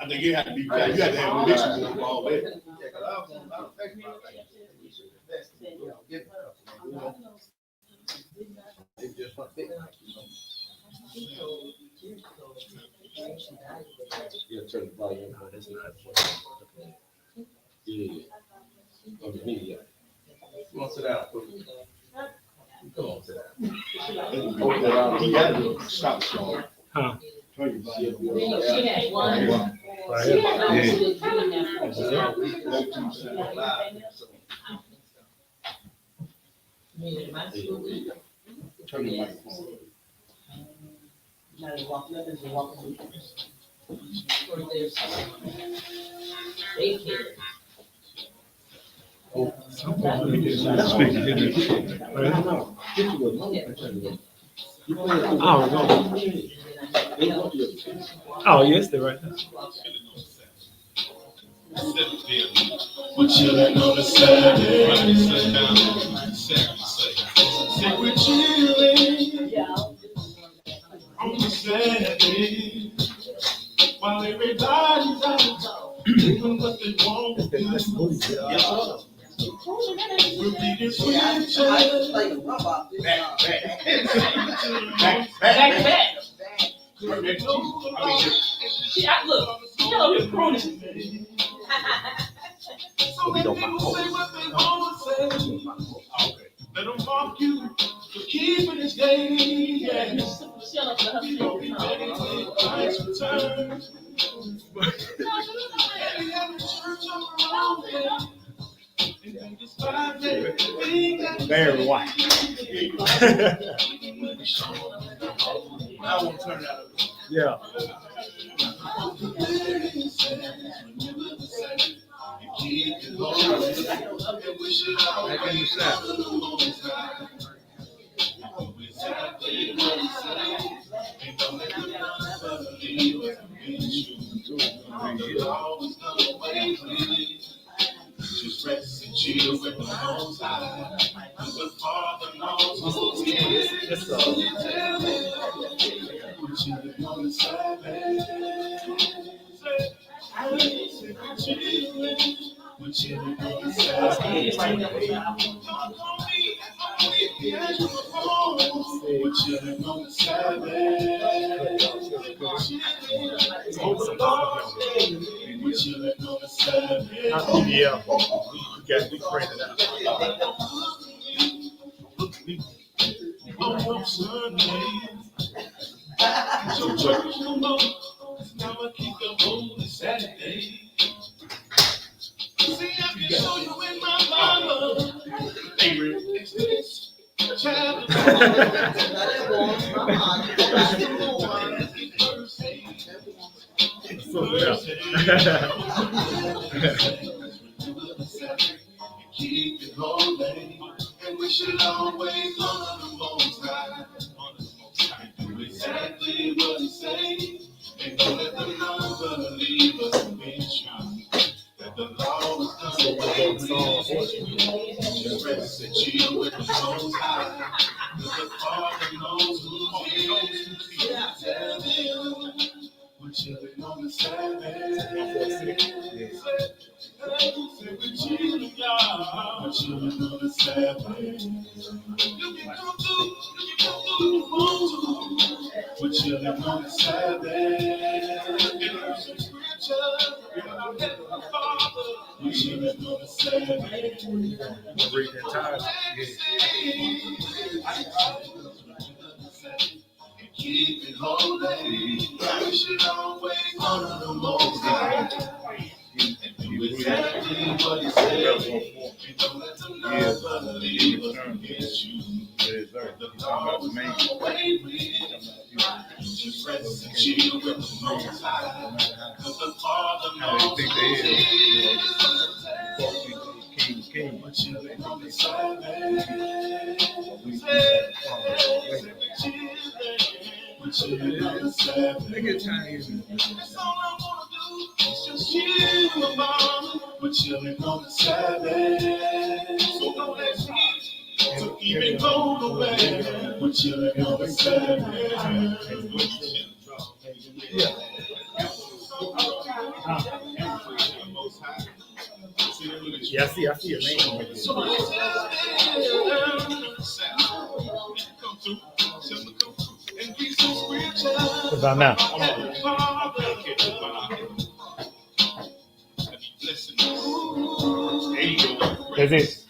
I think you have to be you have to have religion for all that. Yeah, turn the volume on. That's not. Yeah. Okay, yeah. Come on, sit down. Come on, sit down. You got to stop strong. Huh? Turn your volume. She had one. Right She here. had one. She was doing that Turn your microphone. Now they walk up and they walk in. Or there's daycare. That's big, isn't it? Right? Oh, no. Oh, yes, they're right there. We're chilling on the Saturday. Sit down. Say we're chilling on the Saturday. While everybody's out doing what they want to do. We're being switches. Back. Yeah, look. You know, you're pruning. So many people say what they want to say. Let them mock you for keeping this day. Yeah. Shut up, let her You don't be speak. ready when Christ returns. And have a church on our own day. And they despise everything that Very white. I won't turn it out. Yeah. keep it going. And we should always Back in the South. exactly what he said. And don't let the believe it be true. You're always gonna wait for me. Just rest and chill with the Most High. The Father knows who's in. Yes, sir. So you tell me, we're chilling on the Sabbath. We're chilling on the Sabbath. We're chilling on the We're chilling on the Sabbath. Yeah. You got to be printed out. On Sunday, so church no more. Now I keep the holy Saturday. See, I can show you in my Bible. Exodus chapter 4. Keep it holy, and we should always honor the Most High. Do exactly what He says, and don't let the non-believers convince you that the law is done away with. Rest and chill with the Most High, 'cause the Father knows who's here. Tell them we're chilling on the Sabbath. We're chilling, y'all. We're chilling on the Sabbath. You can come through the phone. We're chilling on the Sabbath. And there's some scripture about Heavenly Father. We're chilling on the Sabbath. Read that time. Keep it holy. We should always honor the Most High. And do exactly what He says. And don't let them non-believers against you. The law is not away with. Just rest and chill with the Most High. 'Cause the Father knows who's King. we're chilling on the Sabbath. We're chilling on the Sabbath. That's all I wanna do. It's just chill, mama. We're chilling on the Sabbath. So don't let me to even go nowhere. We're chilling on the Sabbath. Yeah. Yeah, I see a name right there. So What about now? That's it.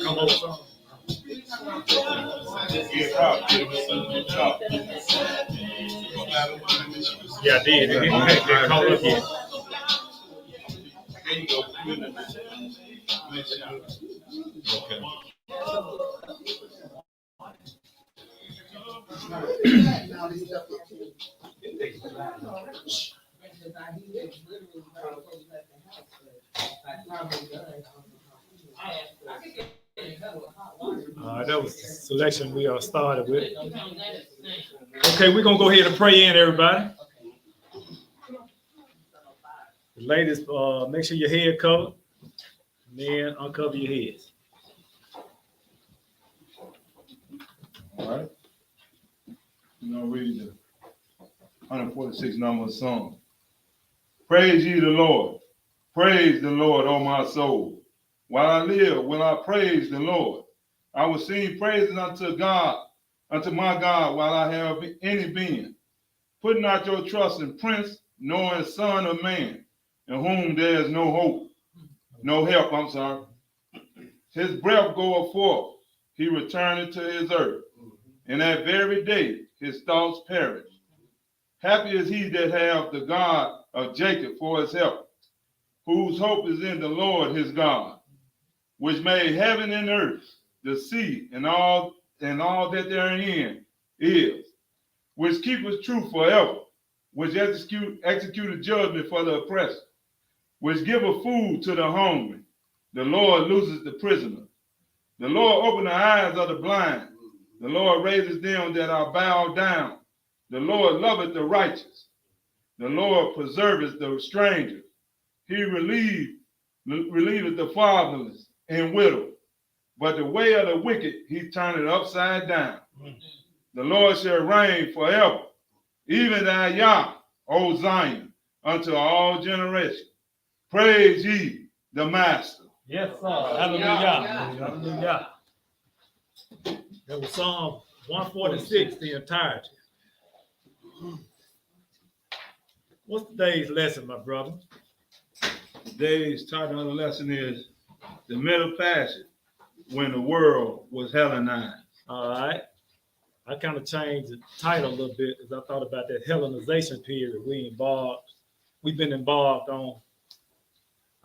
Come over. Yeah, I did. They call it again. There you go. Okay. That was the selection we started with. Okay, we're gonna go ahead and pray in, everybody. The ladies, make sure your head covered. Men, uncover your heads. All right. You know, read the 146 number song. Praise ye the Lord. Praise the Lord, O my soul. While I live, will I praise the Lord. I will sing praises unto God, unto my God, while I have any being. Put not your trust in prince, nor in son of man, in whom there is no hope, no help, His breath goeth forth, he returneth to his earth. And that very day his thoughts perish. Happy is he that hath the God of Jacob for his help, whose hope is in the Lord his God, which made heaven and earth, the sea, and all that therein is, which keepeth truth forever, which executeth judgment for the oppressor, which giveth food to the hungry. The Lord looseth the prisoner. The Lord opened the eyes of the blind. The Lord raises them that are bowed down. The Lord loveth the righteous. The Lord preserveth the stranger. He relieveth the fatherless and widow. But the way of the wicked he turneth upside down. The Lord shall reign forever, even thy Yah, O Zion, unto all generations. Praise ye the Master. Yes, sir. Hallelujah. Hallelujah. That was Psalm 146, the entirety. What's today's lesson, my brother? Today's title of the lesson is The Middle Passage, when the world was Hellenized. All right. I kind of changed the title a little bit as I thought about that Hellenization period we've been involved on.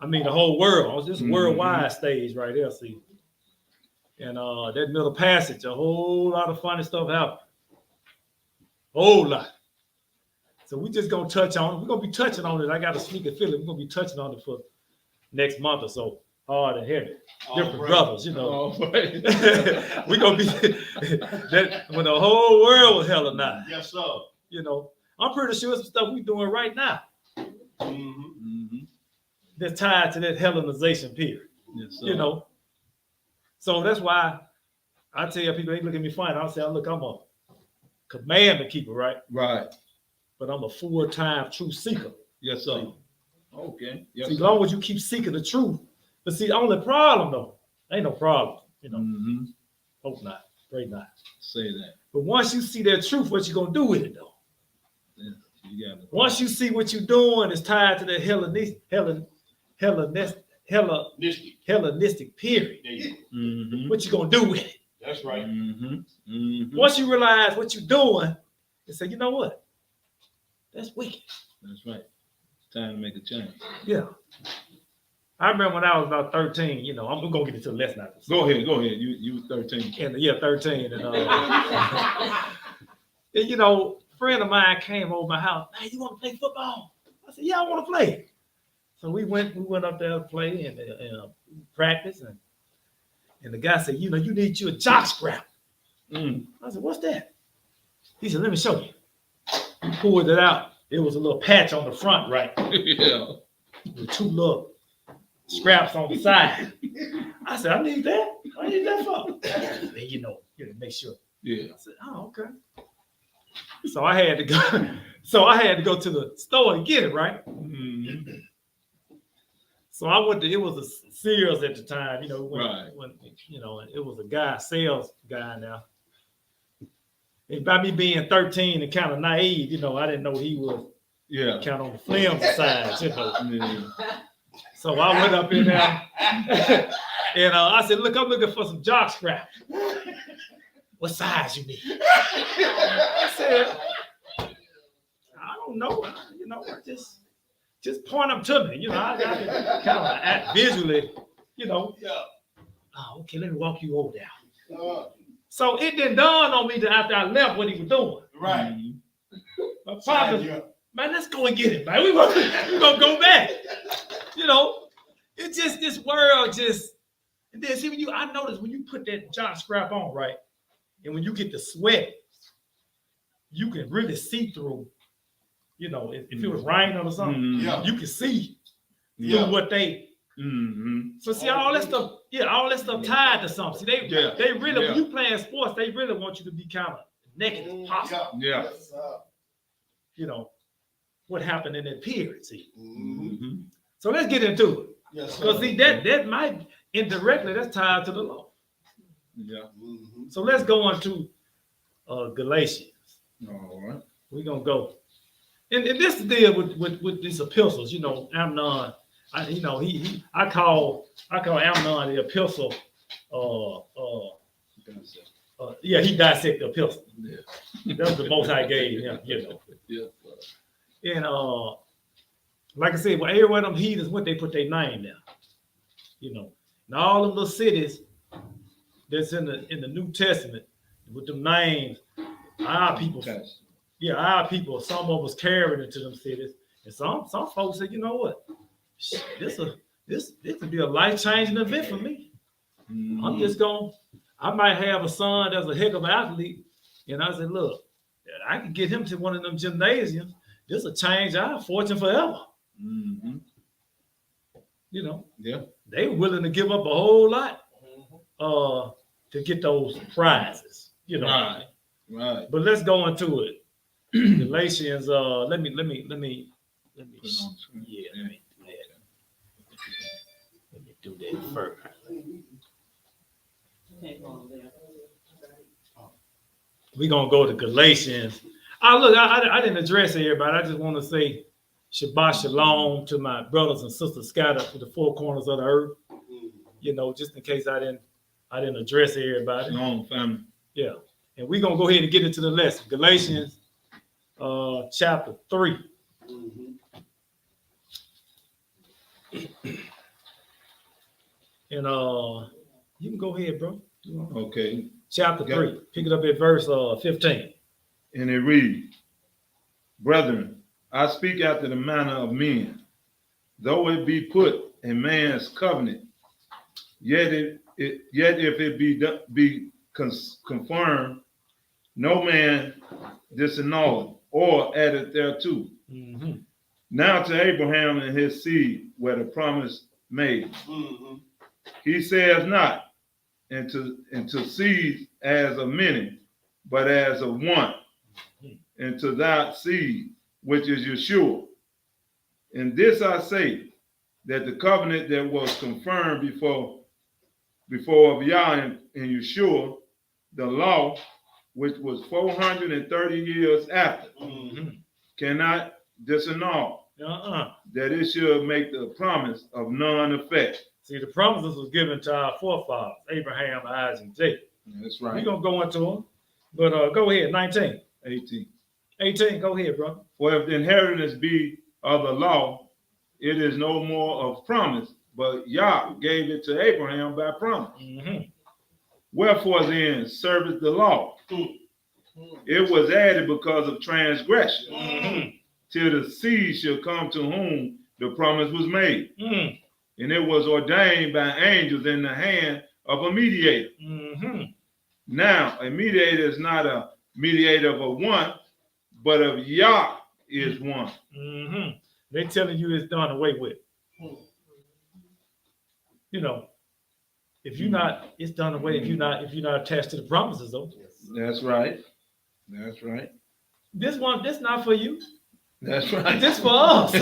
I mean, the whole world. This worldwide stage right there, see. And that middle passage, a whole lot of funny stuff happened. Whole lot. So we just gonna touch on it. We're gonna be touching on it. I got a sneaky feeling we're gonna be touching on it for next month or so. Hard and heavy. Different brothers, you know. We're gonna be that when the whole world was Hellenized. Yes, sir. You know, I'm pretty sure some stuff we're doing right now that's tied to that Hellenization period. Yes, sir. You know. So that's why I tell people, they look at me funny. I'll say, look, I'm a commandment keeper, right? Right. But I'm a full-time truth seeker. Yes, sir. Okay. Yes, see, as long as you keep seeking the truth. But see, the only problem, though, ain't no problem. You know, hope not. Pray not. Say that. But once you see that truth, what you going to do with it, though? Yeah, you got it. Once you see what you're doing is tied to the Hellenistic period, what you going to do with it? That's right. Once you realize what you're doing, you say, you know what? That's wicked. That's right. It's time to make a change. Yeah. I remember when I was about 13, you know, I'm going to get into the lesson after. Go ahead. You was 13. And, 13. And, and, you know, a friend of mine came over my house. Hey, you want to play football? I said, yeah, I want to play. So we went up there to play and practice. And the guy said, you know, you need you a jock scrap. I said, what's that? He said, let me show you. He pulled it out. There was a little patch on the front, right? Yeah. With 2 little scraps on the side. I said, I need that. I need that for. And you know, make sure. Yeah. I said, oh, okay. So I had to go. So I had to go to the store and get it, right? Mhm. So I went to. It was a Sears at the time, you know. Right. When you know, it was a guy, sales guy now. And by me being 13 and kind of naive, you know, I didn't know he was Yeah. kind of on the flimsy side, you know. Yeah. So I went up in there and I said, look, I'm looking for some jock scrap. What size you need? I said, I don't know. You know, just point them to me. You know, I can kind of act visually, you know. Oh, okay, let me walk you over there. So it didn't dawn on me till after I left what he was doing. Right. My father, man, let's go and get it, man. We're gonna go back. You know, it's just this world just, and then see I noticed when you put that jock scrap on, right? And when you get the sweat, you can really see through, you know, if it was raining or something, Mhm. you can see through what they. Mhm. So see all that stuff, all that stuff tied to something. See, they really, when you playing sports, they really want you to be kind of naked as possible. Yeah. You know, what happened in that period, see. Mhm. So let's get into it. Yes, Because see, that might indirectly, that's tied to the law. Yeah. So let's go on to Galatians. All right. We're gonna go. And this deal with these epistles, you know, Amnon, I call Amnon the epistle. He dissected the epistle. Yeah. That's the most I gave him, you know. Yeah. And like I said, well, every one of them heathens, what they put their name down, you know. And all them little cities that's in the New Testament with them names, our people, our people, some of us carried into them cities, and some folks said, you know what, this would be a life-changing event for me. Mhm. I'm just I might have a son that's a heck of an athlete, and I said, look, I can get him to one of them gymnasiums. This will change our fortune forever. Mhm. You know, Yeah. they willing to give up a whole lot to get those prizes. You know, Right. But let's go into it. Galatians. Let me. Put it on the screen. Yeah, let me do that. Let me do that first. We're gonna go to Galatians. Look, I didn't address everybody. I just want to say Shabbat Shalom to my brothers and sisters scattered to the four corners of the earth. You know, just in case I didn't address everybody. Shalom, family. Yeah. And we're gonna go ahead and get into the lesson. Galatians chapter 3. And you can go ahead, bro. Okay. Chapter 3. Pick it up at verse 15. And it reads, Brethren, I speak after the manner of men, though it be put in man's covenant, yet if it be confirmed, no man disannulleth or added thereto. Mm-hmm. Now to Abraham and his seed were the promise made. Mm-hmm. He says not, into seeds as of many, but as of one, into that seed, which is Yeshua. And this I say, that the covenant that was confirmed before of Yah and Yeshua, the law, which was 430 years after, cannot disannul, that it should make the promise of none effect. See, the promises was given to our forefathers, Abraham, Isaac, and Jacob. That's We're right. going to go into them. But go ahead, 19. 18, go ahead, bro. For if the inheritance be of the law, it is no more of promise, but Yah gave it to Abraham by promise. Mm-hmm. Wherefore then serveth the law? It was added because of transgression, till the seed shall come to whom the promise was made. And it was ordained by angels in the hand of a mediator. Now, a mediator is not a mediator of one, but of Yah is one. Mm-hmm. They telling you it's done away with. You know, if you're not, it's done away. If you're not attached to the promises, though. That's right. That's right. This not for you. That's right. This for us.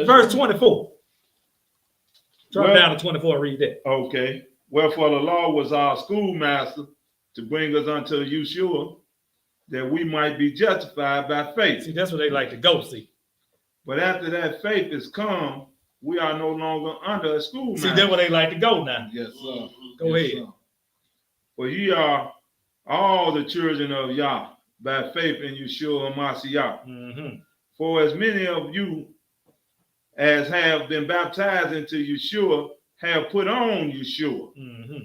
Verse 24. Drop Well- down to 24 and read that. Okay. Wherefore the law was our schoolmaster to bring us unto Yeshua, that we might be justified by faith. See, that's what they like to go see. But after that faith is come, we are no longer under a schoolmaster. See, that's where they like to go now. Yes, sir. Go Yes, ahead. sir. For ye are all the children of Yah by faith in Yeshua HaMashiach. Mm-hmm. For as many of you as have been baptized into Yeshua have put on Yeshua. Mm-hmm.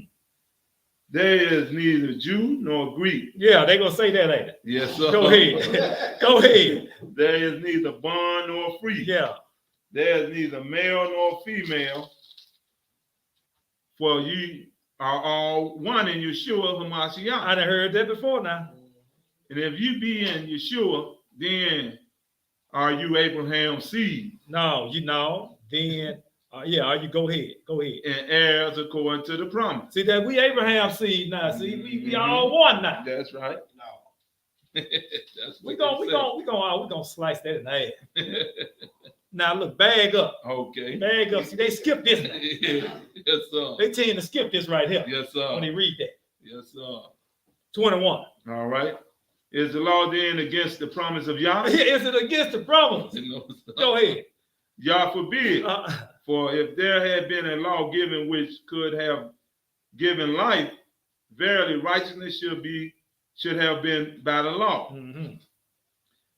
There is neither Jew nor Greek. Yeah, they gonna say that, ain't it? Yes, sir. Go ahead. Go ahead. There is neither bond nor free. Yeah. There is neither male nor female. For ye are all one in Yeshua HaMashiach. I done heard that before now. And if you be in Yeshua, then are you Abraham's seed No, you know, then yeah, you go ahead. Go ahead. and heirs according to the promise. See that we Abraham seed now. See, we Mhm. all one now. That's right. No. That's We what gonna slice that in half. Now look, bag up. Okay. Bag up. See, they skip this now. Yes, sir. They tend to skip this right here Yes, when they sir. read that. Yes, sir. 21. All right. Is the law then against the promise of Yah? Is it against the promise? No, sir. Go ahead. Yah forbid. Uh, For if there had been a law given which could have given life, verily righteousness should have been by the law. mhm.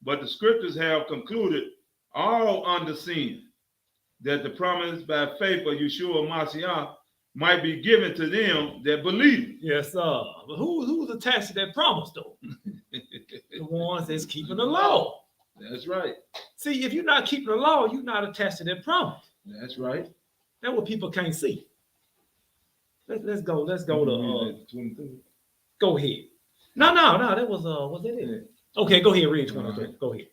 But the scriptures have concluded all under sin, that the promise by faith of Yeshua Mashiach might be given to them that believe. Yes, sir. But who's attached to that promise though? The ones that's keeping the law. That's right. See, if you're not keeping the law, you're not attached to that promise. That's right. That's what people can't see. Let's go to go ahead. No, that was that it? Okay, go ahead, read 23. Go ahead.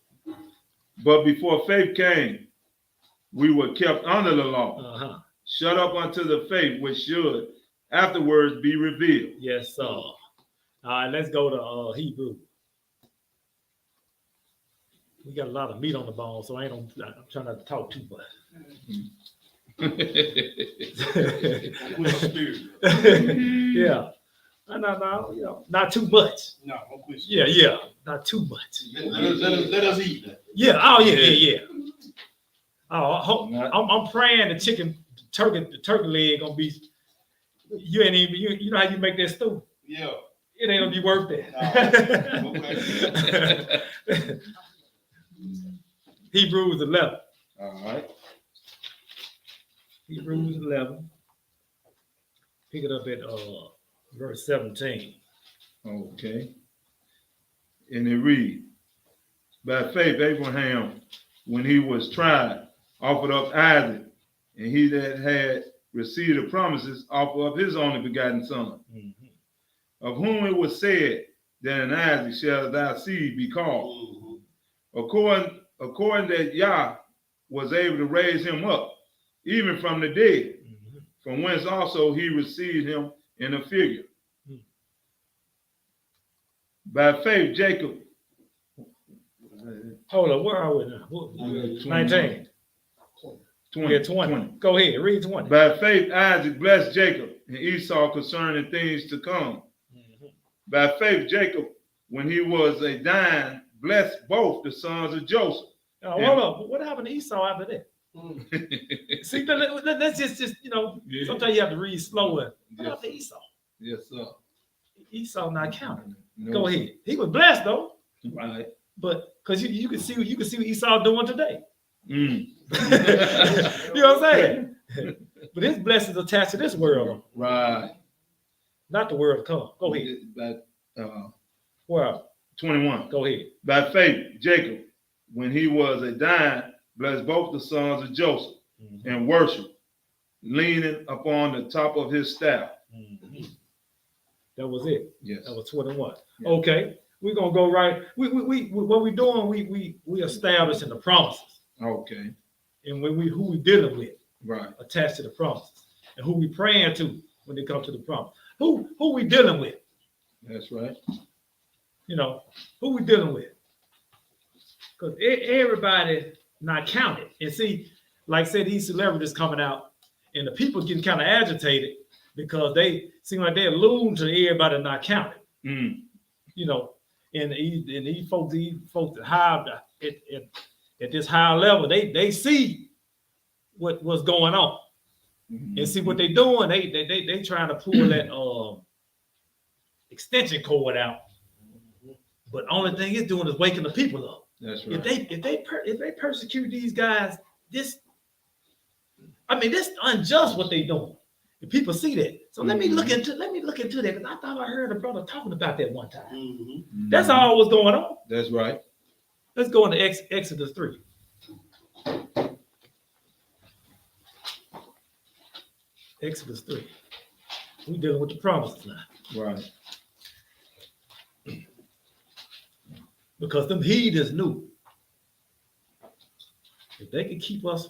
But before faith came, we were kept under the law, Uh-huh. shut up unto the faith which should afterwards be revealed. Yes, sir. All right, let's go to Hebrew. We got a lot of meat on the bone, so I'm trying not to talk too much. Quit spirit. Yeah. No, you know, not too much. No, don't quit spirit. Yeah, not too much. Let us eat that. Yeah. Oh, yeah. Oh, I'm praying the turkey leg gonna be. You ain't even you know how you make that stew. Yeah. It ain't gonna be worth that. No. Okay. Hebrews 11. All right. Hebrews 11. Pick it up at verse 17. Okay. And it reads, by faith, Abraham, when he was tried, offered up Isaac, and he that had received the promises offered up his only begotten son, of whom it was said that in Isaac shall thy seed be called. According that Yah was able to raise him up, even from the dead, from whence also he received him in a figure. By faith, Jacob. Hold on, where are we now? 19. 20. Go ahead, read 20. By faith, Isaac blessed Jacob and Esau concerning things to come. By faith, Jacob, when he was a dying, blessed both the sons of Joseph. Now, hold on. What happened to Esau after that? See, let's just Yeah. sometimes you have to read slower. What Yes. happened to Esau? Yes, sir. Esau not counted. No. Go ahead. He was blessed though, Right. but because you can see what Esau doing today. Mm. You know what I'm saying? But his blessings attached to this world, Right. not the world to come. Go ahead. By, Well, 21. go ahead. By faith, Jacob, when he was a dying, blessed both the sons of Joseph and worshiped, leaning upon the top of his staff. That was it. Yes. That was 21. Yeah. Okay, we're gonna go right. We what we doing? We establishing the promises, Okay. and who we dealing with Right. attached to the promises, and who we praying to when they come to the promise. Who we dealing with? That's right. You know, who we dealing with? Because everybody not counted. And see, like I said, these celebrities coming out, and the people getting kind of agitated because they seem like they're alluding to everybody not counted. Mm. You know, and these folks at high at this high level, they see what's going on. Mm-hmm. And see what they doing. They trying to pull that extension cord out. But only thing it's doing is waking the people up. That's right. If they persecute these guys, this unjust what they doing. If people see that, so let me look into that because I thought I heard a brother talking about that one time. Mm-hmm. That's all was going on. That's right. Let's go into Exodus 3. Exodus 3. We dealing with the promises now. Right. Because them heathens knew if they could keep us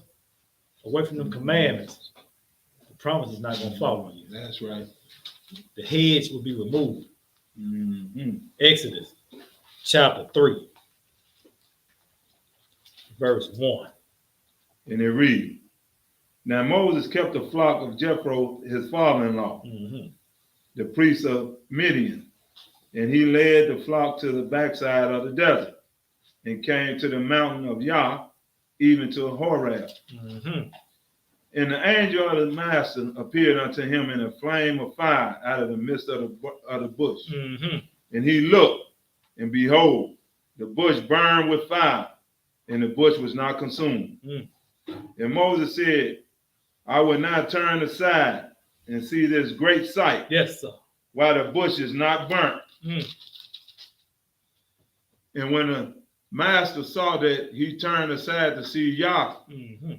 away from them commandments, the promise is not going to fall on you. That's right. The hedge will be removed. Mm-hmm. Exodus chapter 3, verse 1. And it reads, Now Moses kept the flock of Jethro, his father-in-law, Mm-hmm. the priest of Midian, and he led the flock to the backside of the desert and came to the mountain of Yah, even to Horeb. Mm-hmm. And the angel of the master appeared unto him in a flame of fire out of the midst of the bush. Mm-hmm. And he looked, and behold, the bush burned with fire, and the bush was not consumed. Mm. And Moses said, I will not turn aside and see this great sight, Yes, sir. while the bush is not burnt. Mm. And when the master saw that he turned aside to see Yah, Mm-hmm.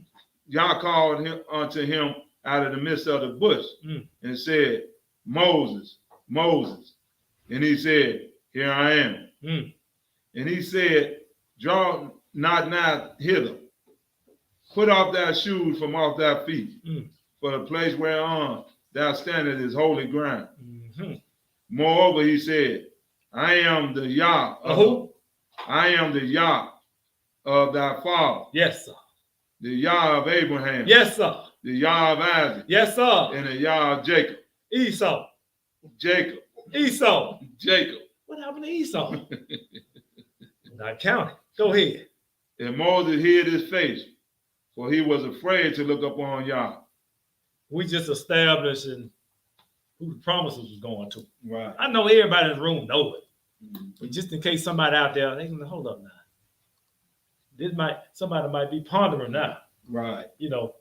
Yah called him unto him out of the midst of the bush and said, Moses, Moses. And he said, Here I am. Mm. And he said, Draw not nigh hither. Put off thy shoes from off thy feet, for the place whereon thou standest is holy ground. Mm-hmm. Moreover, he said, I am the Yah Who? I am the Yah of thy father, Yes, sir. the Yah of Abraham, Yes, sir. the Yah of Isaac, Yes, sir. and the Yah of Jacob. Esau. Jacob. What happened to Esau? Not counting. Go ahead. And Moses hid his face, for he was afraid to look upon Yah. We just establishing who the promises was going to. Right. I know everybody in the room know it. But just in case somebody out there, they can hold up now. Somebody might be pondering now, Right. you know,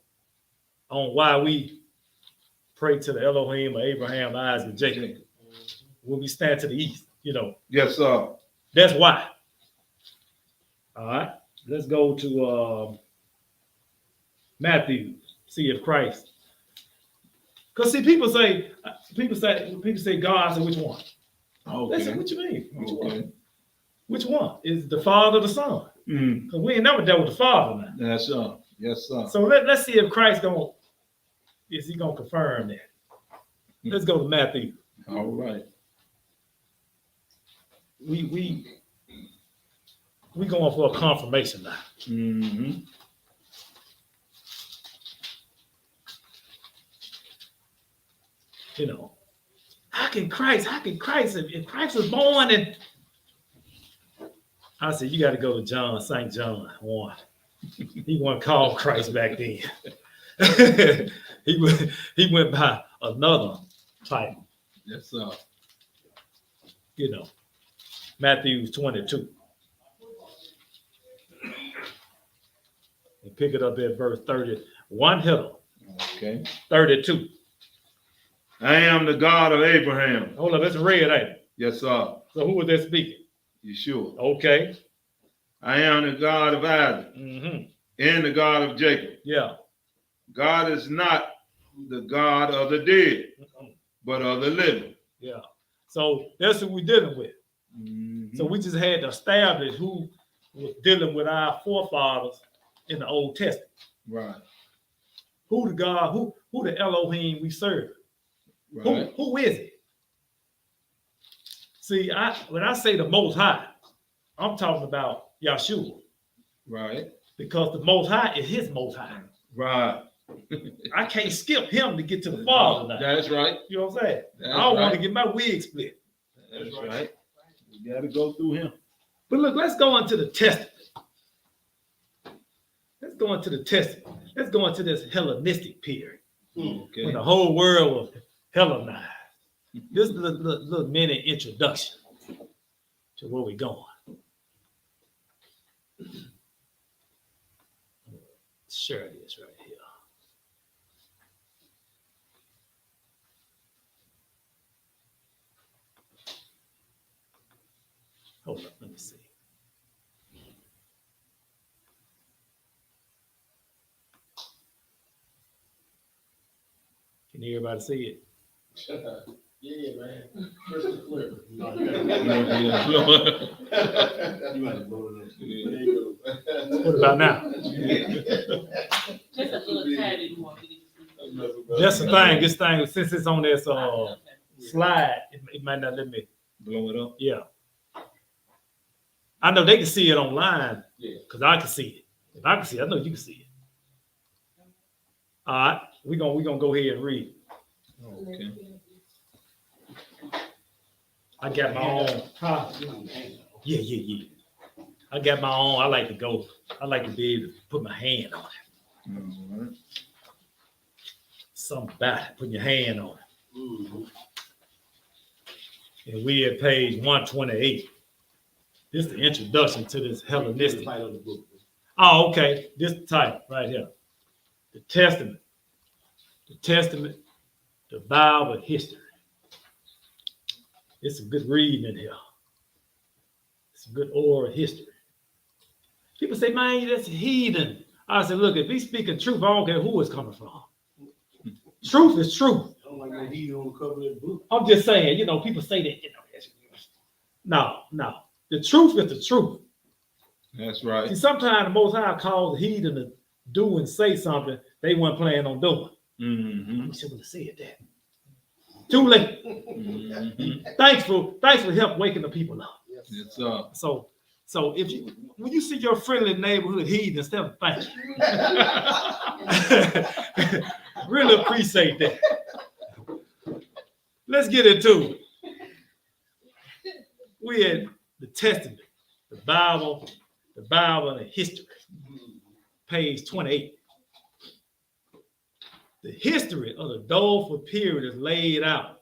on why we pray to the Elohim of Abraham, Isaac, and Jacob when we stand to the east, you know. Yes, sir. That's why. All right. Let's go to Matthew, see if Christ. Because see, people say God. So which one? Okay. Listen, what you mean? Which Okay. one? Which one? Is the Father or the Son? Mm. Because we ain't never dealt with the Father now. Yes, sir. Yes, sir. So let's see if Christ is he gonna confirm that? Let's go to Matthew. All right. We going for a confirmation now. Mm-hmm. You know, how can Christ, if Christ was born and I said, you got to go to St. John 1. He wasn't called Christ back then. he went by another title, Yes, sir. you know, Matthew 22. And pick it up at verse 30. One hill, Okay. 32. I am the God of Abraham. Hold up, it's red, ain't it? Yes, sir. So who was that speaking? Yeshua. Okay. I am the God of Isaac Mm-hmm. and the God of Jacob. Yeah. God is not the God of the dead, but of the living. Yeah. So that's who we're dealing with. Mhm. So we just had to establish who was dealing with our forefathers in the Old Testament. Right. Who the God, who the Elohim we serve? Right. Who is it? See, when I say the Most High, I'm talking about Yahshua, Right. because the Most High is His Most High. Right. I can't skip Him to get to the Father now. That's right. You know what I'm saying? That's I don't want to right. get my wig split. That's right. You got to go through him. But look, let's go into the Testament. Let's go into the Testament. Let's go into this Hellenistic period Okay. when the whole world was Hellenized. This is a little mini introduction to where we're going. Share this right here. Hold up, let me see. Can everybody see it? Yeah, man. Crystal clear. You might have blown it up. There you go. What about now? Just a little tiny more. That's the thing. This thing, since it's on this slide, it might not let me Blow it up. Yeah. I know they can see it online. Yeah. Because I can see it. If I can see it, I know you can see it. All right. We're gonna go ahead and read. Okay. I got my own. Yeah. I got my own. I like to be able to put my hand on it. All right. Something about it, putting your hand on it. Mhm. And we at page 128. This is the introduction to this Hellenistic. Title of the book. Oh, okay. This is the title right here. The Testament. The Testament, the Bible, history. It's some good reading in here. Some good oral history. People say, man, that's heathen. I said, look, if he's speaking truth, I don't care who it's coming from. Truth is truth. I don't like no heat on the cover of that book. I'm just saying, people say that, No. The truth is the truth. That's right. See, sometimes the Most High calls the heathen to do and say something they weren't planning on doing. Mm-hmm. We should have said that. Too late. Mm-hmm. Thanks for help waking the people up. Yes, sir. So when you see your friendly neighborhood heathen, instead of thank you. Really appreciate that. Let's get into it. We had the Testament, the Bible, and history. Page 28. The history of the doleful period is laid out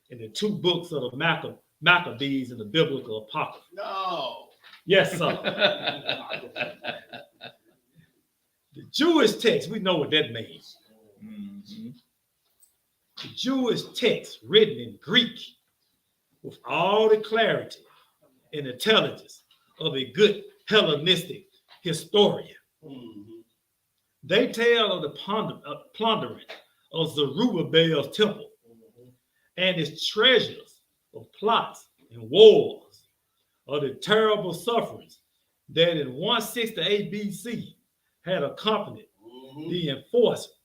in the two books of the Maccabees and the Biblical Apocrypha. No. Yes, sir. The Jewish text, we know what that means. Mm-hmm. The Jewish text written in Greek with all the clarity and intelligence of a good Hellenistic historian. Mhm. They tell of the plundering of Zerubbabel's temple and its treasures of plots and wars, of the terrible sufferings that in 168 BC had accompanied the enforced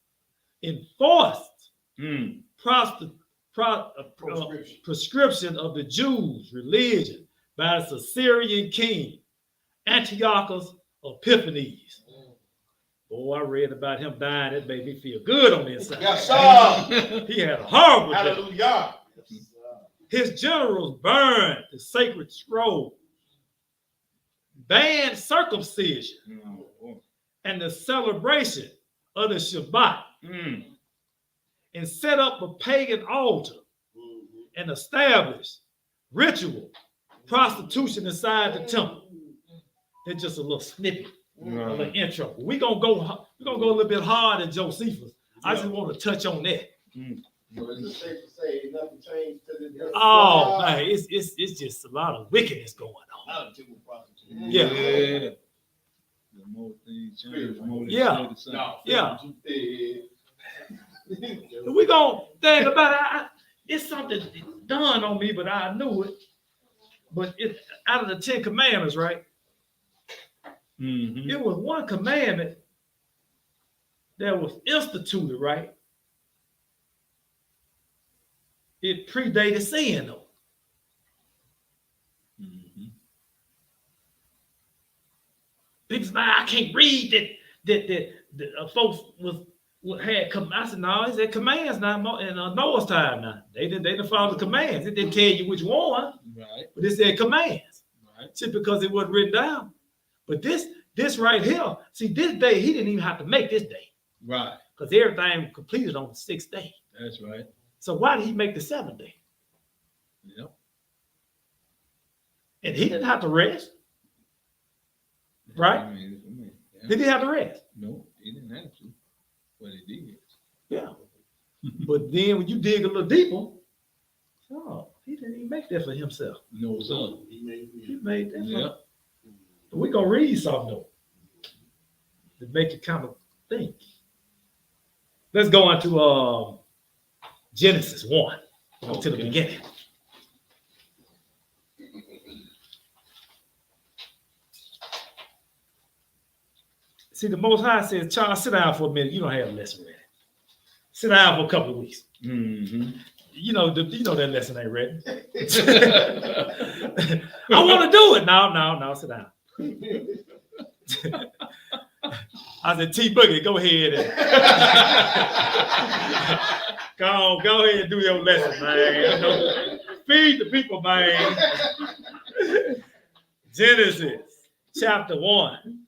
proscription of the Jews' religion by the Assyrian king Antiochus Epiphanes. Oh, I read about him dying. It made me feel good on the inside. Yes, sir. He had a horrible death. Hallelujah. His generals burned the sacred scroll, banned circumcision and the celebration of the Shabbat, and set up a pagan altar and established ritual prostitution inside the temple. That's just a little snippet, a little intro. We're gonna go a little bit hard in Josephus. I just want to touch on that. So is it safe to say nothing changed to this? Oh man, it's just a lot of wickedness going on. Not a temple prostitute. Yeah. The more things change, the more they Yeah. stay the same. Yeah. We gonna think about it. it's something done on me, but I knew it. But it out of the 10 commandments, right? Mm-hmm. It was one commandment that was instituted, right? It predated sin, though. Mm-hmm. People say, "Nah, I can't read that folks had come." I said, no, it said commands now in Noah's time now. They didn't follow the commands. It didn't tell you which one, Right. but it said commands. Right. Just because it wasn't written down. But this right here, see, this day, he didn't even have to make this day. Right. Because everything was completed on the 6th day. That's right. So why did he make the 7th day? Yep. And he didn't have to rest. Right? Yeah. Did he have to rest? No, he didn't have to. But he did. Yeah. But then when you dig a little deeper, oh, he didn't even make that for himself. No, sir. He made that Yeah. for. We're going to read something though to make you kind of think. Let's go into Genesis 1. Go to the beginning. See, the Most High says, Charles, sit down for a minute. You don't have a lesson ready. Sit down for a couple of weeks. Mm-hmm. You know that lesson ain't ready. I want to do it. No, sit down. I said, T Boogie, go ahead and go ahead and do your lesson, man. Feed the people, man. Genesis chapter 1.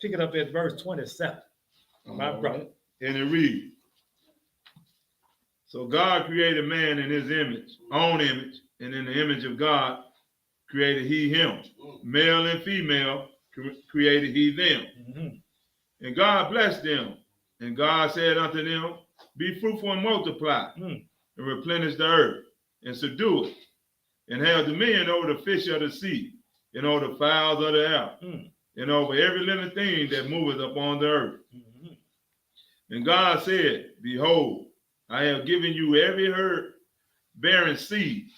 Pick it up at verse 27. My brother. And it reads, so God created man in his own image, and in the image of God created he him. Male and female created he them. Mm-hmm. And God blessed them. And God said unto them, be fruitful and multiply, and replenish the earth, and subdue it, and have dominion over the fish of the sea, and over the fowls of the air, and over every living thing that moveth upon the earth. Mm-hmm. And God said, behold, I have given you every herb bearing seed,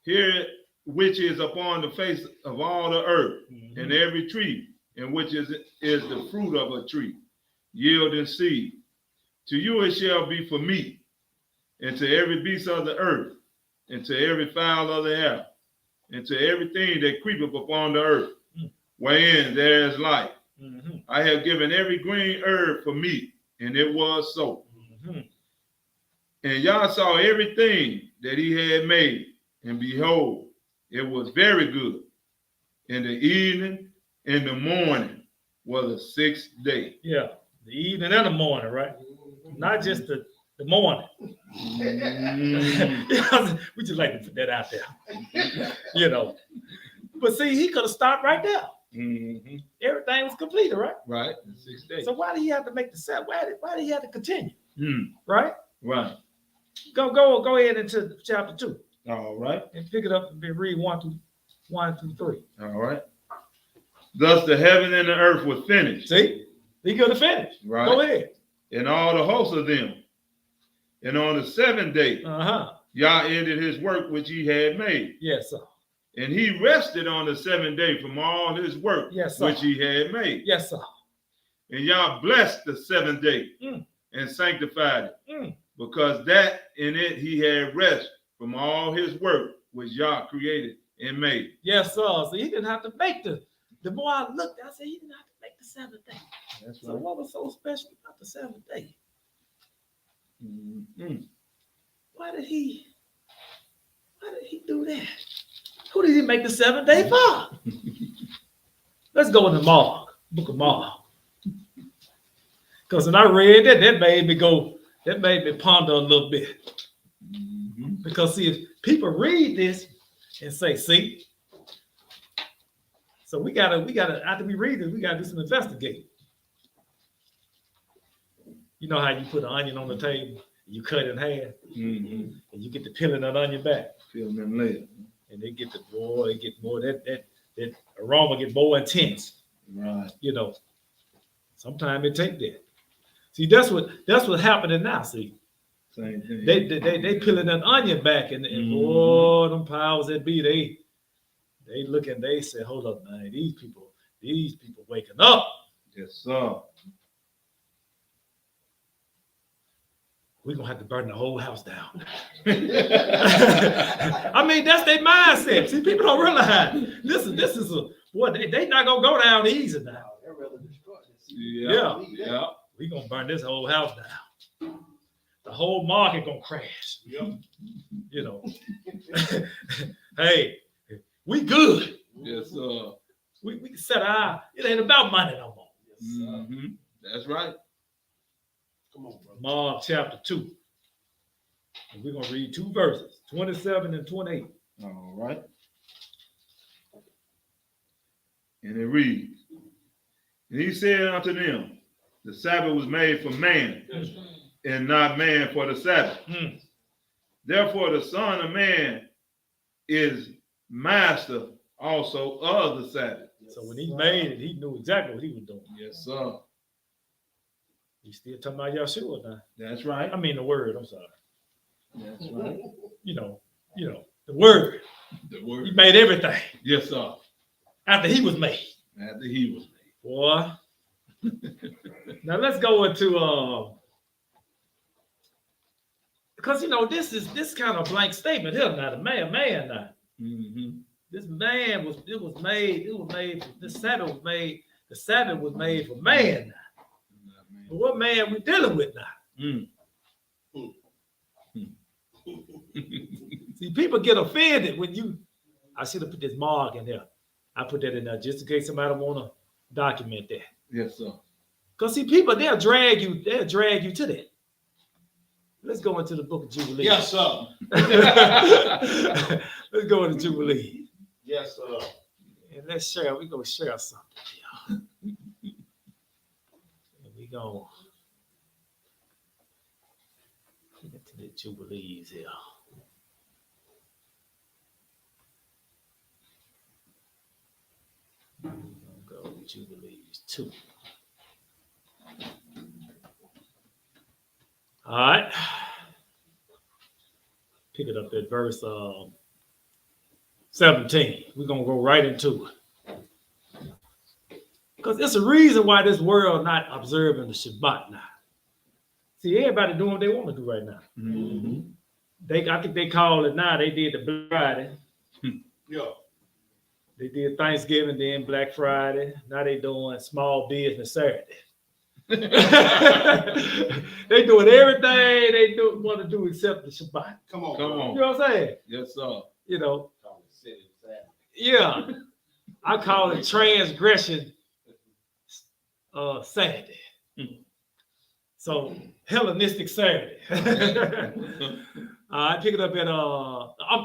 here which is upon the face of all the earth, and every tree, in which is the fruit of a tree, yielding seed. To you it shall be for meat, and to every beast of the earth, and to every fowl of the air, and to everything that creepeth upon the earth, wherein there is life. Mm-hmm. I have given every green herb for meat, and it was so. Mm-hmm. And Yah saw everything that he had made, and behold, it was very good. In the evening and the morning was the 6th day. Yeah, the evening and the morning, right? Not just the morning. We just like to put that out there. But see, he could have stopped right there. Mm-hmm. Everything was completed, right? Right, the 6th day. So why did he have to make the 7th? Why did he have to continue? Mm. Right? Right. Go ahead into chapter 2 All right. and pick it up and read 1 through 3. All right. Thus the heaven and the earth was finished. See? He could have finished. Right. Go ahead. And all the hosts of them. And on the 7th day, Yah ended his work which he had made. Yes, sir. And he rested on the 7th day from all his work which he had made. Yes, sir. And Yah blessed the 7th day and sanctified it, because that in it he had rest from all his work which Yah created and made. Yes, sir. So he didn't have to make the more I looked, I said he didn't have to make the 7th day. That's So what was so special about the 7th day? Why did he do that? Who did he make the 7th day for? Let's go into Mark, book of Mark. Because when I read that made me ponder a little bit. Because see, if people read this and say, see, so we gotta, after we read this, we gotta do some investigating. You know how you put an onion on the table, you cut it in half, and you get the peeling of the onion back. Peeling them later. And they get more, that aroma get more intense. Right. Sometimes it take that. See, that's what happening now. See, Same thing. They peeling that onion back, and oh, them powers that be, they looking, they say, hold up, man, these people waking up. Yes, sir. We're gonna have to burn the whole house down. I mean, that's their mindset. See, people don't realize this is a boy, they not gonna go down easy now. They're rather destroyed. Yeah. We're gonna burn this whole house down. The whole market gonna crash. Yep. You know. Hey, we good. Yes, sir. We can set our, it ain't about money no more. Mm-hmm. That's right. Come on, bro. Mark chapter 2. And we're gonna read 2 verses, 27 and 28. All right. And it reads, and he said unto them, the Sabbath was made for man, and not man for the Sabbath. Therefore, the Son of Man is master also of the Sabbath. So when he made it, he knew exactly what he was doing. Yes, sir. He's still talking about Yeshua now. That's right. I mean the word, I'm sorry. That's right. You know, the word. The He word. made everything Yes, sir. after he was made. After he was made. Boy. Now let's go into because this kind of blank statement here now. The man now. Mm-hmm. This man was made, the Sabbath was made for man now. But what man we dealing with now? See, people get offended when I should have put this mark in there. I put that in there just in case somebody want to document that. Yes, sir. Because see, people, they'll drag you to that. Let's go into the book of Jubilee. Yes, sir. Let's go into Jubilee. Yes, sir. And let's share, we're gonna share something here. And we gonna get to the Jubilees here. We're gonna go to Jubilees 2. All right. Pick it up at verse 17. We're gonna go right into it. Because it's a reason why this world not observing the Shabbat now. See, everybody doing what they want to do right now. Mm-hmm. I think they call it now. They did the Black Friday. Yeah. They did Thanksgiving, then Black Friday. Now they doing small business Saturday. They doing everything they want to do except the Shabbat. Come on. Come bro. on. You know what I'm saying? Yes, sir. You know, Call it City Sabbath. yeah. I call it transgression Saturday. So Hellenistic Saturday. I pick it up at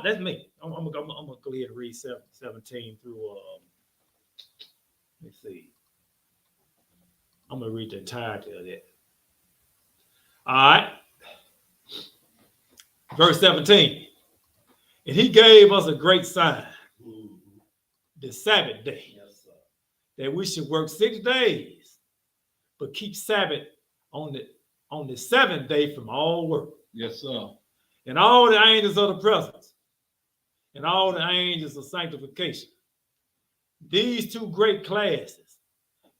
that's me. I'm gonna go ahead and read 17 through let's see. I'm gonna read the entirety of that. All right. Verse 17. And he gave us a great sign, the Sabbath day, Yes, sir. that we should work 6 days, but keep Sabbath on the 7th day from all work. Yes, sir. And all the angels of the presence, and all the angels of sanctification. These 2 great classes,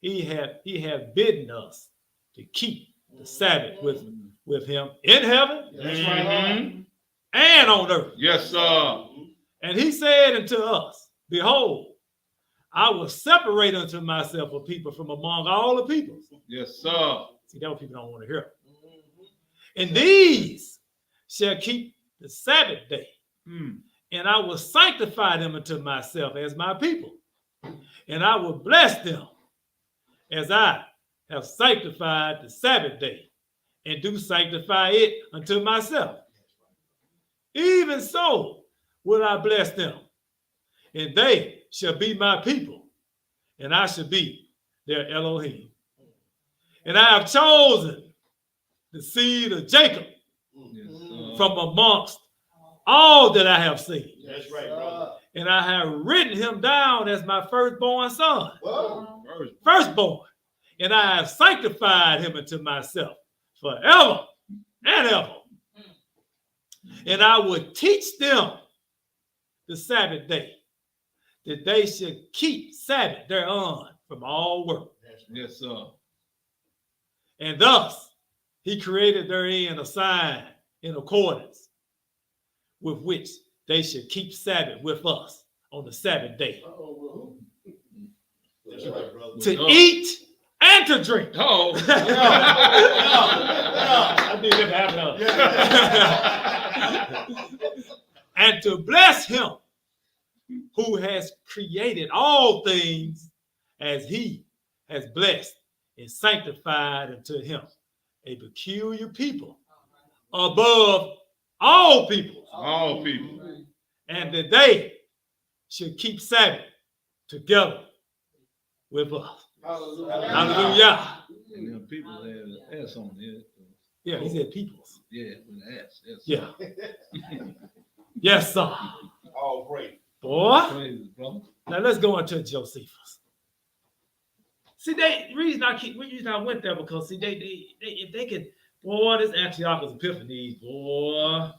he have bidden us to keep the Sabbath with him in heaven That's right. and on earth. Yes, sir. And he said unto us, behold, I will separate unto myself a people from among all the peoples. Yes, sir. See, that's what people don't want to hear. And these shall keep the Sabbath day, and I will sanctify them unto myself as my people, and I will bless them as I have sanctified the Sabbath day, and do sanctify it unto myself. Even so will I bless them, and they shall be my people, and I shall be their Elohim. And I have chosen the seed of Jacob Yes, sir. from amongst all that I have seen. That's right, brother. And I have written him down as my firstborn son, Whoa. firstborn. And I have sanctified him unto myself forever and ever. And I would teach them the Sabbath day, that they should keep Sabbath thereon from all work. Yes, sir. And thus he created therein a sign in accordance with which they should keep Sabbath with us on the Sabbath day. That's right, brother. To eat and to drink. Oh, I did that. And to bless him who has created all things, as he has blessed and sanctified unto him a peculiar people above all peoples, all people. and that they should keep Sabbath together with us. Hallelujah. And then people have something here. Yeah, he said peoples. Yeah, with an S. Yes, Yeah. Yes, sir. All great. Boy. Praise, brother. Now let's go into Josephus. See, the reason I went there because see, they if they could, boy, this Antiochus Epiphanes, boy,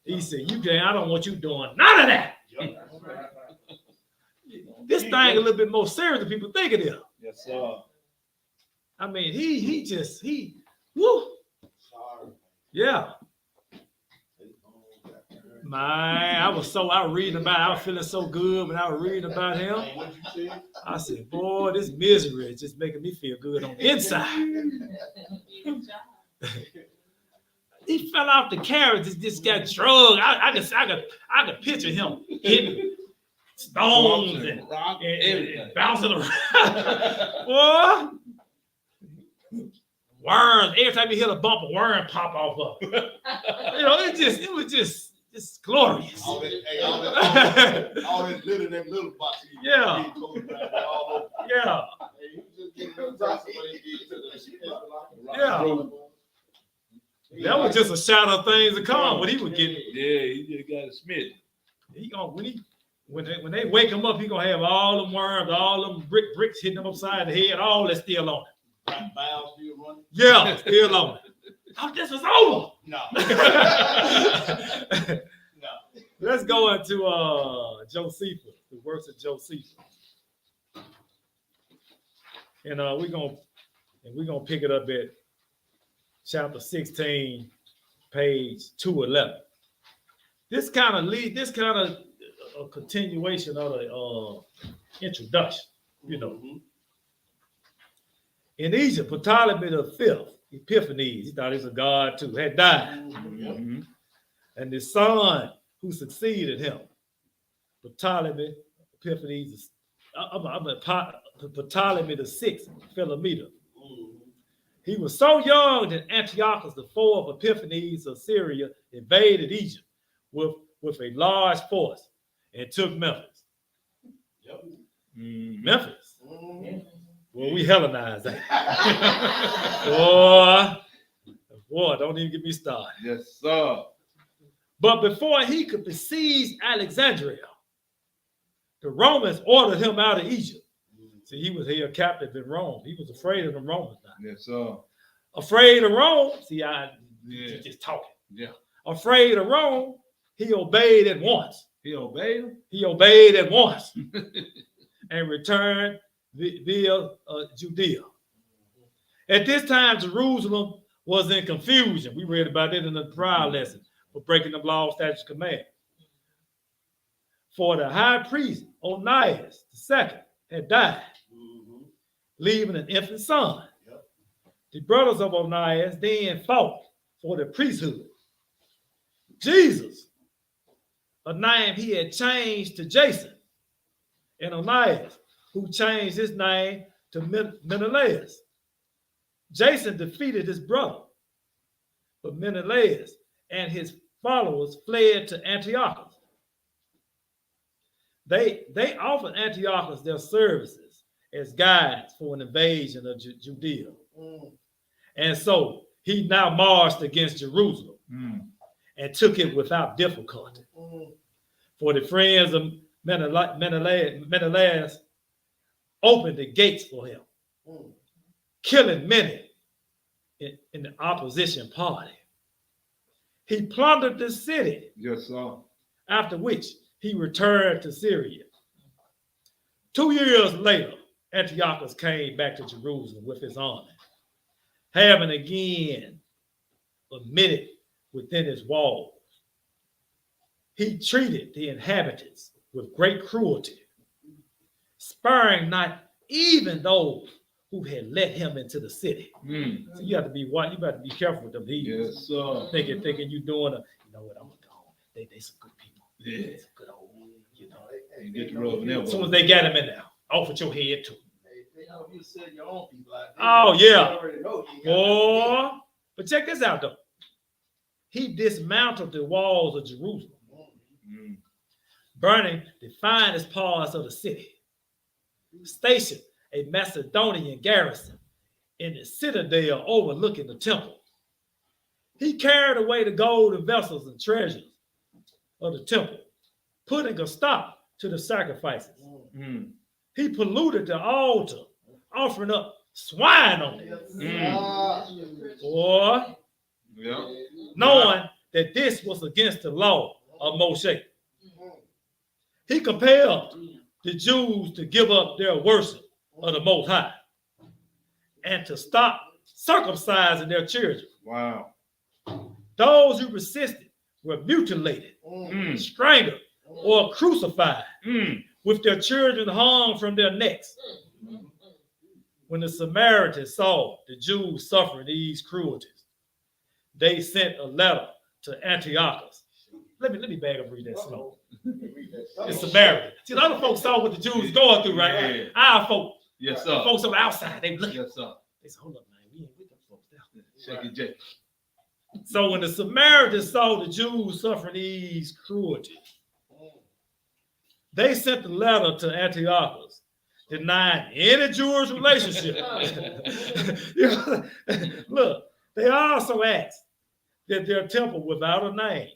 he said, I don't want you doing none of that. This thing a little bit more serious than people think it is. Yes, sir. I mean, woo, yeah. Man, I was reading about it. I was feeling so good when I was reading about him. What you said? I said, boy, this misery is just making me feel good on the inside. He fell off the carriage, just got drugged. I could picture him hitting stones and bouncing around. Boy, worms. Every time you hit a bump, a worm pop off of it. It was just glorious. All this little, them little boxes. Yeah. Yeah. Yeah. That was just a shadow of things to come. What he was getting. Yeah, he just got a smidge. He gonna when they wake him up, he gonna have all them worms, all them bricks hitting him upside the head, all that still on it. Bow still running? Yeah, still on it. Thought this was over. No. No. Let's go into Josephus, the works of Josephus. And we're gonna pick it up at chapter 16, page 211. This kind of a continuation of the introduction, In Egypt, Ptolemy V, Epiphanes, he thought he was a god too, had died. Mm-hmm. And the son who succeeded him, Ptolemy Epiphanes, Ptolemy VI, Philometor. He was so young that Antiochus IV of Epiphanes of Syria invaded Egypt with a large force and took Memphis. Yep. Memphis. Mm-hmm. Well, we Hellenized that. Boy, don't even get me started. Yes, sir. But before he could besiege Alexandria, the Romans ordered him out of Egypt. See, he was here captive in Rome. He was afraid of the Romans now. Yes, sir. Afraid of Rome. See, just talking. Yeah. Afraid of Rome, he obeyed at once. He obeyed him? He obeyed at once and returned via Judea. At this time, Jerusalem was in confusion. We read about it in the prior lesson for breaking the law, statutes, command. For the high priest, Onias II, had died, leaving an infant son. Yep. The brothers of Onias then fought for the priesthood. Jesus, a name he had changed to Jason, and Onias, who changed his name to Menelaus. Jason defeated his brother, but Menelaus and his followers fled to Antiochus. They offered Antiochus their services as guides for an invasion of Judea. And so he now marched against Jerusalem and took it without difficulty. For the friends of Menelaus opened the gates for him, killing many in the opposition party. He plundered the city, Yes, sir. after which he returned to Syria. 2 years later, Antiochus came back to Jerusalem with his army, having again admitted within his walls. He treated the inhabitants with great cruelty, sparing not even those who had let him into the city. So you have to be you got to be careful with them heathens. Yes, sir. Thinking you doing you know what, I'm gonna go. They some good people. Yeah. They some good old, you know. You get the rub and elbow. As soon as they got him in there, off with your head too. They know you said your own people out there. Oh, yeah. They already know you got Boy, but check this out though. He dismantled the walls of Jerusalem, burning the finest parts of the city, stationed a Macedonian garrison in the citadel overlooking the temple. He carried away the golden vessels and treasures of the temple, putting a stop to the sacrifices. He polluted the altar, offering up swine on it. Boy, Yeah. knowing that this was against the law of Moshe. He compelled the Jews to give up their worship of the Most High and to stop circumcising their children. Wow. Those who resisted were mutilated, strangled, or crucified with their children hung from their necks. When the Samaritans saw the Jews suffering these cruelties, they sent a letter to Antiochus. Let me back up and read that slow. It's Samaritan. See, the other folks saw what the Jews going through, right? Yeah. Our folks, Yes, the sir. folks on the outside, they look. Yes, sir. They said, hold up, man, we ain't with them folks now. Shake it, Jake. So when the Samaritans saw the Jews suffering these cruelties, they sent the letter to Antiochus, denying any Jewish relationship. You know, look, they also asked that their temple without a name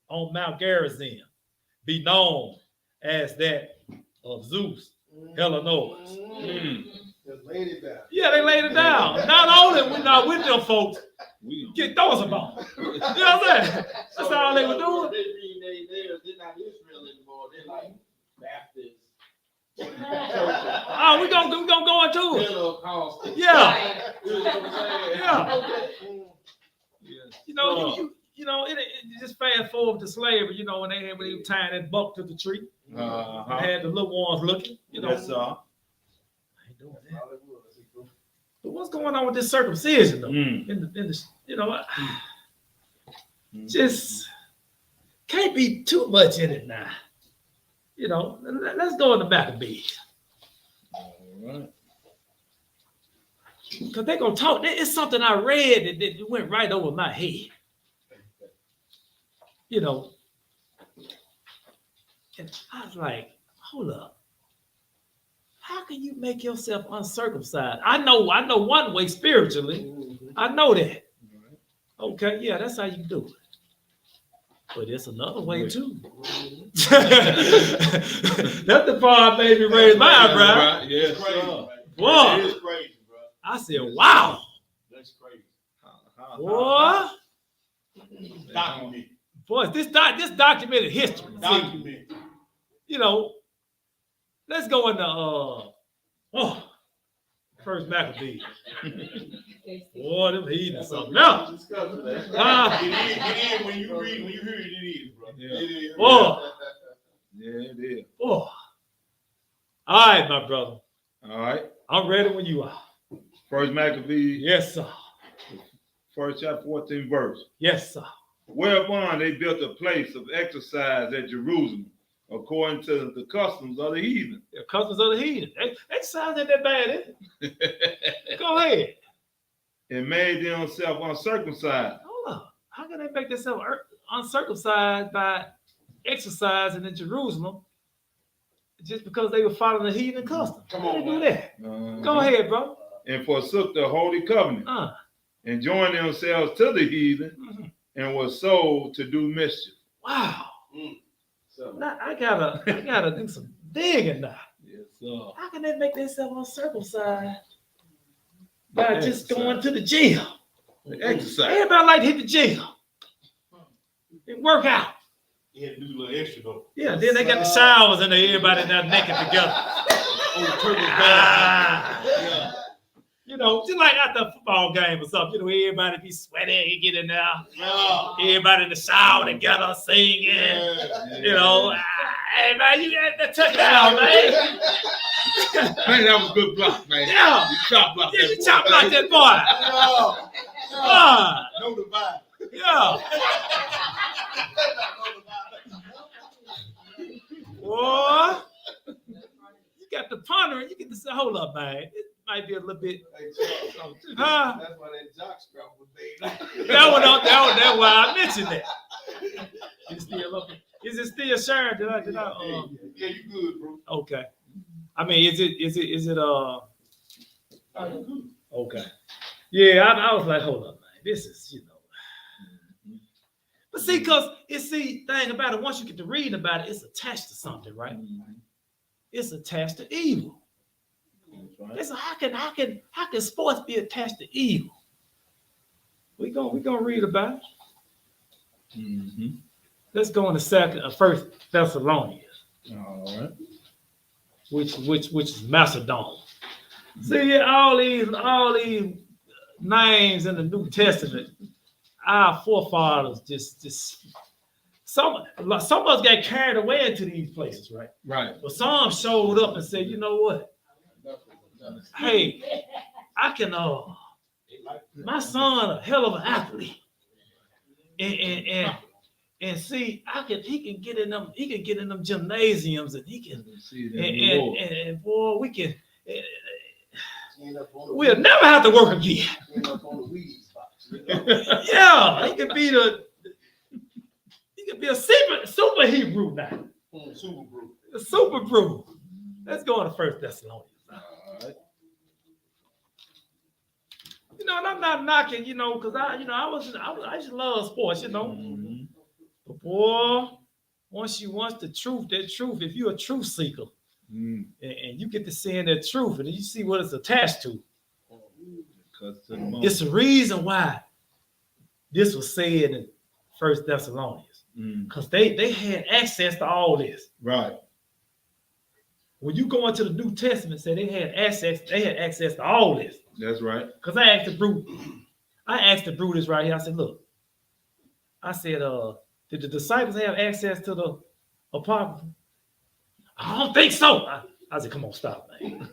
on Mount Gerizim be known as that of Zeus, Hellenised. laid it down. Yeah, they laid it down. Not only we not with them folks, We get those about. You know what I'm saying? That's all they were doing. They read they're not Israel anymore. They're like Baptists. Oh, we gonna go into it. Pentecostal. Yeah. You know what I'm saying? Yeah. Yes. You know, you know, it just fast forward to slavery. You know, when they were tying that buck to the tree, and had the little ones looking. You know, Yes, sir. I ain't doing that. But what's going on with this circumcision though? In the you know, just can't be too much in it now. You know, let's go in the Maccabees. All right. Because they're going to talk. It's something I read that went right over my head. You know, and I was like, hold up. How can you make yourself uncircumcised? I know one way spiritually. I know that. Okay, yeah, that's how you do it. But it's another way too. That's the part made me raise my eyebrow. Yes, Crazy, sir. man. Whoa. It is crazy, bro. I said, wow. That's crazy. Boy, Document. boy, this documented history. See, Document. you know, let's go into First Maccabees. Boy, them heathens something else. Discuss it, man. Ah. It is when you read, when you hear it, it is, bro. Yeah. It is. Boy, Yeah, it is. boy. All right, my brother. All right. I'm ready when you are. First Maccabees, Yes, sir. first chapter, 14th verse. Yes, sir. Whereupon they built a place of exercise at Jerusalem, according to the customs of the heathen. The customs of the heathen. Exercise ain't that bad, is it? Go ahead. And made themselves uncircumcised. Hold up. How can they make themselves uncircumcised by exercising in Jerusalem just because they were following the heathen custom? Come How on, they do man. that? Go ahead, bro. And forsook the holy covenant, and joined themselves to the heathen, and were sold to do mischief. Wow. So, Now I gotta do some digging now. Yes, sir. How can they make themselves uncircumcised by just going to the gym? Exercise. Everybody like to hit the gym. work out. You had to do a little extra though. Yeah, then they got the showers and everybody there naked together. Yeah. You know, just like after a football game or something, you know, everybody be sweaty, you get in there. Yeah. Everybody in the shower together singing. You know, hey man, you got to touch down, man. Man, that was a good block, man. Yeah. You chop block Yeah, that you boy. chop like that boy. No divide. Yeah. Boy, you got the pondering. You get to say, hold up, man. It might be a little bit. Hey, Charles, Huh? that's why that jock strap was made. That's why I mentioned that. It's still up. Is it still sharing? Did I? Yeah, you good, bro. Okay. I mean, is it okay. Yeah, I was like, hold up, man. This is, you know. But see, thing about it, once you get to reading about it, it's attached to something, right? It's attached to evil. It's how can sports be attached to evil? We gonna read about it. Mm-hmm. Let's go into First Thessalonians, All right. which is Macedon. See, all these names in the New Testament, our forefathers just some of us got carried away into these places, right? Right. But some showed up and said, you know what? Hey, I can my son a hell of an athlete. And see, he can get in them gymnasiums and he can and boy, we can we'll never have to work again. Yeah, he could be a super Hebrew now. Super bro. A super brew. Let's go on to First Thessalonians. All right. You know, and I'm not knocking, you know, because I just love sports, you know. Mm-hmm. But boy, once the truth, if you're a truth seeker, Mm. and you get to seeing that truth, and you see what it's attached to, Mm. it's the reason why this was said in First Thessalonians, because they had access to all this. Right. When you go into the New Testament, say they had access to all this. That's right. Because I asked the brute this right here. I said, look, did the disciples have access to the Apocrypha? I don't think so. I said, come on, stop, man.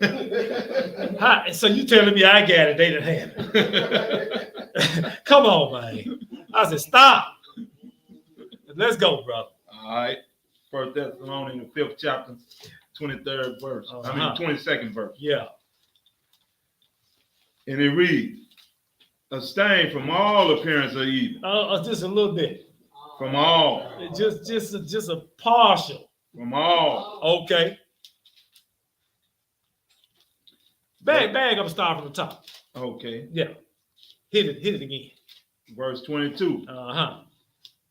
So you telling me I got it, they didn't have it. Come on, man. I said, stop. Let's go, brother. All right. First Thessalonians, the 5th chapter, 23rd verse. Uh-huh. I mean, 22nd verse. Yeah. And it reads, abstain from all appearance of evil. Just a little bit. From all. Just a partial. From all. Okay. Bag up, start from the top. Okay. Yeah. Hit it again. Verse 22. Uh-huh.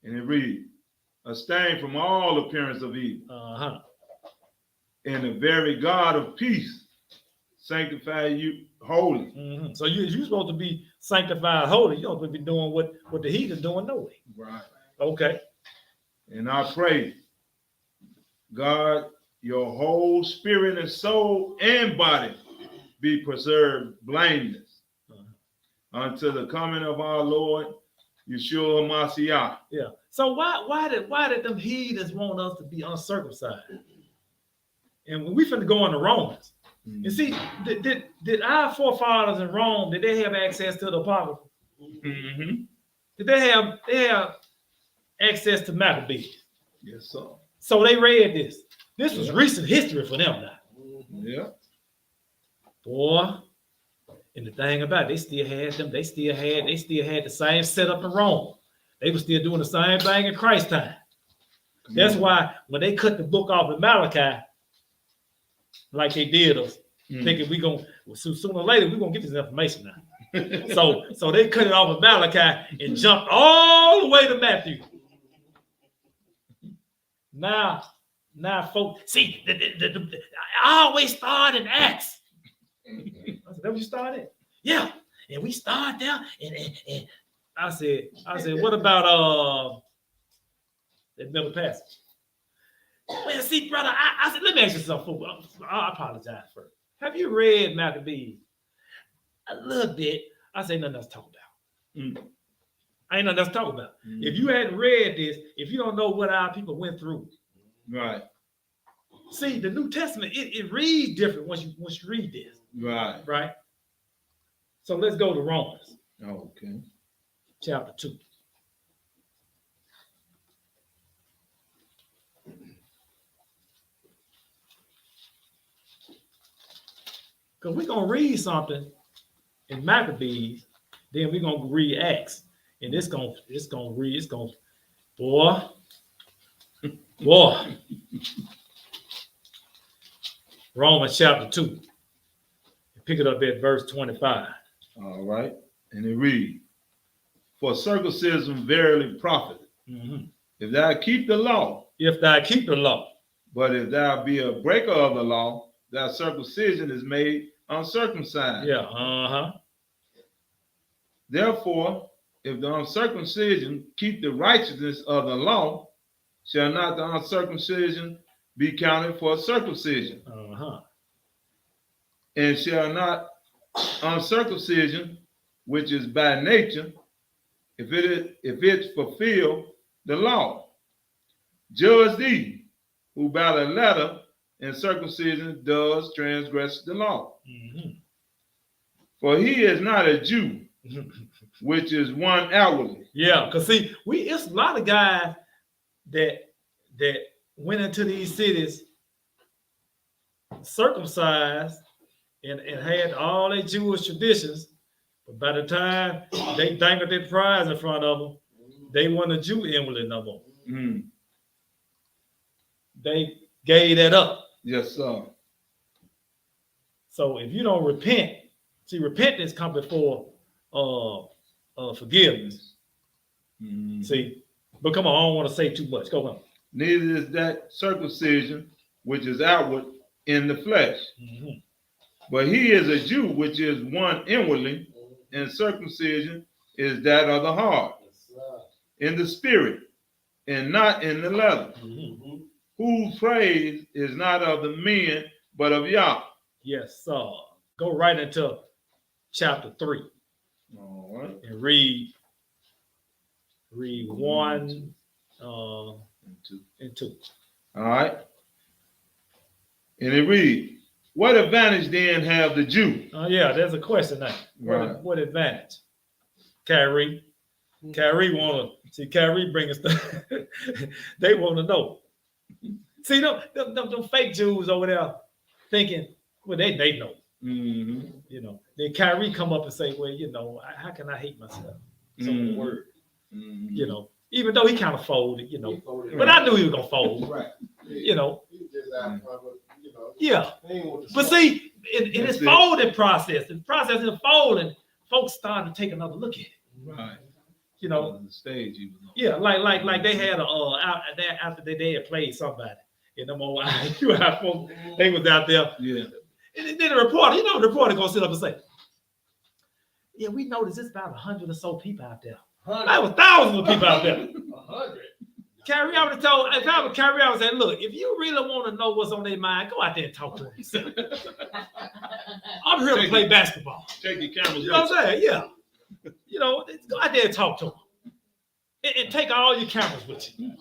And it reads, abstain from all appearance of evil. Uh-huh. And the very God of peace sanctify you holy. Mm-hmm. So you're supposed to be sanctified holy. You don't supposed to be doing what the heathen doing no way. Right. Okay. And I pray, God, your whole spirit and soul and body be preserved blameless until the coming of our Lord Yeshua Mashiach. Yeah. So why did them heathens want us to be uncircumcised? And when we finna go into Romans, you see, did our forefathers in Rome, did they have access to the Apocrypha? Mm-hmm. Did they have access to Maccabees? Yes, sir. So they read this. This was recent history for them now. Yeah. Boy, and the thing about it, they still had the same setup in Rome. They were still doing the same thing in Christ's time. That's why when they cut the book off in Malachi, like they did us, thinking sooner or later we're gonna get this information now. so they cut it off of Malachi and jumped all the way to Matthew. Now, folks, see, I always start in Acts. I said, that where you started? Yeah. And we start there, and I said, what about that middle passage. Well, see, brother, I said, let me ask you something. I apologize first. Have you read Maccabees? A little bit. I say nothing else to talk about. I ain't nothing else to talk about. If you hadn't read this, if you don't know what our people went through, Right. see, the New Testament, it reads different once you read this. Right. Right? So let's go to Romans. Okay. Chapter 2. Because we're going to read something in Maccabees, then we're going to read Acts. And boy. Romans chapter 2. Pick it up at verse 25. All right. And it reads, for circumcision verily profiteth, if thou keep the law. If thou keep the law. But if thou be a breaker of the law, thy circumcision is made uncircumcised. Yeah, Therefore, if the uncircumcision keep the righteousness of the law, shall not the uncircumcision be counted for circumcision? And shall not uncircumcision, which is by nature, if it fulfill the law, judge thee, who by the letter and circumcision does transgress the law? For he is not a Jew, which is one outwardly. Yeah, because see, it's a lot of guys that went into these cities circumcised and had all their Jewish traditions, but by the time they dangled their prize in front of them, they weren't a Jew inwardly no more. They gave that up. Yes, sir. So if you don't repent, see, repentance comes before forgiveness. See, but come on, I don't want to say too much. Go on. Neither is that circumcision which is outward in the flesh, but he is a Jew which is one inwardly, and circumcision is that of the heart, in the spirit, and not in the letter, whose praise is not of the men, but of Yah. Yes, sir. Go right into chapter 3. All right. And read 1 and 2. All right. And it reads, what advantage then have the Jew? Yeah, there's a question there. Right. What advantage? Kyrie want to see. Kyrie bringing stuff. They want to know. See, them fake Jews over there thinking, well, they know. You know, then Kyrie come up and say, well, you know, how can I hate myself? Some of the word. You know, even though he kind of folded, you know, but I knew he was gonna fold. Right. You know. Yeah. But see, in his folding process, in the folding, folks started to take another look at it. Right. You know, the stage he was on. yeah, like they had after they had played somebody in them old IQ folks, they was out there. Yeah. And then the reporter, the reporter gonna sit up and say, yeah, we noticed it's about 100 or so people out there. There was thousands of people out there. 100. Carrie, I would have told, if I would Carrie, I would say, look, if you really want to know what's on their mind, go out there and talk to them. I'm here to play basketball. Take your cameras. You know what I'm saying? Yeah. You know, go out there and talk to them. And take all your cameras with you.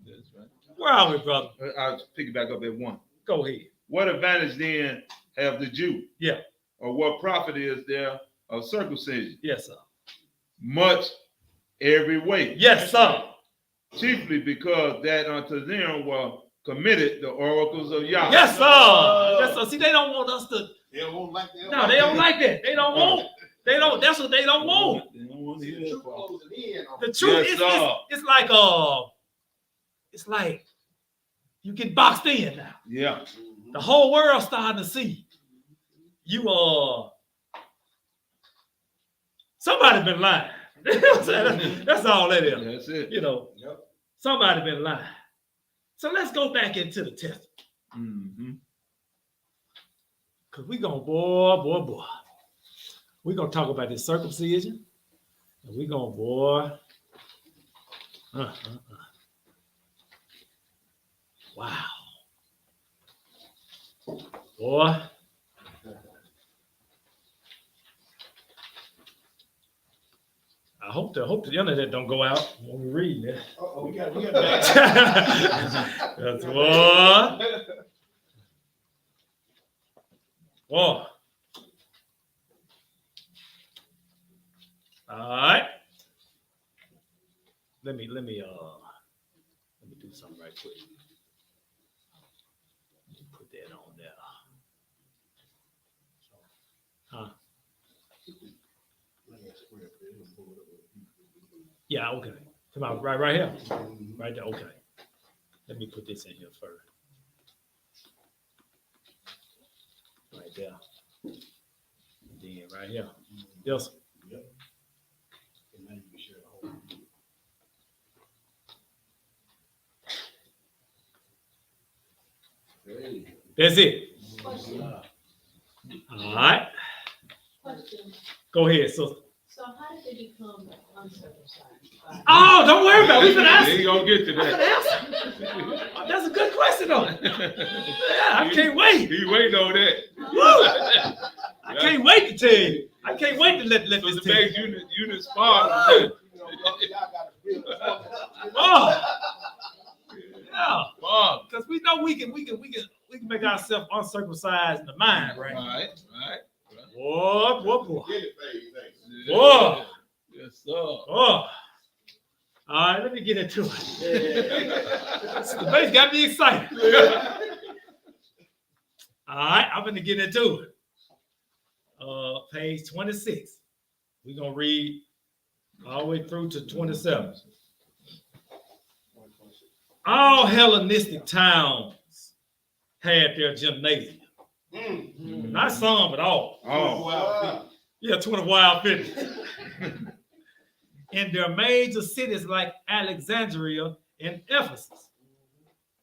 That's right. Where are we, brother? I'll pick it back up at 1. Go ahead. What advantage then have the Jew? Yeah. Or what profit is there of circumcision? Yes, sir. Much every way. Yes, sir. Chiefly because that unto them were committed the oracles of Yah. Yes, sir. Yes, sir. See, they don't want us to. They don't like that. No, they don't like that. They don't want. They don't. That's what they don't want. They don't want to hear that. The truth is, it's like you get boxed in now. Yeah. The whole world starting to see you. Somebody been lying. That's all that is. That's it. You know, somebody been lying. So let's go back into the testament. Because we're going to, boy. We're going to talk about this circumcision. And we're going, Wow. Boy. I hope the internet don't go out when we read it. Oh, we got That's what. Boy. All right. Let me do something right quick. Let me put that on there. Huh? Yeah, okay. Come on, right here. Right there, okay. Let me put this in here first. Right there. And then right here. Yes. Yep. And now you can share the whole. That's it. All right. Question. Go ahead, sister. So how did they become uncircumcised? Oh, don't worry about it. We can He answer. gonna get to I can that. answer. Oh, that's a good question, though. Yeah, I can't wait. He waiting on that. Woo! I can't wait to tell you. I can't wait to let So this the tell big you. unit spot. Oh, yeah. Bob. Because we know we can make ourselves uncircumcised in the mind, right? Right. Boy. Yeah. Whoa. Yes, sir. Oh. All right, let me get into it. The base got me excited. All right, I'm going to get into it. Page 26. We're going to read all the way through to 27. All Hellenistic towns had their gymnasium. Not some, but all. Oh. Yeah, 24 hour fitness. In their major cities like Alexandria and Ephesus.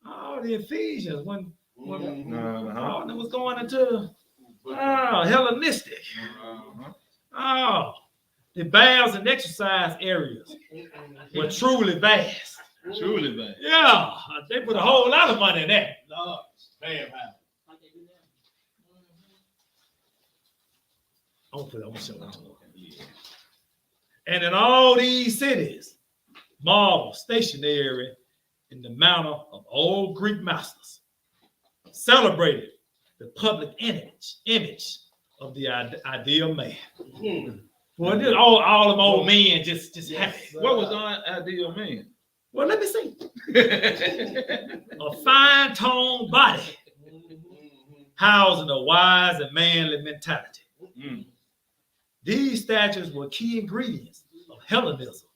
Oh, the Ephesians, when Uh-huh. it was going into Hellenistic. Oh, the baths and exercise areas were truly vast. Truly, man. Yeah, they put a whole lot of money in that. I'm gonna show it to you. And in all these cities, marble stationary in the manner of old Greek masters, celebrated the public image of the ideal man. Well, all them old men just happy. What was our ideal man? Well, let me see. A fine-toned body, housing a wise and manly mentality. Mm. These statues were key ingredients of Hellenism,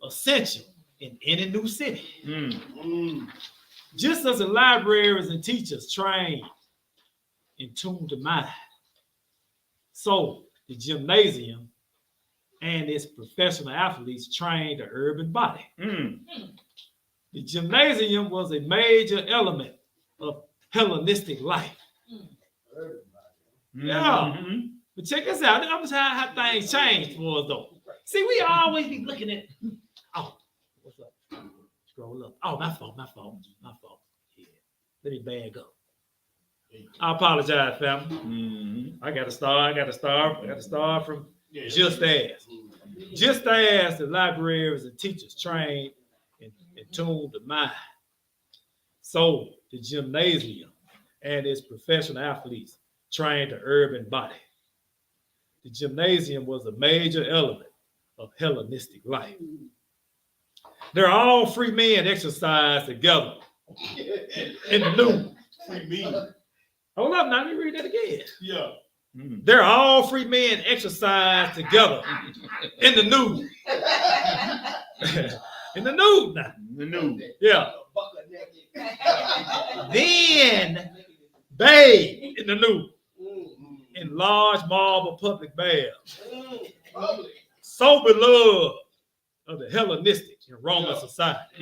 essential in any new city. Just as the libraries and teachers trained and tuned the mind, so the gymnasium and its professional athletes trained the urban body. The gymnasium was a major element of Hellenistic life. Yeah. But check this out. I'm just how things changed for us, though. See, we always be looking at, oh, what's up? Scroll up. Oh, my fault. Yeah. Let me bag up. I apologize, family. I got to start from just as. Just as the libraries and teachers trained and tuned the mind, so the gymnasium and its professional athletes trained the urban body. The gymnasium was a major element of Hellenistic life. They're all free men exercised together in the new. Free me. Hold up, now let me read that again. Yeah. They're all free men exercised together in the new. In the new now. The new. Yeah. Then bathe in the new. In large marble public baths. So beloved of the Hellenistic and Roman society.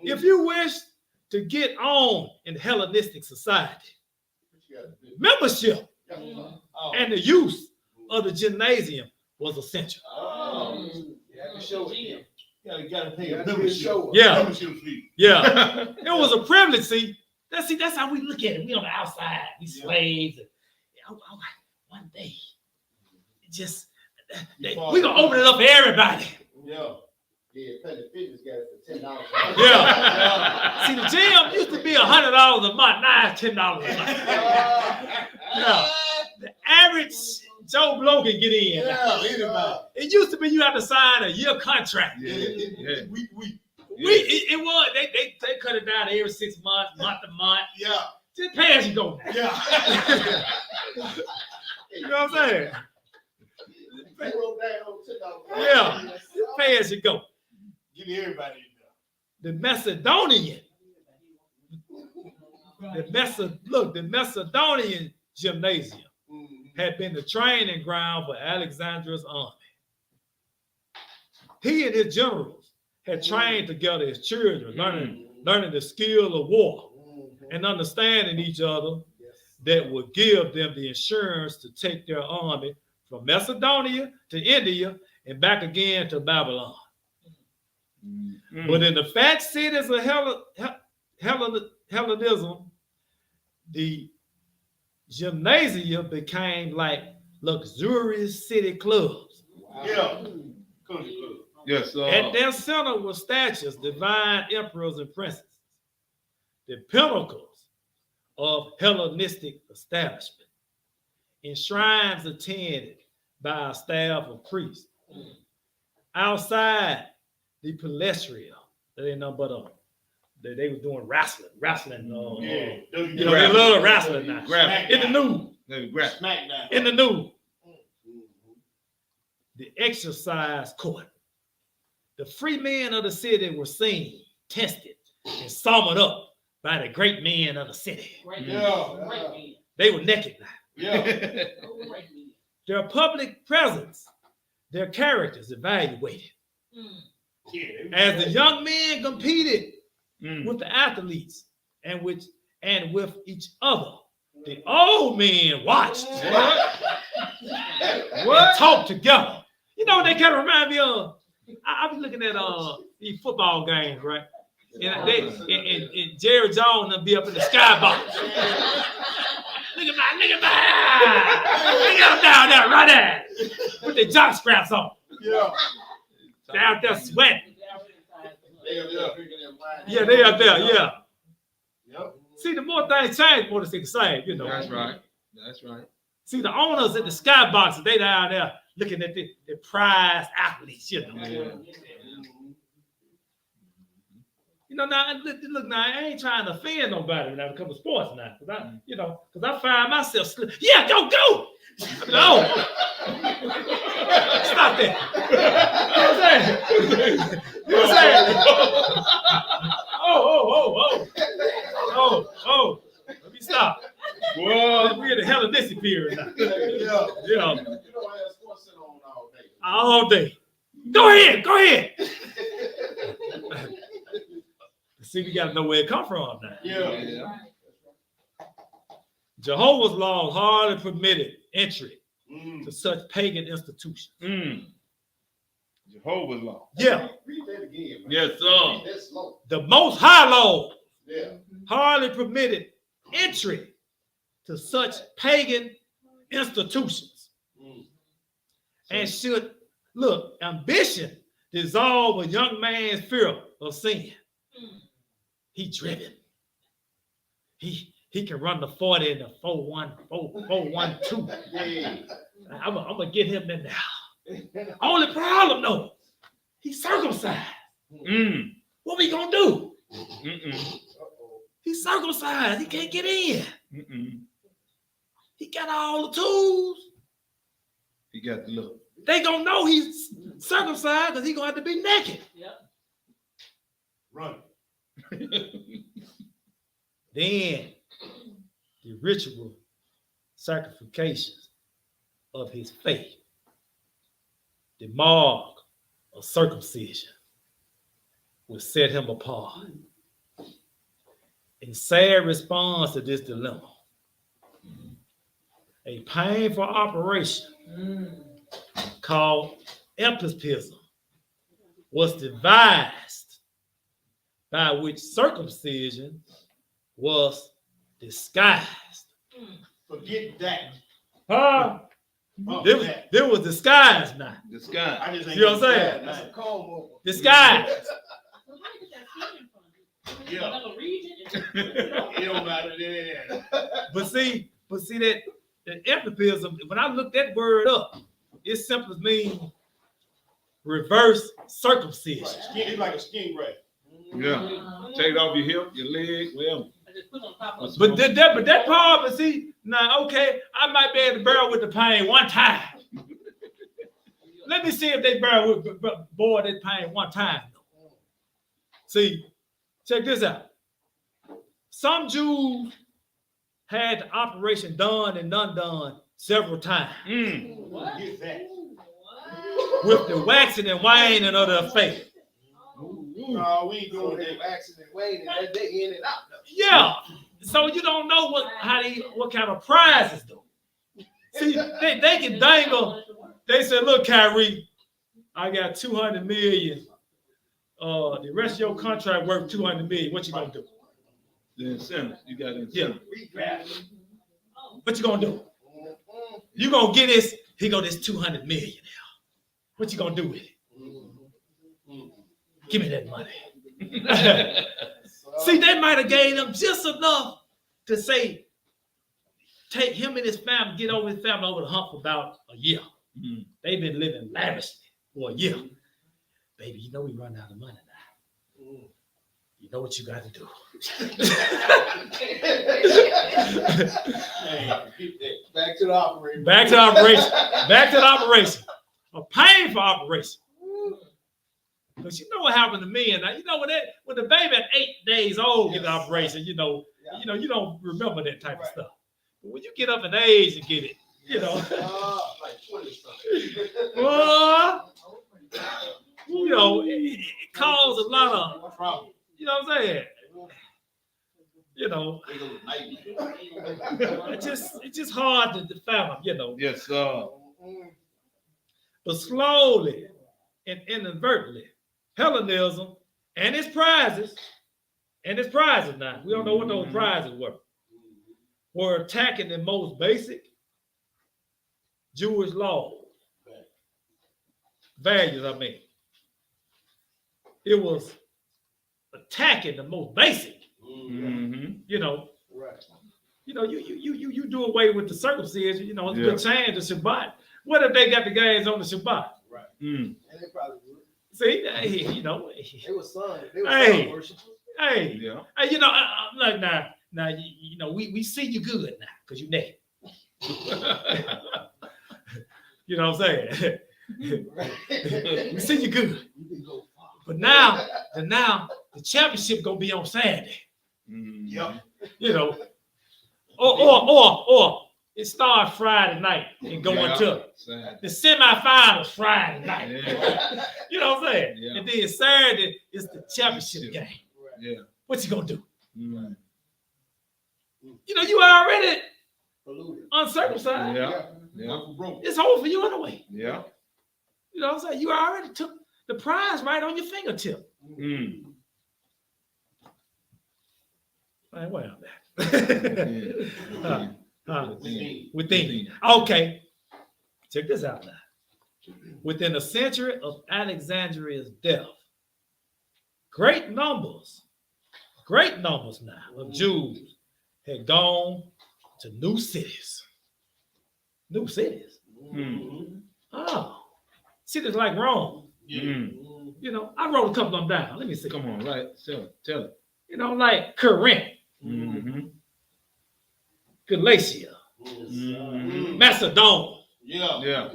If you wish to get on in Hellenistic society, membership and the use of the gymnasium was essential. You gotta pay a Gotta be a membership. show. Yeah. Membership fee. Yeah. It was a privilege. See, that's how we look at it. We on the outside. We slaves. One day, just we gonna open it up for everybody. Yeah. Yeah, pay the fitness guys for $10. Yeah. See, the gym used to be $100 a month. Now it's $10 a month. Yeah. The average Joe Blow can get in. Yeah, anybody. It used to be you had to sign a year contract. Yeah. It was they cut it down every 6 months, month to month. Yeah. Just pay as you go. Yeah. You know what I'm saying? They wrote down on $10. Yeah. Pay as you go. Give everybody The Macedonian, the Macedonian gymnasium had been the training ground for Alexander's army. He and his generals had trained together as children, learning the skill of war and understanding each other that would give them the insurance to take their army from Macedonia to India and back again to Babylon. But in the fat cities of Hellenism, the gymnasia became like luxurious city clubs. Yeah. Country club. Yes, sir. At their center were statues, divine emperors and princes, the pinnacles of Hellenistic establishment, and shrines attended by a staff of priests. Outside the palestria, they ain't nothing but they were doing wrestling. Yeah. You know, they love wrestling now. Grab. In the news. Smackdown. In the news. The exercise court. The free men of the city were seen, tested, and summoned up by the great men of the city. Yeah. They were naked now. Yeah. Their public presence, their characters evaluated. As the young men competed with the athletes and with each other, the old men watched and talked together. You know what they kind of remind me of? I be looking at these football games, right? And Jerry Jones will be up in the skybox. Look at him down there, right there, with their jock straps on. Yeah. They out there sweating. Yeah. They out there, yeah. Yep. See, the more things change, the more they stay the same, you know. That's right. That's right. See, the owners at the skyboxes, they down there looking at the prize athletes, you know. Yeah. You know, now, look, now, I ain't trying to offend nobody when I come to sports now. Because I find myself slipping. Yeah, go! No! Stop that. You know what I'm saying? Oh. Let me stop. Whoa. We're in the Hellenistic period now. Yeah. Yeah. You know, I have Sports Center on all day. All day. Go ahead. See, we got to know where it come from now. Yeah. Jehovah's law hardly permitted entry to such pagan institutions. Jehovah's law. Yeah. Read that again, man. Yes, sir. Read that slow. The Most High law Yeah. hardly permitted entry to such pagan institutions. And should, look, ambition dissolve a young man's fear of sin. He driven. He can run the 40 and the 4-1-2. Yeah. I'm gonna get him in there. Only problem though, he's circumcised. What we gonna do? He's circumcised. He can't get in. He got all the tools. He got the look. They gonna know he's circumcised because he's gonna have to be naked. Run. Then the ritual sacrifications of his faith, the mark of circumcision, will set him apart. In sad response to this dilemma, a painful operation called epispism was devised by which circumcision was disguised. Forget that. Huh? Fuck There, that. there was disguised now. The sky. I just ain't See what I'm saying? understand That's a that. comb over. Disguised. So how you get that feeling from? Yeah. Another region? It don't matter there. But see that the epipism, when I looked that word up, it simply means reverse circumcision. Right. Skin, it's like a skin graft. Yeah. Take it off your hip, your leg, wherever. I just put on top of it. But that part, but see, now okay, I might be able to bear with the pain one time. Let me see if they bear with that pain one time. See, check this out. Some Jews had the operation done and undone several times What? Get that. with the waxing and waning of their faith. No, we ain't So doing they that. accident waiting, they in and out. Yeah. So you don't know what kind of prizes though. See, they can dangle. They said, look, Kyrie, I got 200 million. The rest of your contract worth 200 million. What you gonna do? The incentive. You got the Yeah. incentive. What you gonna do? You gonna get this? Here go this 200 million now. What you gonna do with it? Give me that money. See, they might have gave them just enough to say, take him and his family, get over his family over the hump for about a year. Mm. They've been living lavishly for a year. Baby, you know we run out of money now. You know what you got to do. Hey, get that. Back to the operator. Back to the operation. Back to the operation. A painful operation. Because you know what happened to me, and you know when the baby at 8 days old get the operation, you don't remember that type of stuff. But when you get up in age and get it, Like 20 something. well, it caused a lot of, What's wrong? you know what I'm saying? It's just hard to fathom, Yes, sir. But slowly and inadvertently, Hellenism and its prizes now, we don't know what those prizes were attacking the most basic Jewish laws, values, I mean. It was attacking the most basic, Mm-hmm. Right. you do away with the circumcision, it's a Yeah. good change to Shabbat. What if they got the games on the Shabbat? Mm. And they probably would. See, They were sons. They were Hey. son worshipers. hey, Yeah. I'm like, now, we see you good now, because you naked. You know what I'm saying? We see you good. You can go far. But now the championship gonna be on Saturday. Mm. Yep. Or it starts Friday night and going Yeah. to Sad. the semifinals Friday night. Yeah. You know what I'm saying? Yeah. And then Saturday is the championship game. Yeah. What you gonna do? Mm. You already Polluted. uncircumcised. Yeah. Yeah. Uncle Bro. It's over for you anyway. Yeah. You know what I'm saying? You already took the prize right on your fingertip. Mm. Man, where I'm at? Yeah. Within. Okay. Check this out now. Within a century of Alexandria's death, great numbers now of Jews had gone to new cities. New cities. Mm. Oh, cities like Rome. Mm. I wrote a couple of them down. Let me see. Come on, right? Tell it. Like Corinth, Mm-hmm. Galatia, Mm-hmm. Macedon, Yeah. Yeah.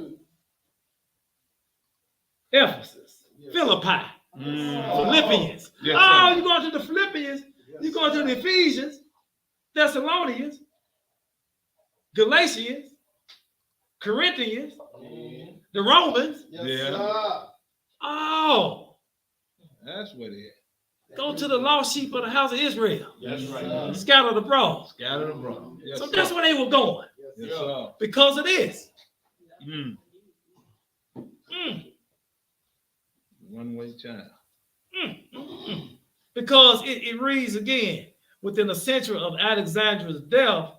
Ephesus, Philippi, Philippians. Yes, Oh, sir. you're going to the Philippians, you're going to the Ephesians, Thessalonians, Galatians, Corinthians, the Romans. Yes, Yeah. sir. Oh, That's what it is. go to the lost sheep of the house of Israel, That's right. scattered abroad. Scattered abroad. Yes, So sir. that's where they were going Yes, sir. because of this. Mm. Runaway child. Because it reads again, within a century of Alexander's death,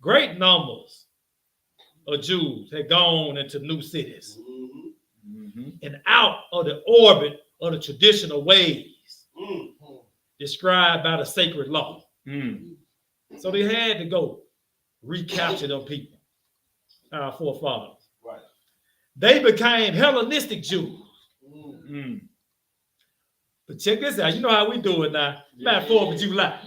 great numbers of Jews had gone into new cities and out of the orbit of the traditional ways described by the sacred law. So they had to go recapture them people, our forefathers. Right. They became Hellenistic Jews. But check this out. You know how we do it now. About 4th of July.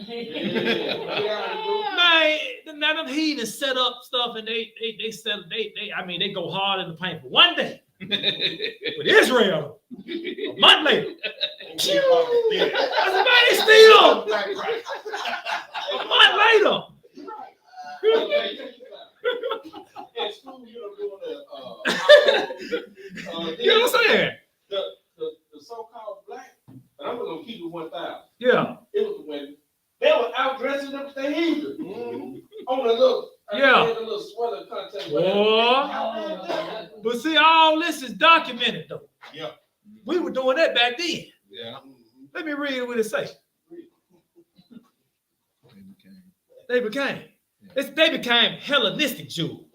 Man, now them heathens set up stuff and they go hard in the paint for one day. But Israel, a month later, that's about it still. A month later. In school, you know, doing You know what I'm saying? the so-called black, and I'm gonna keep it 1,000. Yeah. It was when they were out dressing up the heathen on the little, Yeah. the little sweater contest. Boy. But see, all this is documented though. Yeah. We were doing that back then. Yeah. Let me read what it says. They became Hellenistic Jews,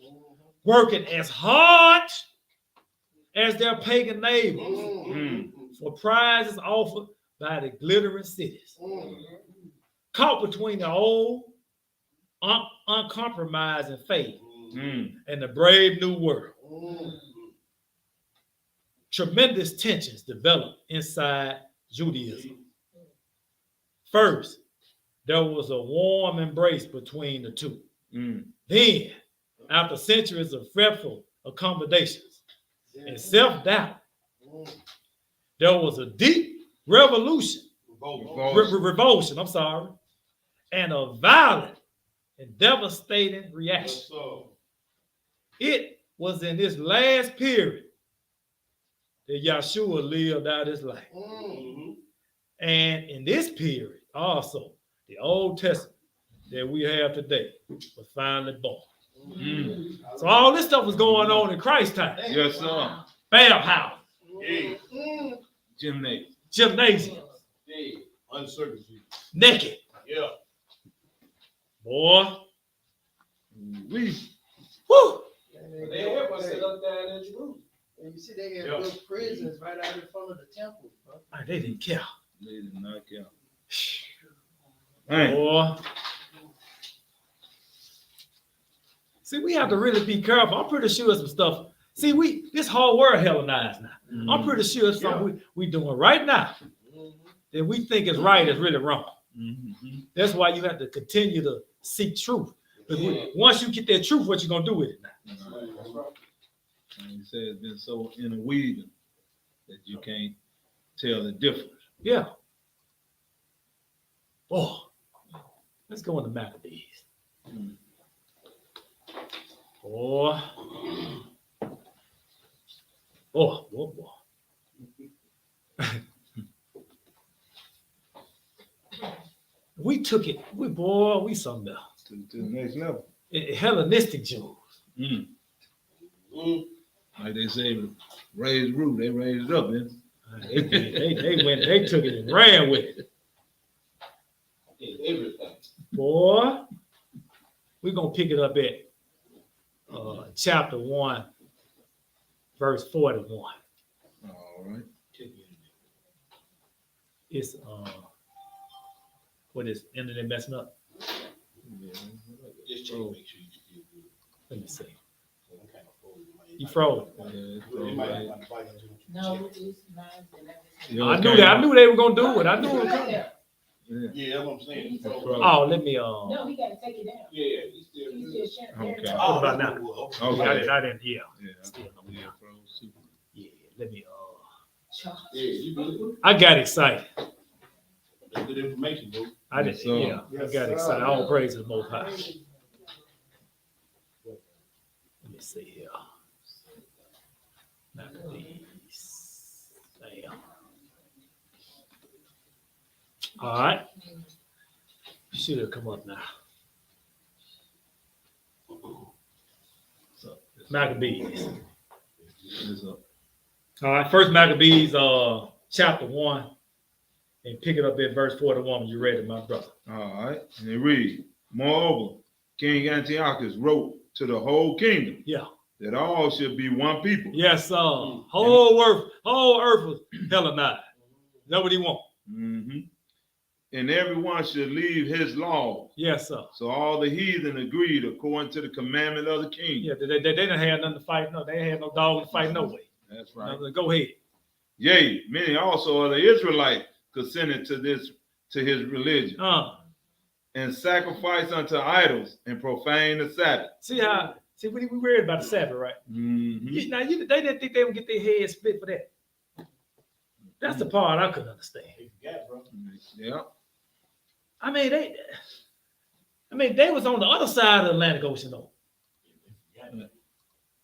working as hard as their pagan neighbors for prizes offered by the glittering cities. Caught between the old, uncompromising faith and the brave new world. Tremendous tensions developed inside Judaism. First, there was a warm embrace between the two. Then, after centuries of fretful accommodations and self-doubt, there was a deep revulsion, and a violent and devastating reaction. It was in this last period that Yeshua lived out his life. And in this period, also, the Old Testament that we have today was finally born. So all this stuff was going on in Christ's time. Yes, sir. Bathhouse, Gymnasium. Uncircumcision. naked. Yeah. Boy. We. Woo! They help us sit up there in Jerusalem. And you see, they have those prisons right out in front of the temple, bro. Man, they didn't care. They did not care. Boy. See, we have to really be careful. I'm pretty sure some stuff. See, this whole world Hellenized now. I'm pretty sure it's something we doing right now that we think is right is really wrong. That's why you have to continue to seek truth. Because once you get that truth, what you gonna do with it now? And he said it's been so interweaving that you can't tell the difference. Yeah. Oh, let's go into Maccabees. Boy. Boy. We took it. We something else. To the next level. Hellenistic Jews. Like they say, raised root, they raised it up, man. They took it and ran with it. Everything. Boy, we're gonna pick it up at chapter 1, verse 41. All right. It's what is internet messing up? Just check, make sure you do. Let me see. I'm kind of frozen. You froze. You might have to bite into it. No, it's not. I knew they were gonna do it. I knew it was coming. Yeah, that's what I'm saying. Oh, let me No, he gotta take it down. Yeah, he's still He's good. just sharing. Okay. What about now? Okay. I didn't. Yeah. Yeah. Yeah, froze too. Yeah. Let me. Yeah, you good. I got excited. That's good information, bro. I did. Yes, sir. Yeah. I got excited. All praise to the Most High. Let me see here. Maccabees. Damn. All right. Should have come up now. So Maccabees. It's up. All right. First Maccabees, chapter 1 and pick it up at verse 41 when you read it, my brother. All right. And it reads, moreover, King Antiochus wrote to the whole kingdom Yeah. that all should be one people. Yes, whole earth was Hellenized. That's what he want. Mm-hmm. And everyone should leave his law. Yes, sir. So all the heathen agreed according to the commandment of the king. Yeah, they didn't have nothing to fight. No, they had no dog to fight no way. That's right. No, go ahead. Yea, many also of the Israelites consented to his religion, and sacrifice unto idols and profane the Sabbath. See, we read about the Sabbath, right? Mm-hmm. They didn't think they would get their heads split for that. That's the part I couldn't understand. Yeah. I mean, they was on the other side of the Atlantic Ocean, though.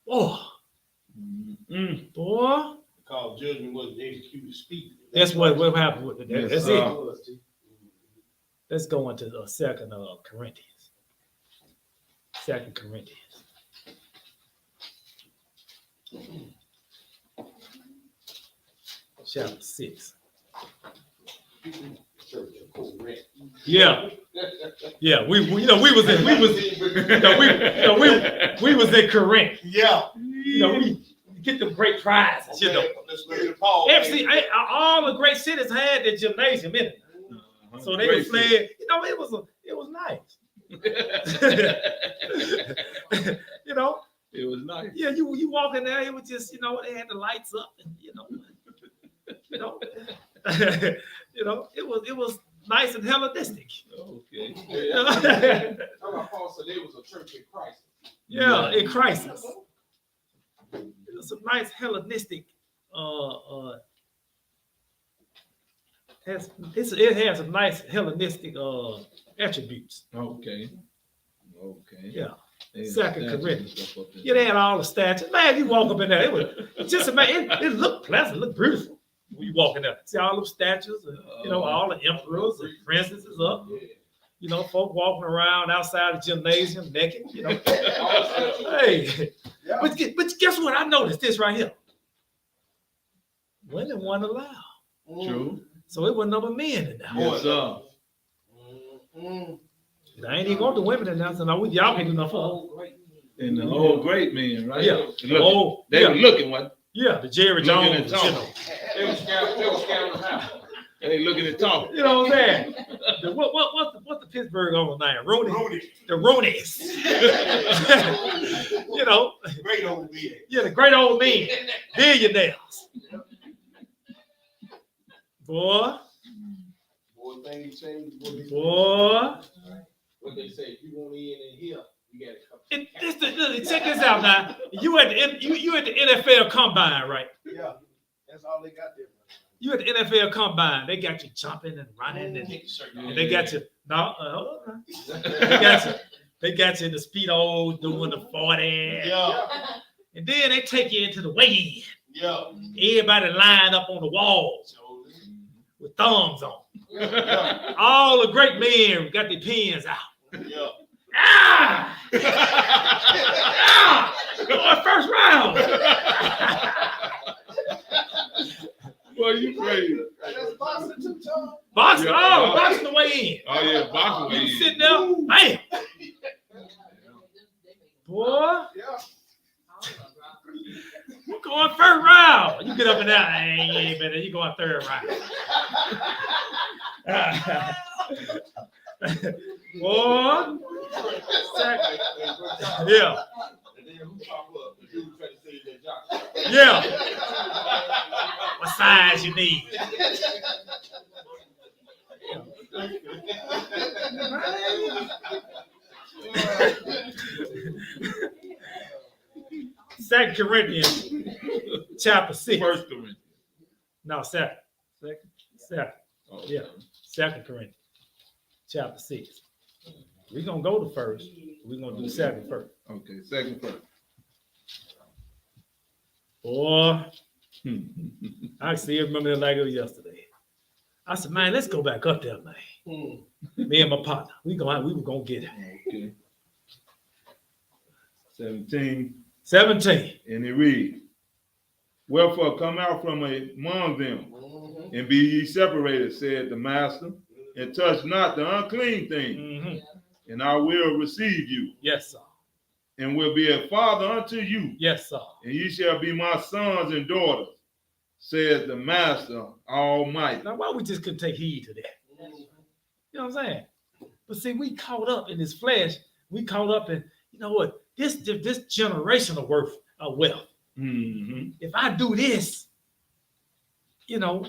Oh, boy. Because judgment was the executed speed. That's what happened with that. Yes, That's sir. it. Let's go into the second Corinthians. 2 Corinthians. Chapter 6. Yeah. Yeah, we was in Corinth. Yeah. We get them great prizes, Let's look at Paul. all the great cities had their gymnasium in it. So they were playing, it was nice. It was nice. Yeah, you walk in there, it was just, they had the lights up and it was nice and Hellenistic. Okay. Paul said there was a church in Christ. Yeah, in crisis. It was a nice Hellenistic it has some nice Hellenistic attributes. Okay. Yeah. They had 2 statues and Corinthians. stuff up there. Yeah, they had all the statues. Man, you walk up in there, it was just amazing. It looked pleasant, it looked beautiful when you walk in there. See all those statues, and, all the emperors and princesses up. Folk walking around outside the gymnasium naked. Hey, but guess what? I noticed this right here. Women weren't allowed. True. So it wasn't number men in there. Yes, sir. I ain't even going to women in there, so y'all can't do nothing for us. And the old great men, right? Yeah. They were looking what? Yeah, the Jerry Looking Jones. and talking. They was scouting them out. They looking and talking. You know what I'm saying? What's the Pittsburgh on the name? Rooney. The Roonies. Great old man. Yeah, the great old men. Billionaires. Boy. Boy, things change. Boy. What they say, if you want in here, you gotta come. Check this out now. You at the NFL Combine, right? Yeah, that's all they got there. You at the NFL Combine. They got you jumping and running, and they got you. No, hold on. They got you in the speedos doing the 40. Yeah. And then they take you into the weigh-in. Yeah. Everybody lined up on the walls with thumbs on. All the great men got their pens out. Yeah. Ah! Going first round. Boy, you crazy. That's boxing too, Tom. Boxing, Yeah. boxing the way in. Oh, yeah, boxing. You sitting there, bam. Boy, Yeah. we're going first round. You get up and down. Hey, you ain't better. You going third round. Boy. Yeah. And then who pop up? The dude trying to say that jock. Yeah. What size you need? Second Corinthians, chapter 6. First Corinthians. No, second. Oh, Yeah. 2 Corinthians, chapter 6. We're gonna go to first. We're gonna do second first. Okay, second first. Boy, I still remember it like it was yesterday. I said, man, let's go back up there, man. Me and my partner, we were gonna get it. Okay. 17. 17. And it reads, Wherefore come out from among them, Mhm. and be ye separated, said the master, and touch not the unclean thing, Mhm. and I will receive you, Yes, sir. and will be a father unto you, Yes, sir. and ye shall be my sons and daughters, says the master Almighty. Now, why we just couldn't take heed to that? You know what I'm saying? But see, we caught up in this flesh. We caught up in, you know what? This generational worth of wealth. Mm-hmm. If I do this, you know,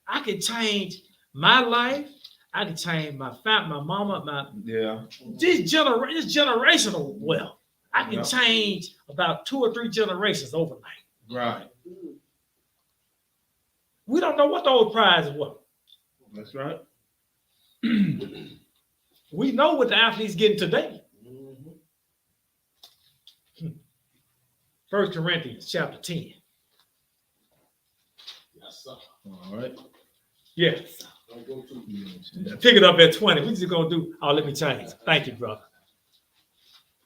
I can change my life. I can change my family, my mama, Yeah. this generational wealth. I can Yeah. change about 2 or 3 generations overnight. Right. We don't know what the old prizes were. That's right. We know what the athletes getting today. Mhm. 1 Corinthians chapter 10. Yes, sir. All right. Yes. Don't go too. Pick it up at 20. We just gonna do, oh, let me change. Thank you, brother.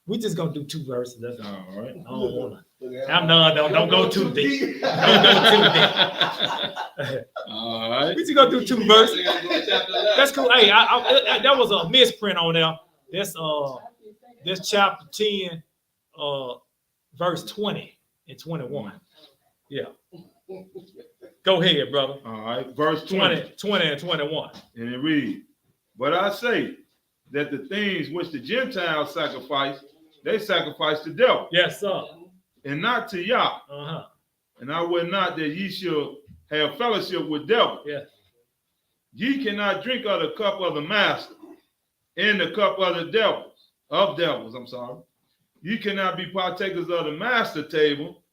We just gonna do 2 verses. That's all. All right. I don't wanna. Look at I'm that. done. Don't go too deep. Don't go too deep. All right. We just gonna do 2 verses. You gotta go to chapter 11. That's cool. Hey, that was a misprint on there. This chapter 10, verse 20 and 21. Yeah. Go ahead, brother. All right. Verse 20. 20 and 21. And it reads, but I say that the things which the Gentiles sacrifice, they sacrifice to devil, Yes, sir. and not to Yah. Uh-huh. And I will not that ye should have fellowship with devil. Yeah. Ye cannot drink of the cup of the master, and the cup of the devils, I'm sorry. You cannot be partakers of the master table,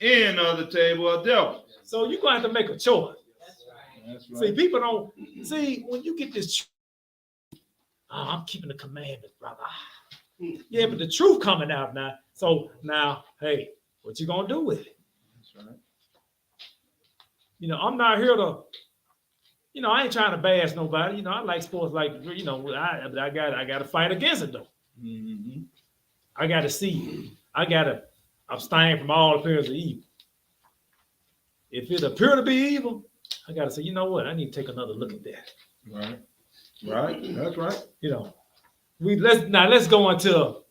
and of the table of devils. So you're gonna have to make a choice. That's See, people don't see when you get this. I'm keeping the commandments, brother. Yeah, but the truth coming out now. So now, hey, what you gonna do with it? That's right. You know, I'm not here to. You know, I ain't trying to bash nobody. You know, I like sports, like you know, I got to fight against it though. Mm-hmm. I got to see. I got to abstain from all appearance of evil. If it appear to be evil, I got to say, you know what? I need to take another look at that. Right. Right. That's right. You know, let's go into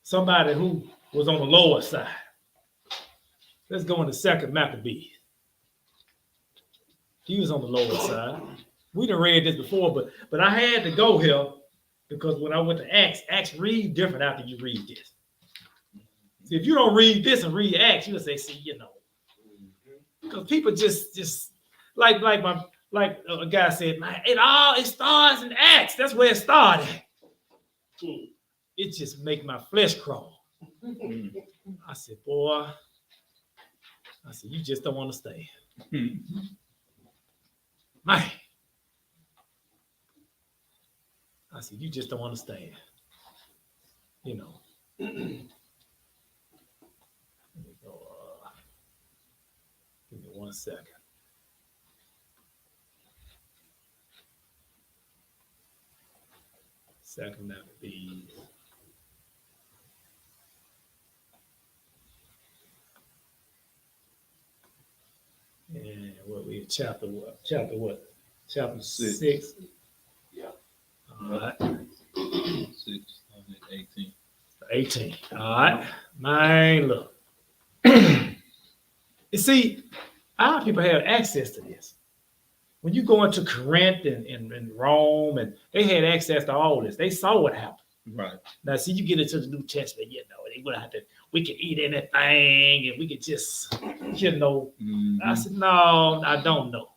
somebody who was on the lower side. Let's go into 2 Maccabees. He was on the lower side. We done read this before, but I had to go here because when I went to Acts read different after you read this. See, if you don't read this and read Acts, you'll say, see, you know, because people just like a guy said, man, it starts in Acts. That's where it started. It just make my flesh crawl. I said, boy, you just don't understand. Man. I said, you just don't understand. You know. Let me go, give me 1 second. Second Maccabees. And what we chapter what? Chapter 6. Yeah. All right. 6, 18. 18. All right. Man, look. You see, our people have access to this. When you go into Corinth and Rome, and they had access to all this. They saw what happened. Right. Now, see, you get into the New Testament, you know, they would have to, we can eat anything and we could just, you know. Mm-hmm. I said, no, I don't know.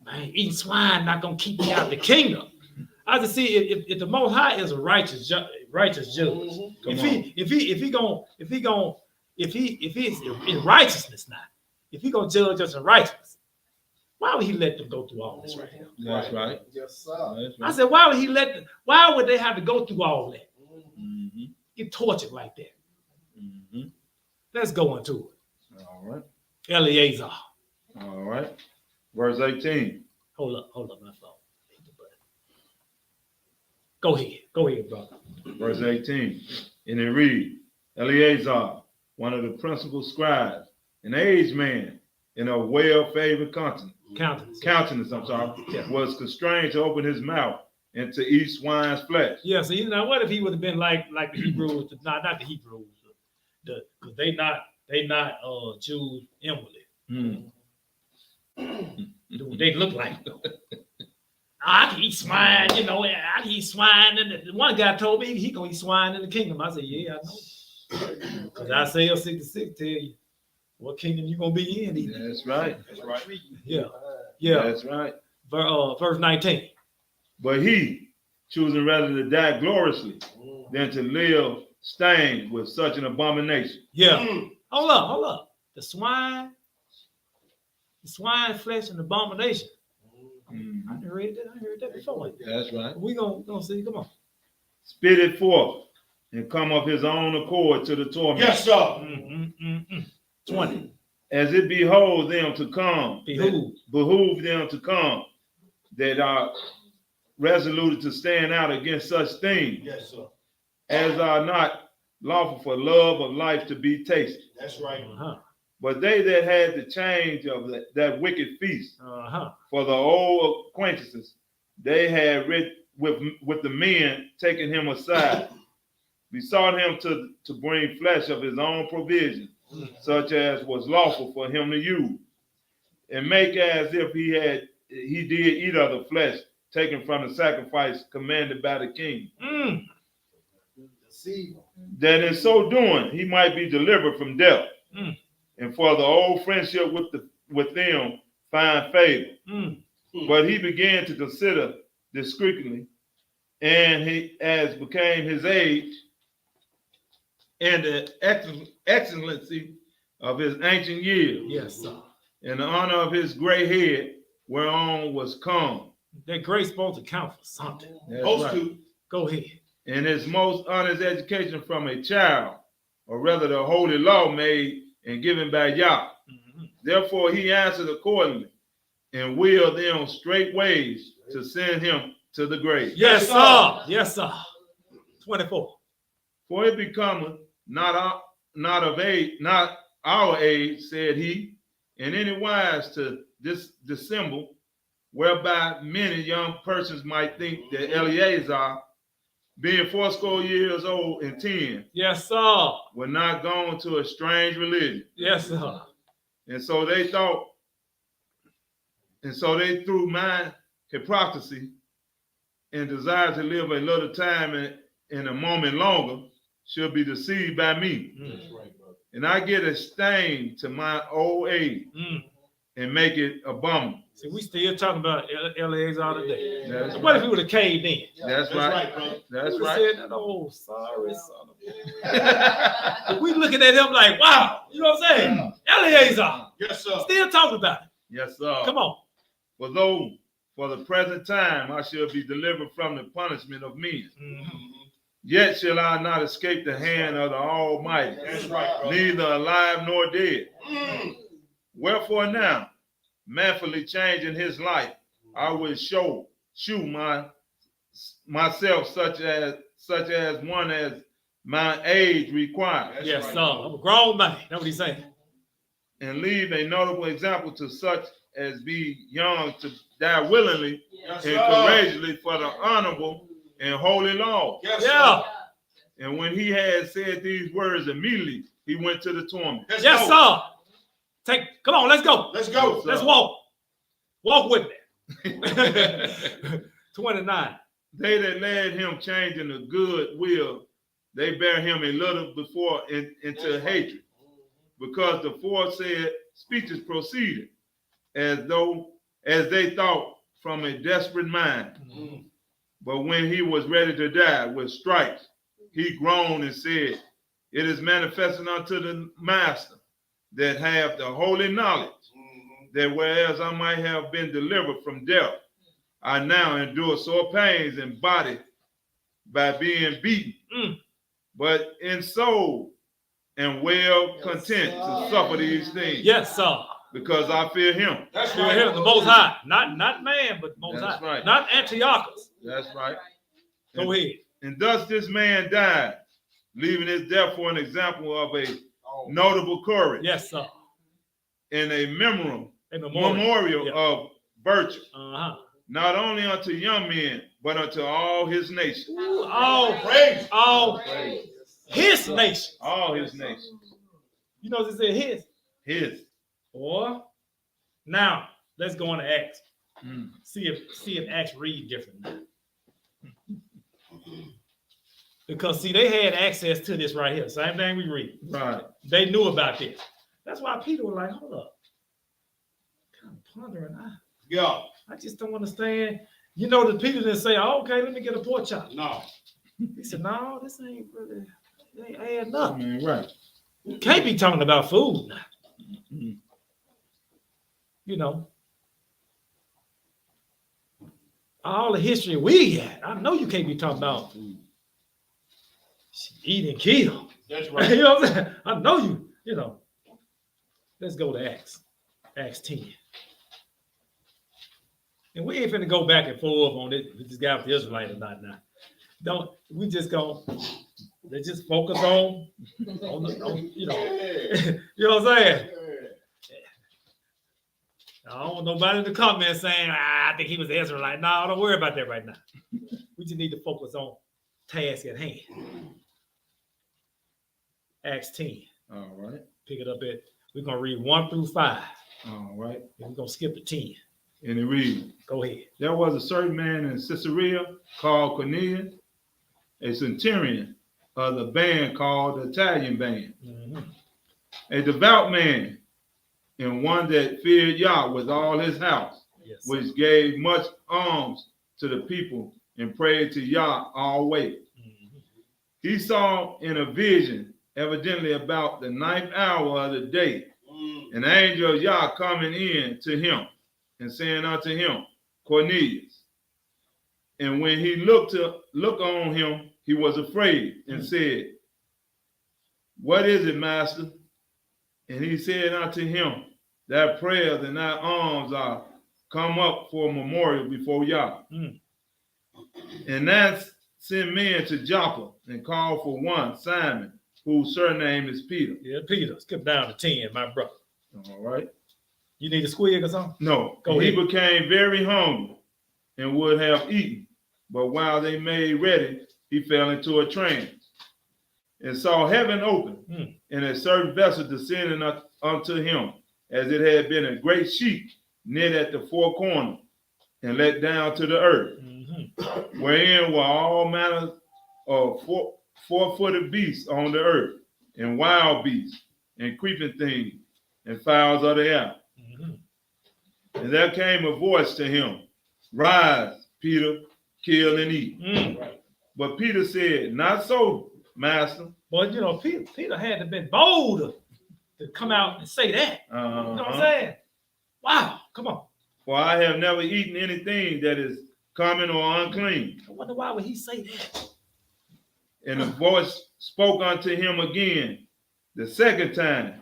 Man, eating swine not gonna keep me out of the kingdom. I said, see, if the Most High is a righteous judge, if he's in righteousness now, if he gonna judge us in righteousness, why would he let them go through all this right here? That's right. Yes, sir. That's right. I said, why would they have to go through all that? Mm-hmm. Get tortured like that. Mm-hmm. Let's go into it. All right. Eleazar. All right. Verse 18. Hold up, my phone. Go ahead, brother. Verse 18. And it reads, Eleazar, one of the principal scribes, an aged man in a well-favored countenance, was constrained to open his mouth and to eat swine's flesh. Yeah, so you know, what if he would have been like the Hebrews? Not the Hebrews, because they not Jews inwardly. They look like. I can eat swine, you know. I can eat swine, and the one guy told me he gonna eat swine in the kingdom. I said, yeah, I know. Because Isaiah 66 tell you what kingdom you gonna be in. That's right. Yeah. That's right. Verse 19. But he, choosing rather to die gloriously than to live stained with such an abomination. Yeah. Hold up. The swine flesh and abomination. I heard that before. That's right. We gonna see. Come on. Spit it forth and come of his own accord to the torment. Yes, sir. 20. As it behoove them to come, behoove them to come, that are resolute to stand out against such things. Yes, sir. As are not lawful for love of life to be tasted. That's right. But they that had the change of that wicked feast for the old acquaintances, they had with the men taking him aside, besought him to bring flesh of his own provision, such as was lawful for him to use, and make as if he did eat of the flesh taken from the sacrifice commanded by the king. That in so doing he might be delivered from death, and for the old friendship with them find favor. But he began to consider discreetly, and he, as became his age and the excellency of his ancient years, yes, sir, and the honor of his gray head, whereon was come. That grace supposed to count for something. Supposed to. Go ahead. And his most honest education from a child, or rather the holy law made and given by Yah. Therefore he answered accordingly, and willed them straight ways to send him to the grave. Yes, sir. Yes, sir. 24. For it becometh not our age, said he, in any wise to dissemble, whereby many young persons might think that Eleazar, being 80 years old and 10, yes, sir, were not gone to a strange religion. Yes, sir. And so they thought, and so they through my hypocrisy and desire to live a little time and a moment longer, should be deceived by me. That's right, brother. And I get a stain to my old age and make it abominable. See, we still talking about Eleazar today. That's What if right. he would have caved in? That's right. brother. That's We right. said that, oh, sorry, son of a. We looking at him like, wow, you know what I'm saying? Eleazar, Yes, sir. still talking about it. Yes, sir. Come on. For though for the present time I shall be delivered from the punishment of men, yet shall I not escape the hand of the Almighty, That's right, brother. neither alive nor dead. Wherefore now, manfully changing his life, I will shew myself such as one as my age requires, That's Yes, right, sir. brother. I'm a grown man. That's what he's saying. and leave a notable example to such as be young to die willingly Yes, and sir. courageously for the honorable and holy law. Yes, Yeah. sir. And when he had said these words, immediately he went to the torment. Let's Yes, go. sir. Come on, let's go. Let's go. Let's walk. Walk with me. 29. They that led him changing the good will, they bear him a little before into hatred, because the foresaid speeches proceeded as they thought from a desperate mind. But when he was ready to die with stripes, he groaned and said, it is manifested unto the master that have the holy knowledge, that whereas I might have been delivered from death, I now endure sore pains in body by being beaten, but in soul and well content to suffer these things, Yes, sir. because I fear him. That's Fear right. him, the Most High. Not man, but Most That's High. right. Not Antiochus. That's right. Go ahead. And thus this man died, leaving his death for an example of a notable courage, Yes, sir. and a memorial A memorial. Yeah. of virtue, Uh-huh. not only unto young men, but unto all his nation. Ooh, all his nation. All his nation. You know what it said? His. Or now let's go on to Acts. Mm. See if Acts read different now. Because see, they had access to this right here. Same thing we read. Right. They knew about this. That's why Peter was like, hold up. Kind of pondering. I just don't understand. You know that Peter didn't say, oh, okay, let me get a pork chop. No. He said, no, this ain't really, it ain't adding up. Right. You can't be talking about food now. Mm. You know. All the history we had, I know you can't be talking about eating keto. That's You right. know what I'm saying? I know you know. Let's go to Acts 10. And we ain't finna go back and forth on this guy with the Israelite or not now. We just let's just focus on you know. You know what I'm saying? I don't want nobody in the comments saying, I think he was the Israelite. No, don't worry about that right now. We just need to focus on task at hand. Acts 10. All right. Pick it up we're going to read 1 through 5. All right. And we're going to skip to 10. And it reads, Go ahead. there was a certain man in Caesarea called Cornelius, a centurion of the band called the Italian band, Mm-hmm. a devout man, and one that feared Yah with all his house, Yes. which gave much alms to the people and prayed to Yah always. Mm-hmm. He saw in a vision, evidently about the 9th hour of the day, an angel of Yah coming in to him and saying unto him, Cornelius. And when he looked on him, he was afraid and said, what is it, master? And he said unto him, thy prayers and thy alms are come up for a memorial before Yah. Mm. And that sent men to Joppa and called for one, Simon, whose surname is Peter. Yeah, Peter, skip down to 10, my brother. All right. You need a squig or something? No. Go he ahead. became very hungry and would have eaten. But while they made ready, he fell into a trance and saw heaven open and a certain vessel descending unto him, as it had been a great sheet knit at the four corners and let down to the earth, wherein were all manner of four-footed beasts on the earth, and wild beasts, and creeping things, and fowls of the air. And there came a voice to him, rise, Peter, kill and eat. But Peter said, not so, master. But you know, Peter had to have been bold to come out and say that. You know what I'm saying? Wow, come on. For I have never eaten anything that is common or unclean. I wonder why would he say that? And the voice spoke unto him again the second time.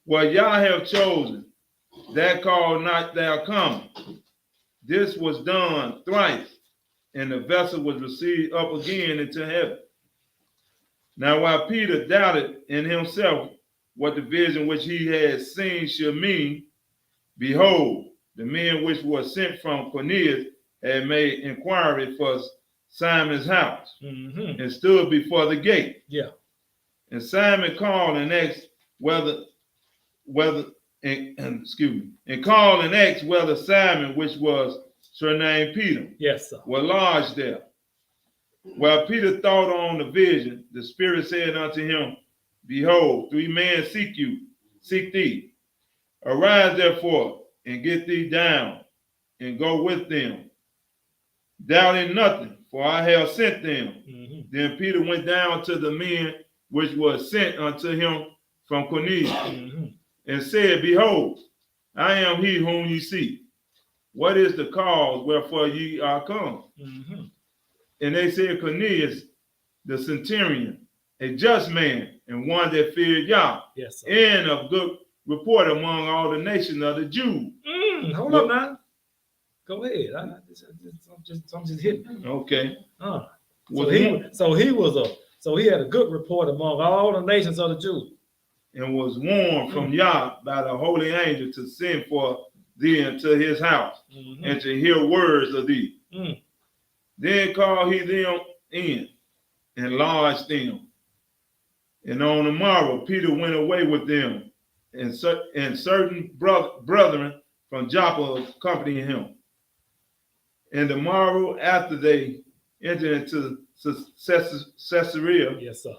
What Yah have chosen, that call not thou come. This was done thrice, and the vessel was received up again into heaven. Now while Peter doubted in himself what the vision which he had seen should mean, behold, the men which were sent from Cornelius had made inquiry for Simon's house and stood before the gate. Yeah. And Simon called and asked whether Simon, which was surnamed Peter, Yes, sir. were lodged there. While Peter thought on the vision, the Spirit said unto him, behold, 3 men seek thee. Arise therefore, and get thee down, and go with them, doubting nothing, for I have sent them. Then Peter went down to the men which were sent unto him from Cornelius, and said, behold, I am he whom ye seek. What is the cause wherefore ye are come? And they said, Cornelius, the centurion, a just man, and one that feared Yah, yes, sir. and of good report among all the nations of the Jews. Hold up now. Go ahead. I'm just hitting. Okay. So he had a good report among all the nations of the Jews. and was warned from Yah by the holy angel to send for thee into his house and to hear words of thee. Then called he them in and lodged them. And on the morrow, Peter went away with them, and certain brethren from Joppa accompanied him. And the morrow after they entered into Caesarea, Yes, sir.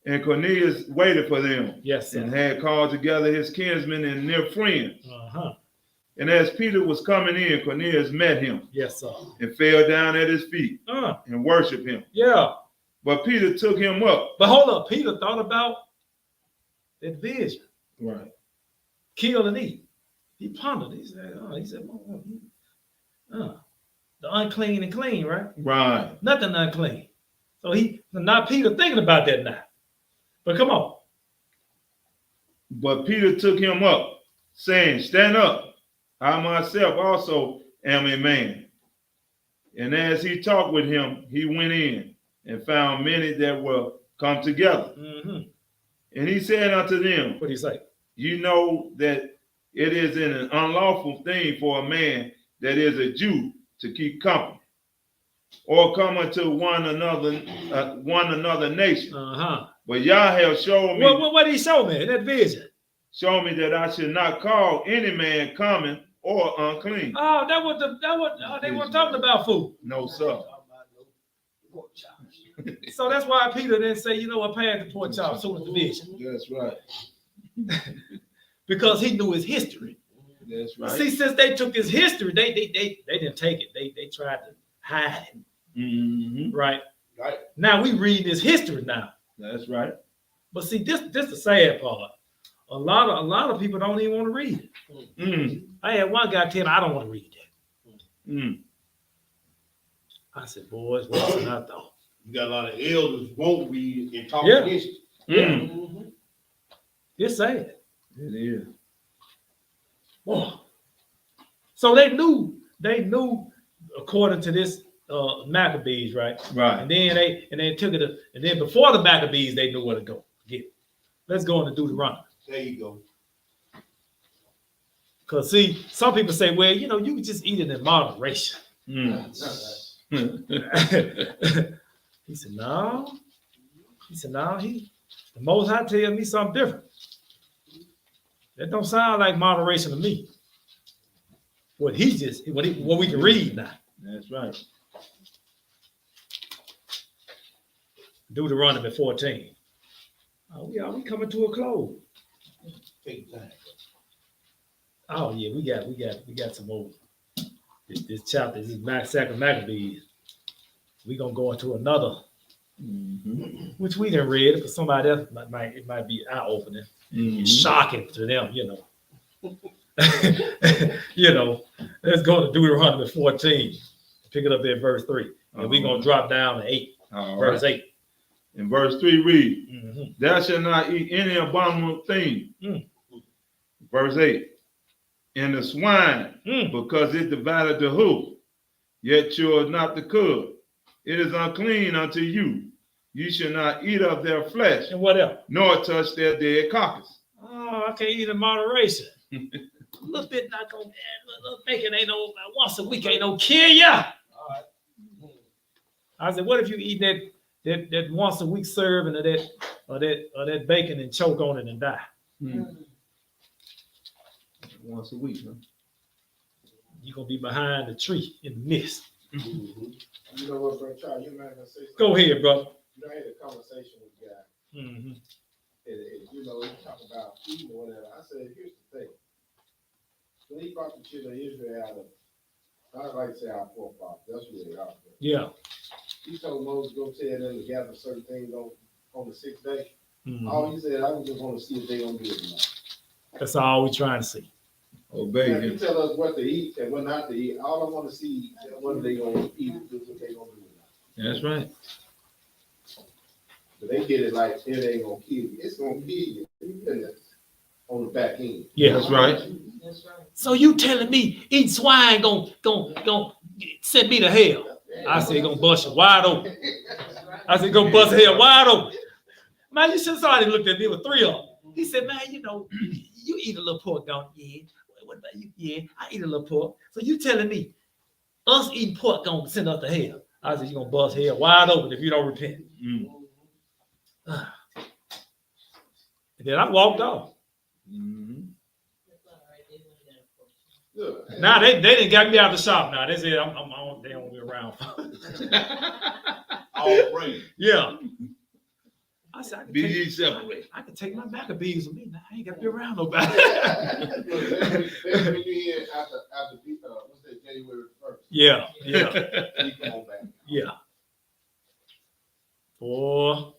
and Cornelius waited for them, Yes, sir. and had called together his kinsmen and near friends. Uh-huh. And as Peter was coming in, Cornelius met him Yes, sir. and fell down at his feet and worshiped him. Yeah. But Peter took him up. But hold up, Peter thought about that vision. Right. Kill and eat. He pondered. He said, the unclean and clean, right? Right. Nothing unclean. So not Peter thinking about that now. But come on. But Peter took him up, saying, stand up. I myself also am a man. And as he talked with him, he went in and found many that were come together. And he said unto them, what do you say? You know that it is an unlawful thing for a man that is a Jew to keep company, or come unto one another nation. But Yah have shown me. What did he show me? That vision. Show me that I should not call any man common or unclean. Oh, they weren't talking about food. No, sir. So that's why Peter didn't say, you know what, pass the pork chop soon as the vision. That's right. Because he knew his history. That's right. See, since they took his history, they didn't take it. They tried to hide it. Right. Right. Now we read his history now. That's right. But see, this the sad part. A lot of people don't even want to read it. I had one guy tell me, I don't want to read that. I said, boys, what's I thought? You got a lot of elders won't read and talk Yeah. against it. Yeah. It's sad. It is. Boy. So they knew according to this Maccabees, right? Right. And then they took it, and then before the Maccabees, they knew where to go. Get it. Let's go into Deuteronomy. There you go. Because see, some people say, well, you can just eat it in moderation. He said, no. The Most High tell me something different. That don't sound like moderation to me. What we can read now. That's right. Deuteronomy 14. We coming to a close. Take time. Oh yeah, we got some more. This chapter, this is Second Maccabees. We gonna go into another, which we didn't read it, but somebody else it might be eye opening, shocking to them, Let's go to Deuteronomy 14. Pick it up at verse 3, and we're gonna drop down to 8. Verse 8. In verse 3 read, thou shalt not eat any abominable thing. Verse 8. And the swine, because it divided the hoof, yet chewed not the cud. It is unclean unto you. You shall not eat of their flesh, And what else? nor touch their dead carcass. Oh, I can't eat in moderation. A little bit not gonna little bacon ain't no once a week ain't no kill ya. I said, what if you eat that once a week serving of that bacon and choke on it and die? Once a week, huh? You're gonna be behind the tree in the mist. You know what, bro, Charles, you might say something. Go ahead, brother. I had a conversation with a guy, Mm-hmm. and he talk about eating or whatever. I said, here's the thing. When he brought the children of Israel out of, I don't like to say our forefathers, that's where they are. Yeah. He told Moses go tell them to gather certain things on the 6th day. Mm-hmm. All he said, I was just want to see if they gonna do it or not. That's all we're trying to see. Obey Now, him. you tell us what to eat and what not to eat. All I want to see is whether they gonna eat, what they gonna do or not. That's right. But they did it like it ain't gonna kill you. It's gonna kill you. You put it on the back end. Yeah. That's right. That's right. So you telling me eating swine gonna send me to hell? I said gonna bust you wide open. That's right. I said gonna bust hell wide open. Man, you should have already looked at me with 3 of them. He said, man, you know, you eat a little pork, don't you? Yeah. What about you? Yeah, I eat a little pork. So you telling me us eating pork gonna send us to hell? I said, you're gonna bust hell wide open if you don't repent. And then I walked off. Look, Now they didn't got me out of the shop. Now they said they don't be around. All praise. Yeah. I said, Be ye separate. I can take my Maccabees with me. Now I ain't got to be around nobody. look, that's when you hear after what's that, January 1st. Yeah. You come on back. Yeah. Boy,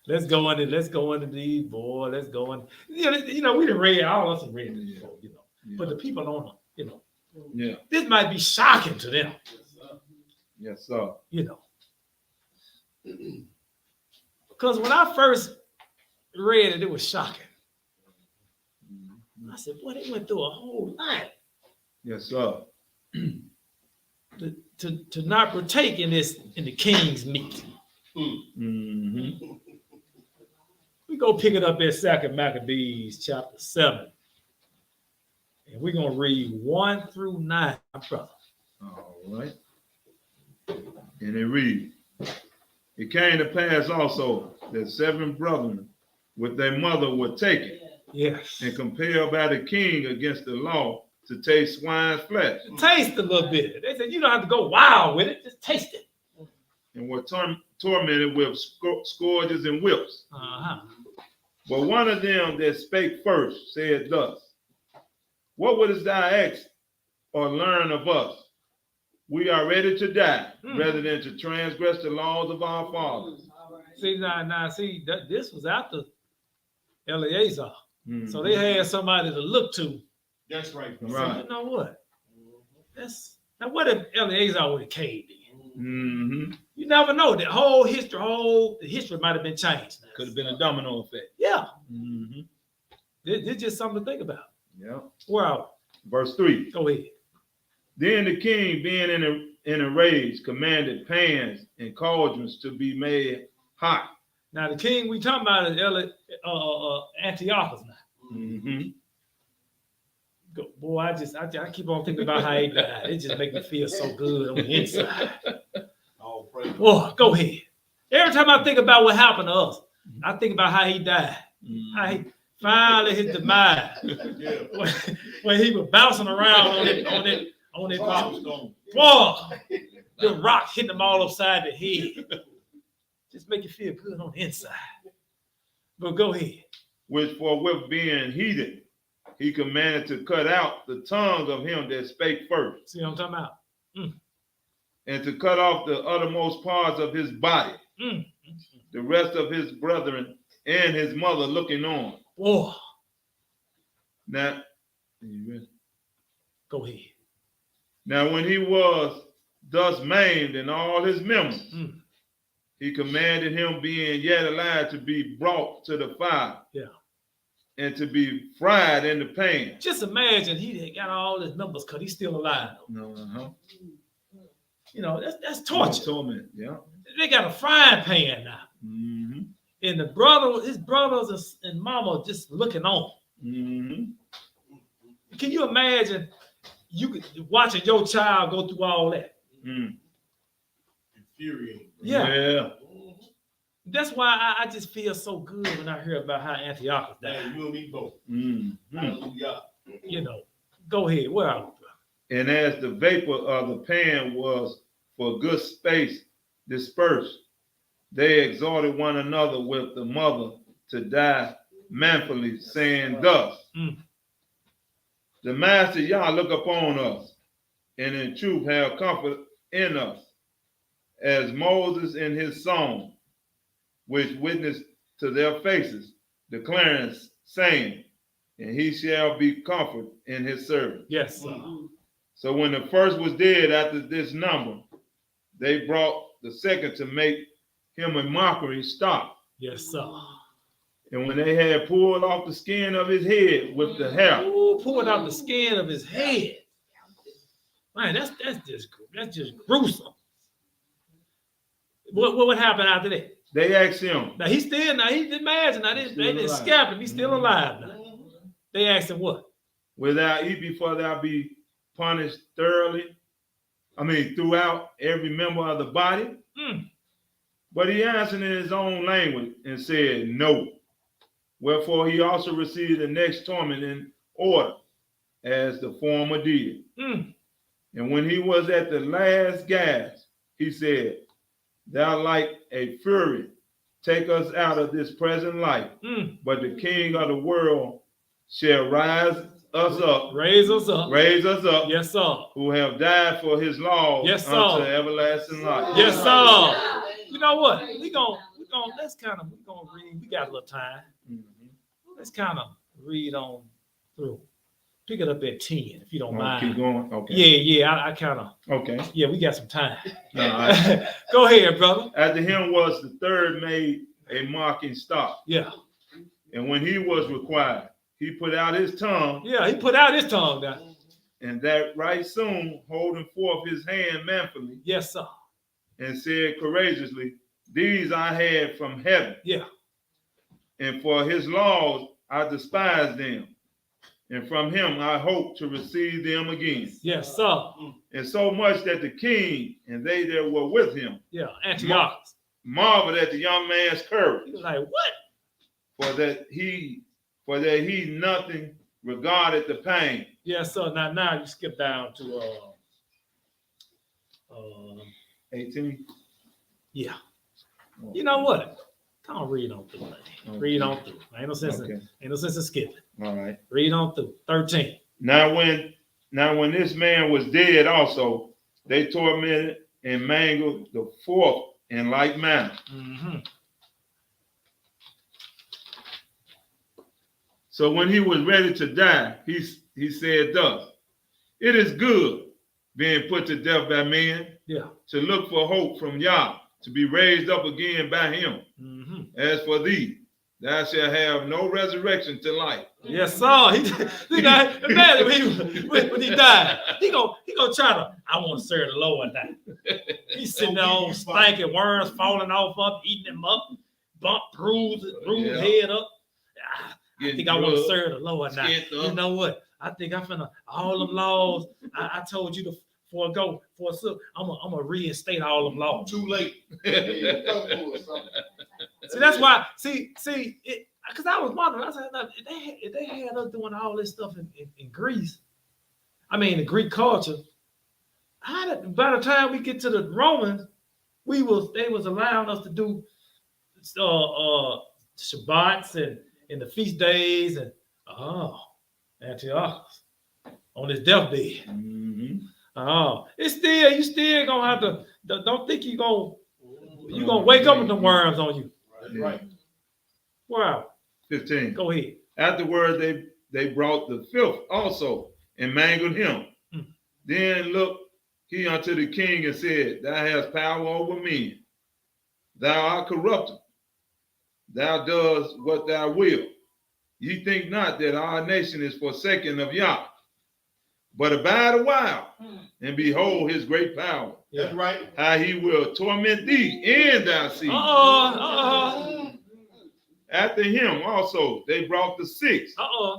let's go into these, boy. Let's go in. You know, we didn't read, all of us have read this before, you know. But the people don't, you know. Yeah. This might be shocking to them, Yes, sir. you know. Because when I first read it, it was shocking. I said, boy, they went through a whole lot Yes, sir. to not partake in the king's meat. Mm-hmm. We go pick it up at 2 Maccabees chapter 7. And we're going to read 1 through 9, my brother. All right. And it reads, it came to pass also that 7 brethren with their mother were taken Yes. and compelled by the king against the law to taste swine's flesh, Taste a little bit. They said, you don't have to go wild with it. Just taste it. and were tormented with scourges and whips. Uh-huh. But one of them that spake first said thus, what wouldest thou ask or learn of us? We are ready to die rather than to transgress the laws of our fathers. See, this was after Eleazar. So they had somebody to look to. That's right. So, Right. you know what? Now what if Eleazar would have caved in? Mm-hmm. You never know. The history might have been changed. Could have been a domino effect. Yeah. Mm-hmm. It's just something to think about. Yeah. Wow. Verse 3. Go ahead. Then the king, being in a rage, commanded pans and cauldrons to be made hot. Now the king we talking about is Antiochus now. Mm-hmm. Boy, I keep on thinking about how he died. It just makes me feel so good on the inside. All praise. Boy, go ahead. Every time I think about what happened to us, I think about how he died. How he finally his demise. Yeah. when he was bouncing around on it. Cobblestone. Boy, the rock hitting him all upside the head. Just make you feel good on the inside. But go ahead. Which forthwith being heated, he commanded to cut out the tongue of him that spake first, See what I'm talking about? and to cut off the uttermost parts of his body. The rest of his brethren and his mother looking on. Boy, Now, go ahead. now when he was thus maimed in all his members, he commanded him, being yet alive, to be brought to the fire. Yeah. And to be fried in the pan. Just imagine he got all his numbers because he's still alive. Uh-huh. You know, that's torture. Torment, yeah. They got a frying pan now. Mm-hmm. And his brothers and mama just looking on. Mm-hmm. Can you imagine watching your child go through all that? Infuriating. Yeah. That's why I just feel so good when I hear about how Antiochus died. Man, you and me both. Mm-hmm. Hallelujah. You know, go ahead. Where are we? And as the vapor of the pan was for a good space dispersed, they exhorted one another with the mother to die manfully, saying thus, the master Yah look upon us, and in truth have comfort in us, as Moses in his song, which witnessed to their faces, declaring, saying, and he shall be comfort in his servant. Yes, sir. So when the first was dead after this number, they brought the second to make him a mockery stop. Yes, sir. And when they had pulled off the skin of his head with the hair, Pulled out the skin of his head. Man, that's just gruesome. What happened after that? They asked him, Now he's still, now he's imagine, now they Still didn't alive. scalp him, he's still alive now. They asked him what? will thou eat before thou be punished thoroughly? I mean, throughout every member of the body? Mm. But he answered in his own language and said, no. Wherefore he also received the next torment in order, as the former did. Mm. And when he was at the last gasp, he said, thou like a fury, take us out of this present life. Mm. But the king of the world shall rise us up, Raise us up. yes, sir. who have died for his laws Yes, sir. unto everlasting life. Yes, sir. You know what? We gonna read. We got a little time. Mhm. Let's kind of read on through. Pick it up at 10, if you don't Oh, keep mind. going. Okay. Yeah. I kind of. Okay. Yeah, we got some time. All right. Go ahead, brother. After him was the third made a mocking stop. Yeah. And when he was required, he put out his tongue, Yeah, he put out his tongue now. and that right soon, holding forth his hand manfully, Yes, sir. and said courageously, these I had from heaven, Yeah. and for his laws I despise them, and from him I hope to receive them again. Yes, sir. And so much that the king and they that were with him Yeah, Antiochus. marveled at the young man's courage, He was like, what? for that he nothing regarded the pain. Yes, sir. Now you skip down to 18. yeah. You know what? Come on, read on through, buddy. Okay. Read on through. Ain't no sense Okay. in skipping. All right. Read on through. 13. Now when this man was dead also, they tormented and mangled the fourth in like manner. Mm-hmm. So when he was ready to die, he said thus, it is good being put to death by men, Yeah. to look for hope from Yah, to be raised up again by him. Mm-hmm. As for thee, thou shalt have no resurrection to life. Yes, sir. Imagine when he died. He gonna try to, I want to serve the Lord now. He's sitting there all stinking, worms falling off up, eating him up, bruised Yeah. head up. I think I want to serve the Lord now. Scared up. You know what? I think I'm finna, all them laws I told you to forego, I'm gonna reinstate all them laws. Too late. See, that's why, because I was wondering, I said, now, if they had us doing all this stuff in Greece, I mean, the Greek culture, by the time we get to the Romans, they was allowing us to do Shabbats and the feast days and Antiochus on his deathbed. Mm-hmm. You still gonna have to. Don't think you gonna wake up with the worms on you. That's right. Wow. 15. Go ahead. Afterward, they brought the fifth also and mangled him. Mm. Then looked he unto the king and said, thou hast power over men. Thou art corrupted. Thou doest what thou wilt. Ye think not that our nation is forsaken of Yah, but abide a while, and behold his great power, That's right. how he will torment thee and thy seed. After him also they brought the sixth,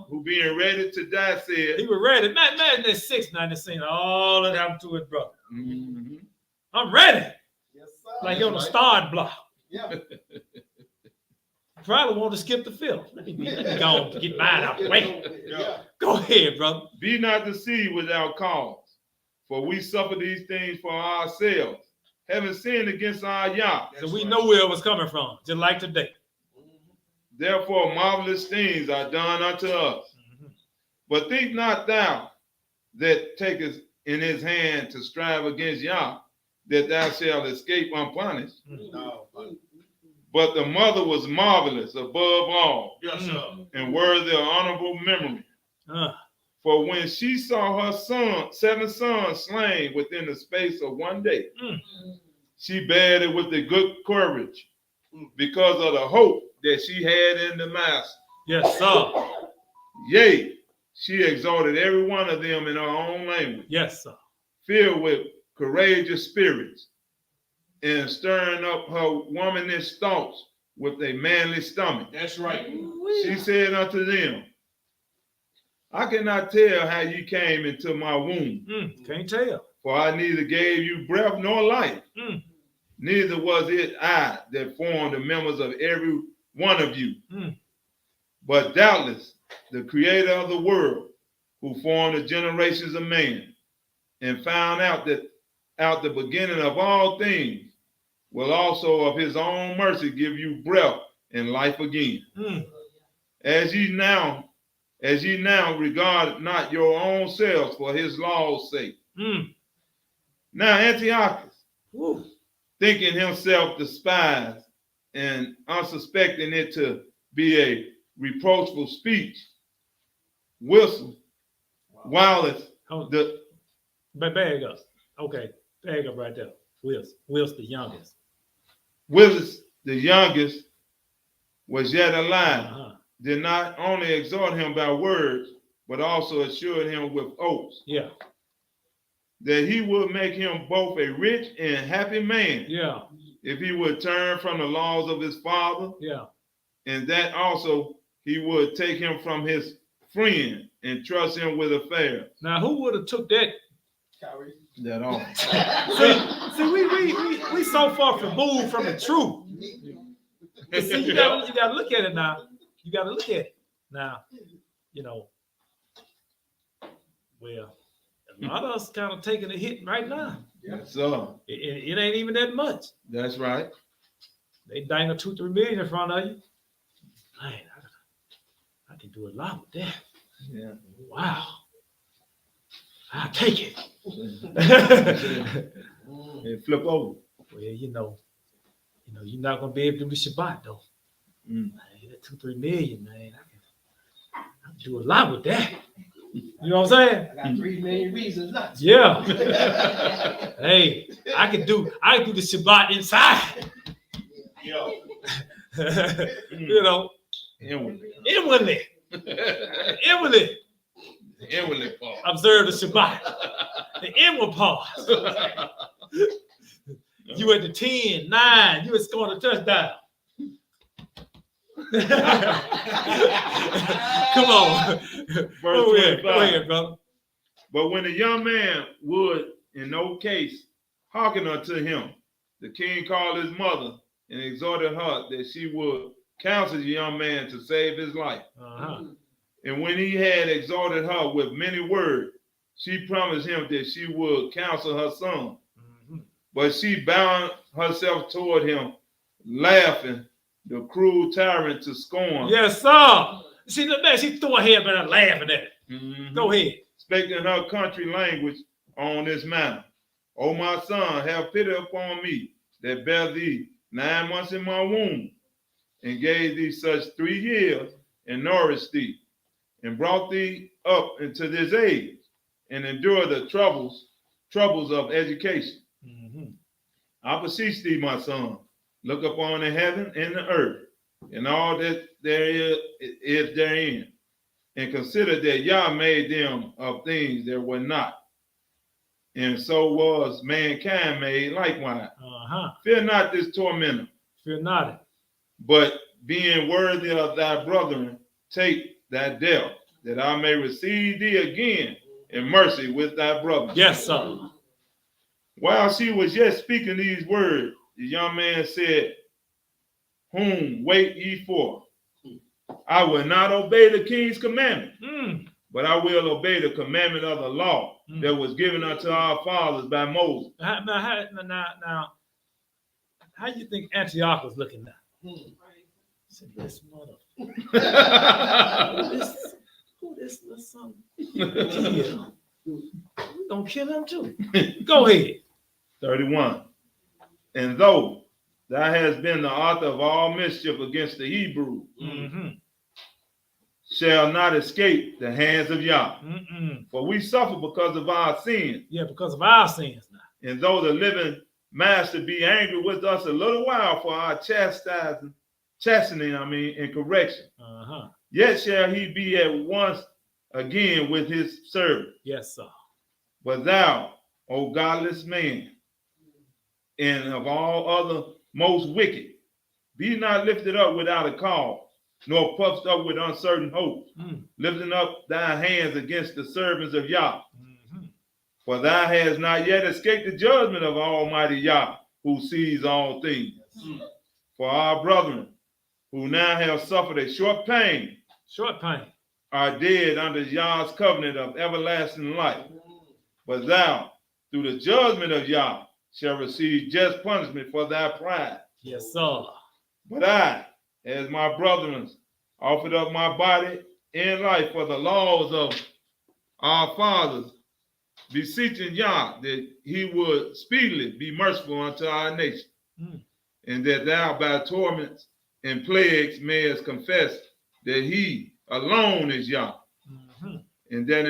who being ready to die said, He was ready. Imagine that 6 now, they saying all of them to his brother. mm-hmm. I'm ready. Yes, sir. Like on the start block. Yeah. Probably want to skip the fifth. Let me go and get mine out the way. Yeah. Go ahead, brother. Be not deceived without cause, for we suffer these things for ourselves, having sinned against our Yah. So we know where it was coming from, just like today. Therefore marvelous things are done unto us. Mm-hmm. But think not thou that takest in his hand to strive against Yah, that thou shalt escape unpunished. No. But the mother was marvelous above all, Yes, sir. and worthy of honorable memory. For when she saw her seven sons slain within the space of one day, she bared it with a good courage, because of the hope that she had in the master. Yes, sir. Yea, she exalted every one of them in her own language, Yes, sir. filled with courageous spirits, and stirring up her womanish thoughts with a manly stomach. That's right. She said unto them, I cannot tell how you came into my womb, Can't tell. for I neither gave you breath nor life, Mm. neither was it I that formed the members of every one of you. Mm. But doubtless the creator of the world, who formed the generations of man, and found out the beginning of all things, will also of his own mercy give you breath and life again. Mm. As ye now regard not your own selves for his law's sake. Mm. Now Antiochus, Woo. thinking himself despised and unsuspecting it to be a reproachful speech, Wilson, Wallace, Oh, the bag up. Okay, bag up right there. Will's the youngest. Willis, the youngest, was yet alive, Uh-huh. did not only exhort him by words, but also assured him with oaths Yeah, that he would make him both a rich and happy man yeah, if he would turn from the laws of his father, yeah. and that also he would take him from his friend and trust him with affairs. Now, who would have took that? Kyrie. That all. See, we so far removed from the truth. But see, you gotta look at it now. You gotta look at it now. You know, well, a lot of us kind of taking a hit right now. Yes, sir. It ain't even that much. That's right. They dangle 2-3 million in front of you. Man, I can do a lot with that. Yeah. Wow. I'll take it. And flip over. Well, you know, you're not gonna be able to do the Shabbat though. Mm. Man, that 2-3 million, man, I can do a lot with that. You know what I'm saying? I got 3 million reasons not to. Yeah. Hey, I can do the Shabbat inside. Yo. You know, inwardly. Inwardly part. Observe the Shabbat. The inward part. You at the 10, 9, you had scored a touchdown. Come on. Verse Go ahead, 25. brother. But when the young man would in no case hearken unto him, the king called his mother and exhorted her that she would counsel the young man to save his life. Uh-huh. And when he had exhorted her with many words, she promised him that she would counsel her son. Mm-hmm. But she bound herself toward him, laughing the cruel tyrant to scorn. Yes, sir. See, look there, she threw her head back laughing at it. Mhm. Go ahead. Speaking her country language on this matter. O my son, have pity upon me that bare thee 9 months in my womb, and gave thee such 3 years, and nourished thee, and brought thee up into this age, and endure the troubles of education. Mm-hmm. I beseech thee, my son, look upon the heaven and the earth, and all that there is therein, and consider that Yah made them of things that were not, and so was mankind made likewise. Uh-huh. Fear not this tormentor, Fear not. but being worthy of thy brethren, take thy death, that I may receive thee again in mercy with thy brother. Yes, sir. While she was yet speaking these words, the young man said, whom wait ye for? I will not obey the king's commandment, but I will obey the commandment of the law that was given unto our fathers by Moses. Now, how you think Antioch was looking now? Said, this mother. Who this little son? Yeah. We gonna kill him too. Go ahead. 31. And though thou hast been the author of all mischief against the Hebrews, shall not escape the hands of Yah. For we suffer because of our sins. Yeah, because of our sins now. And though the living master be angry with us a little while for our chastening, and correction, yet shall he be at once again with his servant. Yes, sir. But thou, O godless man, and of all other most wicked. Be not lifted up without a cause, nor puffed up with uncertain hopes, lifting up thy hands against the servants of Yah. For thou hast not yet escaped the judgment of Almighty Yah, who sees all things. For our brethren, who now have suffered a short pain, are dead under Yah's covenant of everlasting life. But thou, through the judgment of Yah, shall receive just punishment for thy pride. Yes, sir. But I, as my brethren, offered up my body and life for the laws of our fathers, beseeching Yah that he would speedily be merciful unto our nation, and that thou by torments and plagues mayest confess that he alone is Yah, and that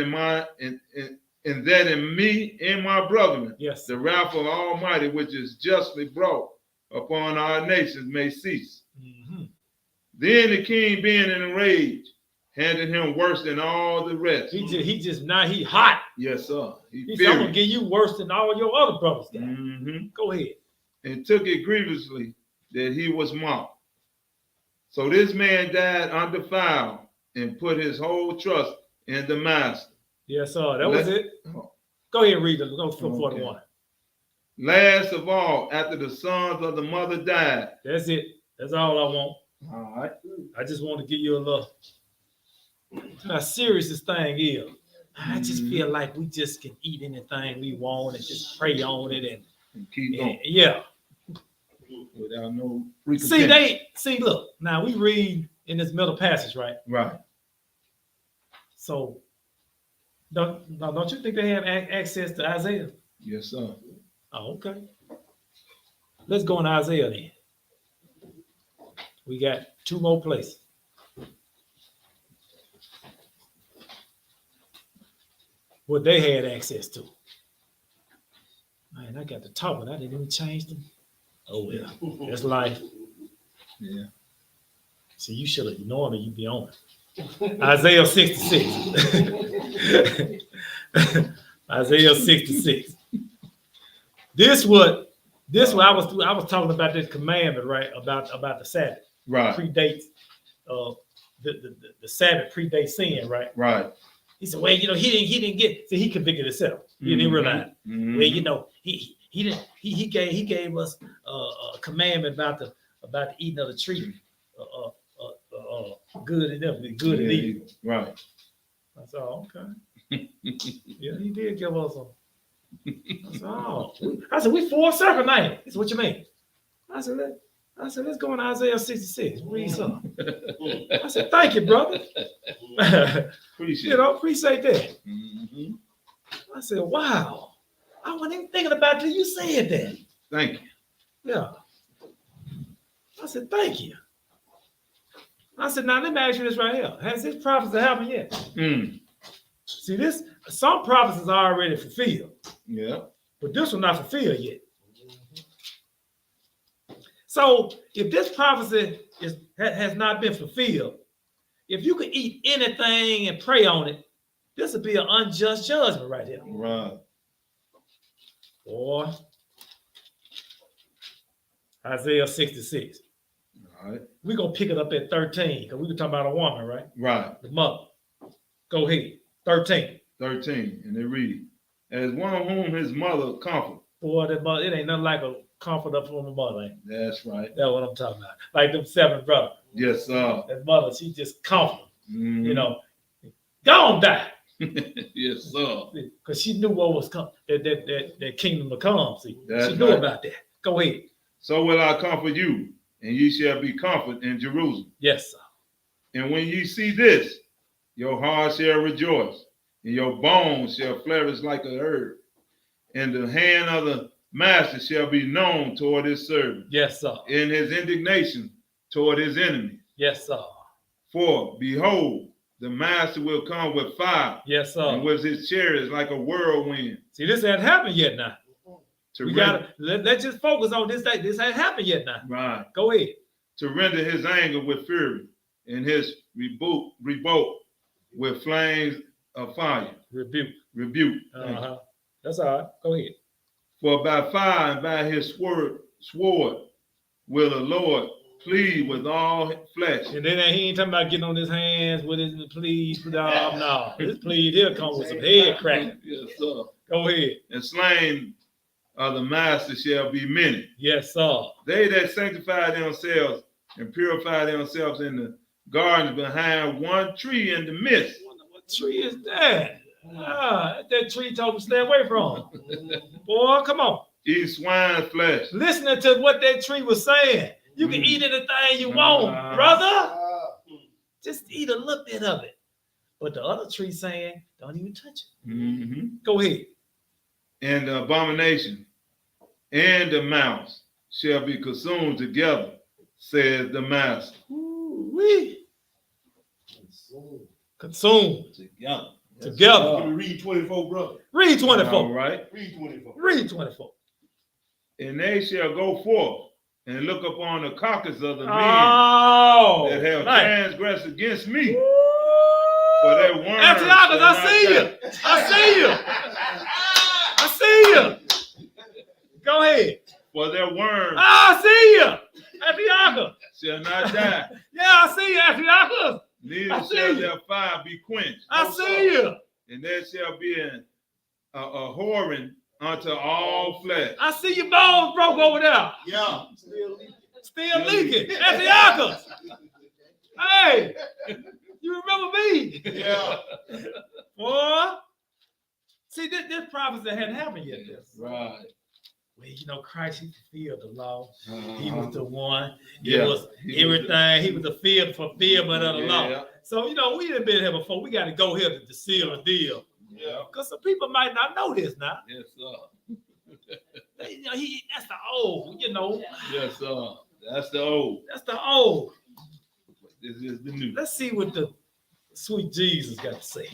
in me and my brethren, yes, the wrath of Almighty, which is justly brought upon our nations, may cease. Then the king, being in a rage, handed him worse than all the rest. He hot. Yes, sir. He said, I'm gonna give you worse than all your other brothers got. Go ahead. And took it grievously that he was mocked. So this man died undefiled and put his whole trust in the master. Yes, sir. That was it. Go ahead and read it. Go for 41. Last of all, after the sons of the mother died. That's it. That's all I want. All right. I just want to give you a little. How serious this thing is. I just feel like we just can eat anything we want and just pray on it and keep going. Yeah. Without no look, now we read in this middle passage, right? Right. So don't you think they have access to Isaiah? Yes, sir. Oh, okay. Let's go in Isaiah then. We got 2 more places. What they had access to. Man, I got to talk, but I didn't even change them. Oh, well, that's life. Yeah. See, you should have, normally you'd be on it. Isaiah 66. Isaiah 66. This what I was talking about this commandment, right? About the Sabbath. Right. Predates the Sabbath predates sin, right? Right. He said, well, he didn't get, see, he convicted himself. He didn't realize. Well, he gave us a commandment about the eating of the tree, good and evil, good and evil. Right. I said, oh, okay. Yeah, he did give us a. I said, we full circle now. That's what you mean. I said, let's go in Isaiah 66. Read something. I said, thank you, brother. Appreciate that. I said, wow. I wasn't even thinking about it till you said that. Thank you. Yeah. I said, thank you. I said, now let me ask you this right here. Has this prophecy happened yet? See, some prophecies are already fulfilled. Yeah. But this one not fulfilled yet. So if this prophecy has not been fulfilled, if you could eat anything and pray on it, this would be an unjust judgment right here. Right. Or Isaiah 66. All right. We're going to pick it up at 13 because we were talking about a woman, right? Right. The mother. Go ahead. 13. 13. And they read, as one whom his mother comforted. Boy, that mother, it ain't nothing like a comfort from a mother. That's right. That's what I'm talking about. Like them 7 brothers. Yes, sir. That mother, she just comforted. Don't die. Yes, sir. Because she knew what was coming, that kingdom to come. See, that's she knew right. about that. Go ahead. So will I comfort you, and ye shall be comforted in Jerusalem. Yes, sir. And when ye see this, your heart shall rejoice, and your bones shall flourish like a herb, and the hand of the master shall be known toward his servant. Yes, sir. In his indignation toward his enemies. Yes, sir. For behold, the master will come with fire. Yes, sir. And with his chariots like a whirlwind. See, this hasn't happened yet now. Let's just focus on this. This hasn't happened yet now. Right. Go ahead. To render his anger with fury, and his rebuke with flames of fire. Rebuke. Rebuke. That's all right. Go ahead. For by fire and by his sword will the Lord plead with all flesh. And then he ain't talking about getting on his hands with his please. No. This plead here come with some head cracking. Yes, sir. Go ahead. And slain of the master shall be many. Yes, sir. They that sanctify themselves and purify themselves in the gardens behind one tree in the midst. What tree is that? That tree told him to stay away from. Boy, come on. Eat swine flesh. Listening to what that tree was saying. You can eat anything you want, brother. Just eat a little bit of it. But the other tree saying, don't even touch it. Mm-hmm. Go ahead. And the abomination and the mouse shall be consumed together, says the master. Ooh-wee. Consumed Together. together. Let me read 24, brother. Read 24. All right. Read 24. Read 24. And they shall go forth and look upon the carcass of the men Oh, that have right. transgressed against me. Woo! For their worms Antiochus, shall I not see you. die. I see you. I see you. Go ahead. For their worms I see you. Antiochus. shall not die, Yeah, I see you, Antiochus. I neither see shall you. their fire be quenched. I see you. And there shall be a whoring unto all flesh. I see your bones broke over there. Yeah. Still leaking. Antiochus. Hey, you remember me? Yeah. Boy. See, this prophecy hadn't happened yet. Right. Well, you know, Christ, he fulfilled the law. He was the one. Yeah. It was everything. He was the fulfillment of the law. Yeah. So, you know, we done been here before. We got to go here to seal the deal. Yeah. Because some people might not know this now. Yes, sir. You know, that's the old, you know. Yes, sir. That's the old. That's the old. This is the new. Let's see what the sweet Jesus got to say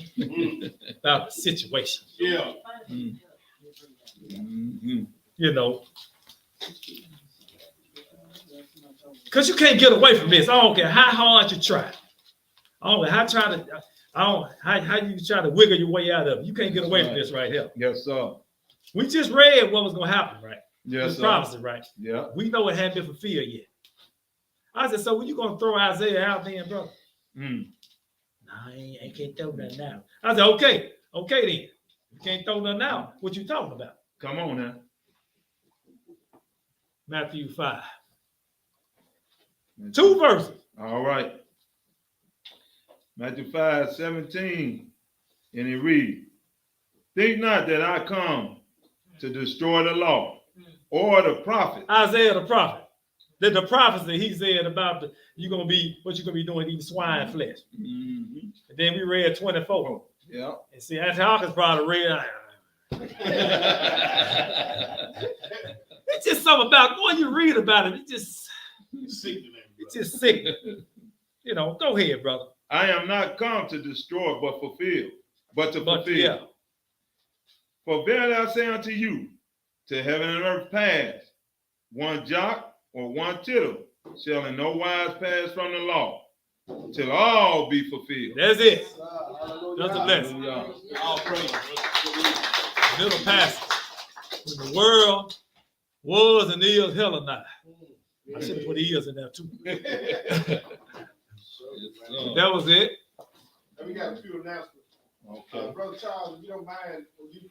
about the situation. Yeah. Mm-hmm. You know. Because you can't get away from this. I don't care how hard you try. I don't care how you try to wiggle your way out of it. You can't get away from this right here. Yes, sir. We just read what was going to happen, right? Yes, This sir. prophecy, right? Yeah. We know it hadn't been fulfilled yet. I said, so when you going to throw Isaiah out then, brother? Mm. No, I can't throw nothing now. I said, okay then. You can't throw nothing out. What you talking about? Come on now. Matthew 5. 2 verses. All right. Matthew 5:17. And it reads, think not that I come to destroy the law or the prophet. Isaiah the prophet. The prophecy he said about what you're gonna be doing, eating swine flesh. Mm-hmm. And then we read 24. Yeah. And see, Antiochus probably read. It's just something about when you read about it, it's just sick. You know, go ahead, brother. I am not come to destroy, but to fulfill. Yeah. For verily I say unto you, till heaven and earth pass, one jot or one tittle shall in no wise pass from the law, till all be fulfilled. That's it. That's a blessing. Hallelujah. All praise. Little passage. When the world was and is Hellenized. I should have put ears in there too. That was it. And we got a few announcements. Okay. Brother Charles, if you don't mind, will you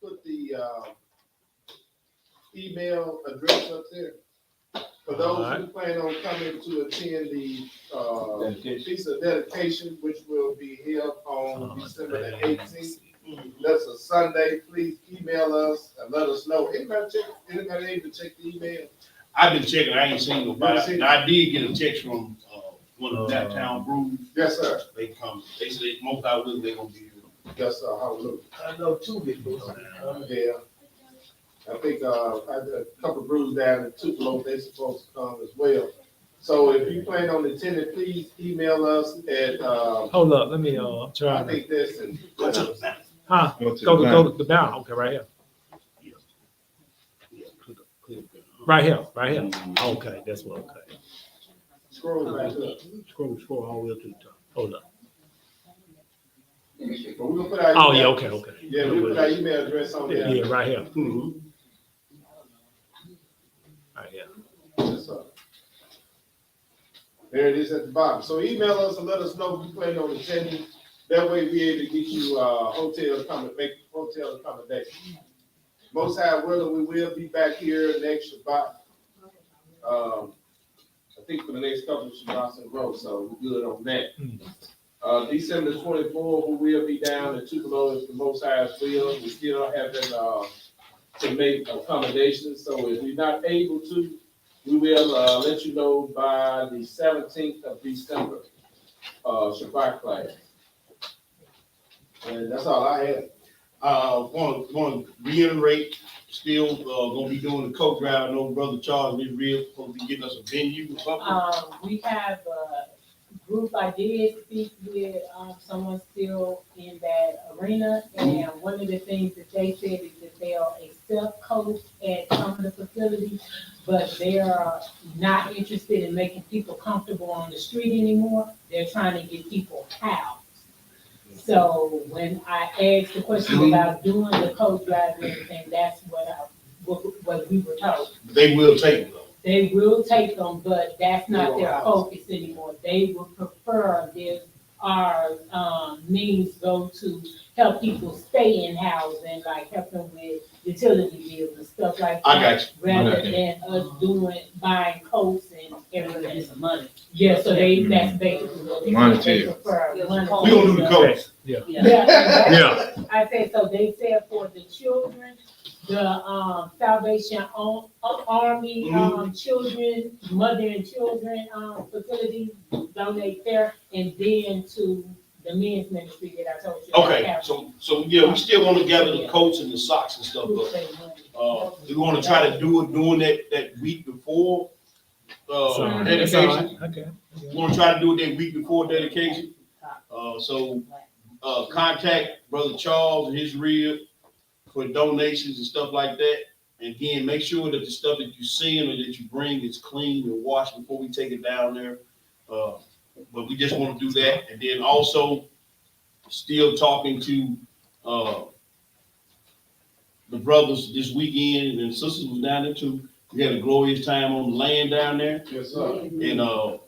put the email address up there? For those who plan on coming to attend the feast of dedication, which will be held on December the 18th. That's a Sunday. Please email us and let us know. Anybody able to check the email? I've been checking. I ain't seen nobody. I did get a text from one of the downtown brews. Yes, sir. They come. They said most of them they're gonna be here. Yes, sir. Hallelujah. I know two people. Yeah. I think I had a couple of brews down in Tupelo. They're supposed to come as well. So if you plan on attending, please email us at Hold up, let me I'm I trying to think that's in Go to the back. go to the down. Okay, right here. Right here. Okay, that's what okay. scroll back up. Scroll all the way up to the top. Hold up. But we're gonna put our Oh email- yeah, okay. Yeah, we'll put our email address on there. Yeah, right here. Mm-hmm. Right, yeah. Yes, sir. There it is at the bottom. So email us and let us know if you plan on attending. That way we able to get you make hotel accommodation. Most high willing, we will be back here next Shabbat. I think for the next couple of Shabbats in a row, so we're good on that. December 24th, we will be down in Tupelo if the Most High's will. We still haven't to make accommodations, so if you're not able to, we will let you know by the 17th of December, Shabbat class. And that's all I have. Want to reiterate, still gonna be doing the coat drive. I know Brother Charles is real supposed to be getting us a venue or something. We have a group I did speak with, someone still in that arena, and one of the things that they said is that they'll accept coach at some of the facilities, but they're not interested in making people comfortable on the street anymore. They're trying to get people housed. So when I asked the question about doing the coach drive and everything, that's what we were told. They will take it though. They will take them, but that's not their focus anymore. They would prefer our means go to help people stay in housing, like help them with utility bills and stuff like that. I got you. Rather than us buying coats and everything. It's money. Yeah, so that's basically what they Monetary. prefer. We gonna do the coats. Yeah. Yeah. I said, so they said for the children, the Salvation Army children, mother and children facilities donate there, and then to the men's ministry that I told you. Okay, so yeah, we still want to gather the coats and the socks and stuff, but we want to try to do it during that week before dedication. Okay. We want to try to do it that week before dedication. So contact Brother Charles and his rib for donations and stuff like that. And again, make sure that the stuff that you see or that you bring is clean and washed before we take it down there. But we just want to do that. And then also still talking to the brothers this weekend and sisters was down there too. We had a glorious time on the land down there. Yes, sir. And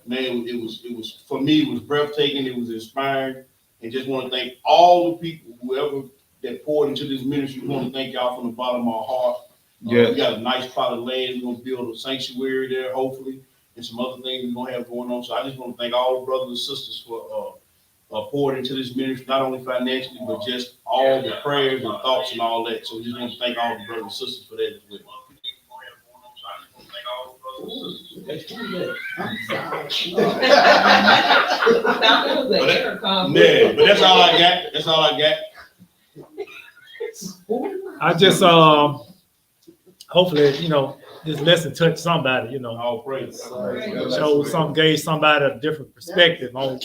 man, it was for me, it was breathtaking, it was inspiring. And just want to thank all the people, whoever that poured into this ministry. We want to thank y'all from the bottom of our heart. Yes. We got a nice plot of land. We're gonna build a sanctuary there, hopefully, and some other things we're gonna have going on. So I just want to thank all the brothers and sisters for pouring into this ministry, not only financially, but just all the prayers and thoughts and all that. So we just want to thank all the brothers and sisters for that as well. But that's all I got. That's all I got. I just hopefully, this lesson touched somebody, All praise. gave somebody a different perspective on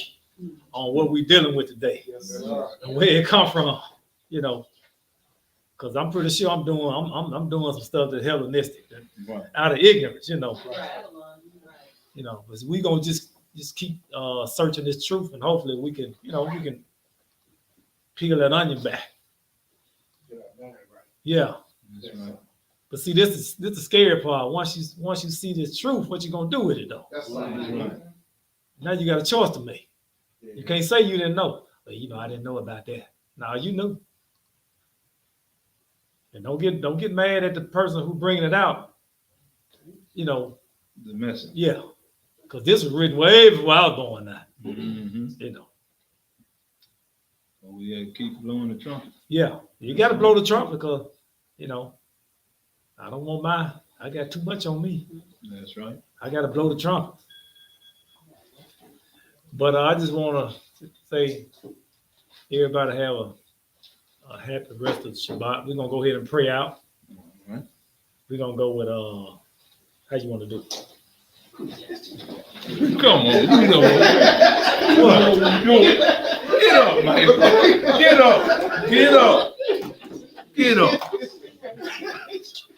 what we're dealing with today and where it come from, because I'm pretty sure I'm doing some stuff that's Hellenistic out of ignorance, but we gonna just keep searching this truth, and hopefully we can peel that onion back. Yeah. That's right. But see, this is the scary part. Once you see this truth, what you gonna do with it though? That's Right. Now you got a choice to make. You can't say you didn't know. But I didn't know about that. Now you knew. And don't get mad at the person who bringing it out. The message. Yeah. Because this was written way before I was born now. Mm-hmm. So we keep blowing the trumpet. Yeah. You gotta blow the trumpet because, I don't want I got too much on me. That's right. I gotta blow the trumpet. But I just wanna say everybody have a happy rest of the Shabbat. We're gonna go ahead and pray out. All right. We're gonna go with how you wanna do it? Come on, Get up, man. Get up. Get up. Get up.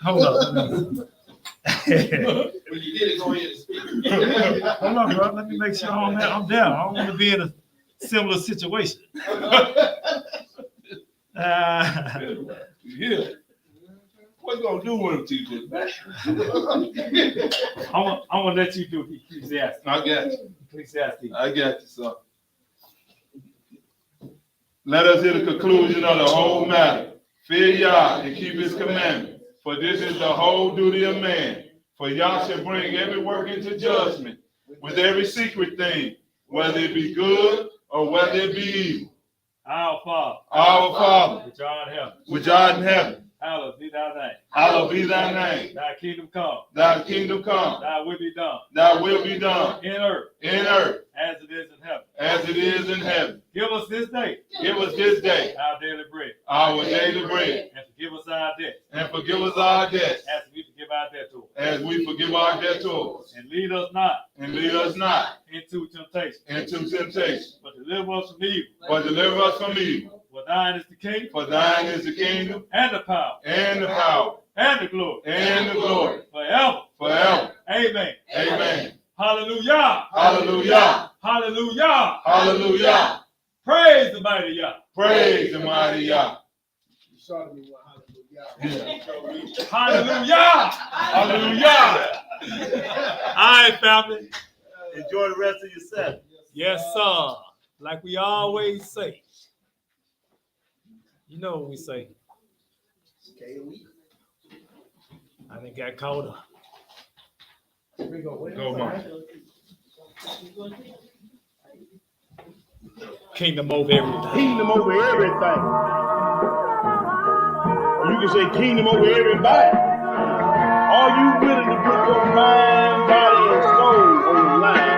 Hold on. When you get it, go ahead and speak. Hold on, bro. Let me make sure I'm down. I don't want to be in a similar situation. Yeah. What you gonna do with them teachers, man? I'm gonna let you do Ecclesiastes. I got you. Ecclesiastes. I got you, son. Let us hear the conclusion of the whole matter. Fear Yah and keep his commandments, for this is the whole duty of man. For Yah shall bring every work into judgment, with every secret thing, whether it be good or whether it be evil. Our Father, which art in heaven, which art in heaven, hallowed be thy name. hallowed be thy name. Thy kingdom come. Thy kingdom come. Thy will be done. Thy will be done In earth in earth as it is in heaven. as it is in heaven. Give us this day Give us this day our daily bread. our daily bread, And forgive us our debts and forgive us our debts as we forgive our debtors. as we forgive our debtors. And lead us not And lead us not into temptation, into temptation, but deliver us from evil. but deliver us from evil. For thine is the kingdom For thine is the kingdom and the power and the power and the glory and the glory forever. forever. Amen. Amen. Hallelujah. Hallelujah. Hallelujah. Hallelujah. Praise the mighty Yah. Praise the mighty Yah. You saw me one hallelujah. Hallelujah. Hallelujah. All right, family. Enjoy the rest of your set. Yes, sir. Like we always say. You know what we say. I done got caught up. Go, Mom. Kingdom over everything. Kingdom over everything. Or you can say kingdom over everybody. Are you willing to put your mind, body, and soul on the line?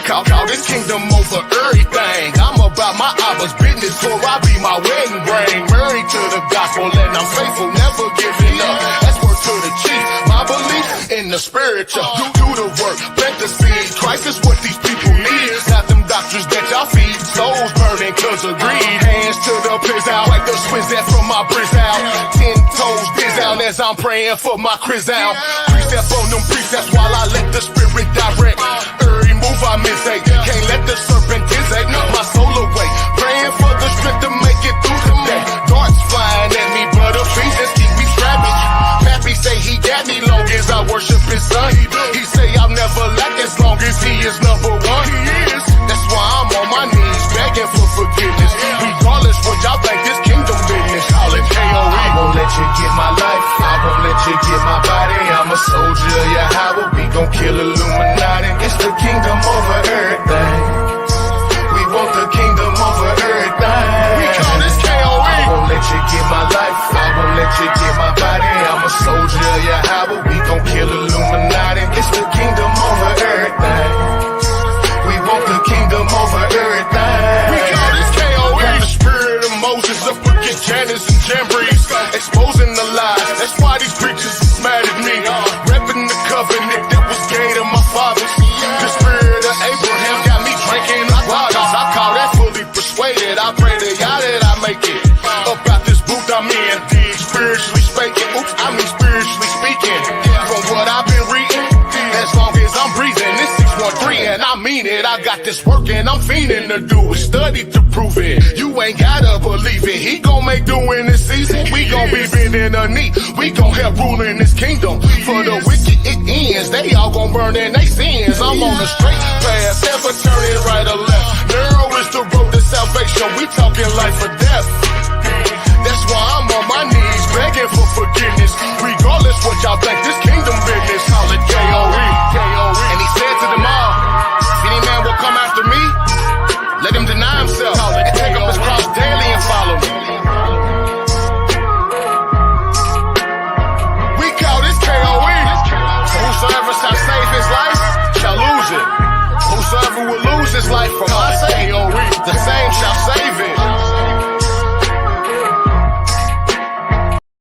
Call this kingdom over everything. I'm about my Abba's business, for I be my wedding ring. Married to the gospel and I'm faithful, never giving up. That's word to the chief. My belief in the spiritual. Do the work, plant the seed. Christ is what these people need. Not them doctors that y'all feed. Souls burning cause of greed. Hands to the piss out, like the swizz that from my brizz out. 10 toes biz out as I'm praying for my criz out. Precept on them precepts while I let the spirit direct. Every move I miss, can't let the serpent dissect my soul away. Praying for the strength to make it through the day. Darts flying at me, but a feast just keep me trapping. Pappy say he got me long as I worship his son. He say I'll never lack as long as he is number one. He is. That's why I'm on my knees begging for forgiveness. Regardless what y'all think, this kingdom business. Call it KOE. I won't let you get my life. I won't let you get my body. I'm a soldier, Yahweh. We gon' kill Illuminati. It's the kingdom over everything. We want the kingdom over everything. We call this KOE. I won't let you get my life. I won't let you get my body. I'm a soldier, Yahweh. We gon' kill Illuminati. It's the kingdom over everything. We want the kingdom over everything. We call this KOE. Got the spirit of Moses up against Janus and Jambres, exposing the lies. That's why these preachers is mad at me. Repping the covenant that was gave to my fathers. The spirit of Abraham got me drinking the waters. I call that fully persuaded. I pray to Yah that I make it up out this booth I'm in. Spiritually speaking, spiritually speaking. From what I've been reading, as long as I'm breathing, this 613 and I mean it. I got this work and I'm fiending to do it. Study to prove it. You ain't gotta believe it. He gon' make do in this season. We gon' be bending a knee. We gon' help rule in this kingdom. For the wicked it ends. They all gon' burn in they sins. I'm on a straight path, never turning right or left. Narrow is the road to salvation. We talking life or death. That's why I'm on my knees begging for forgiveness. Regardless what y'all think, this kingdom business. Call it KOE. And he said to them all, if any man will come after me, let him deny himself and take up his cross daily and follow me. We call this KOE. Whosoever shall save his life shall lose it. Whosoever will lose his life for my sake, the same shall save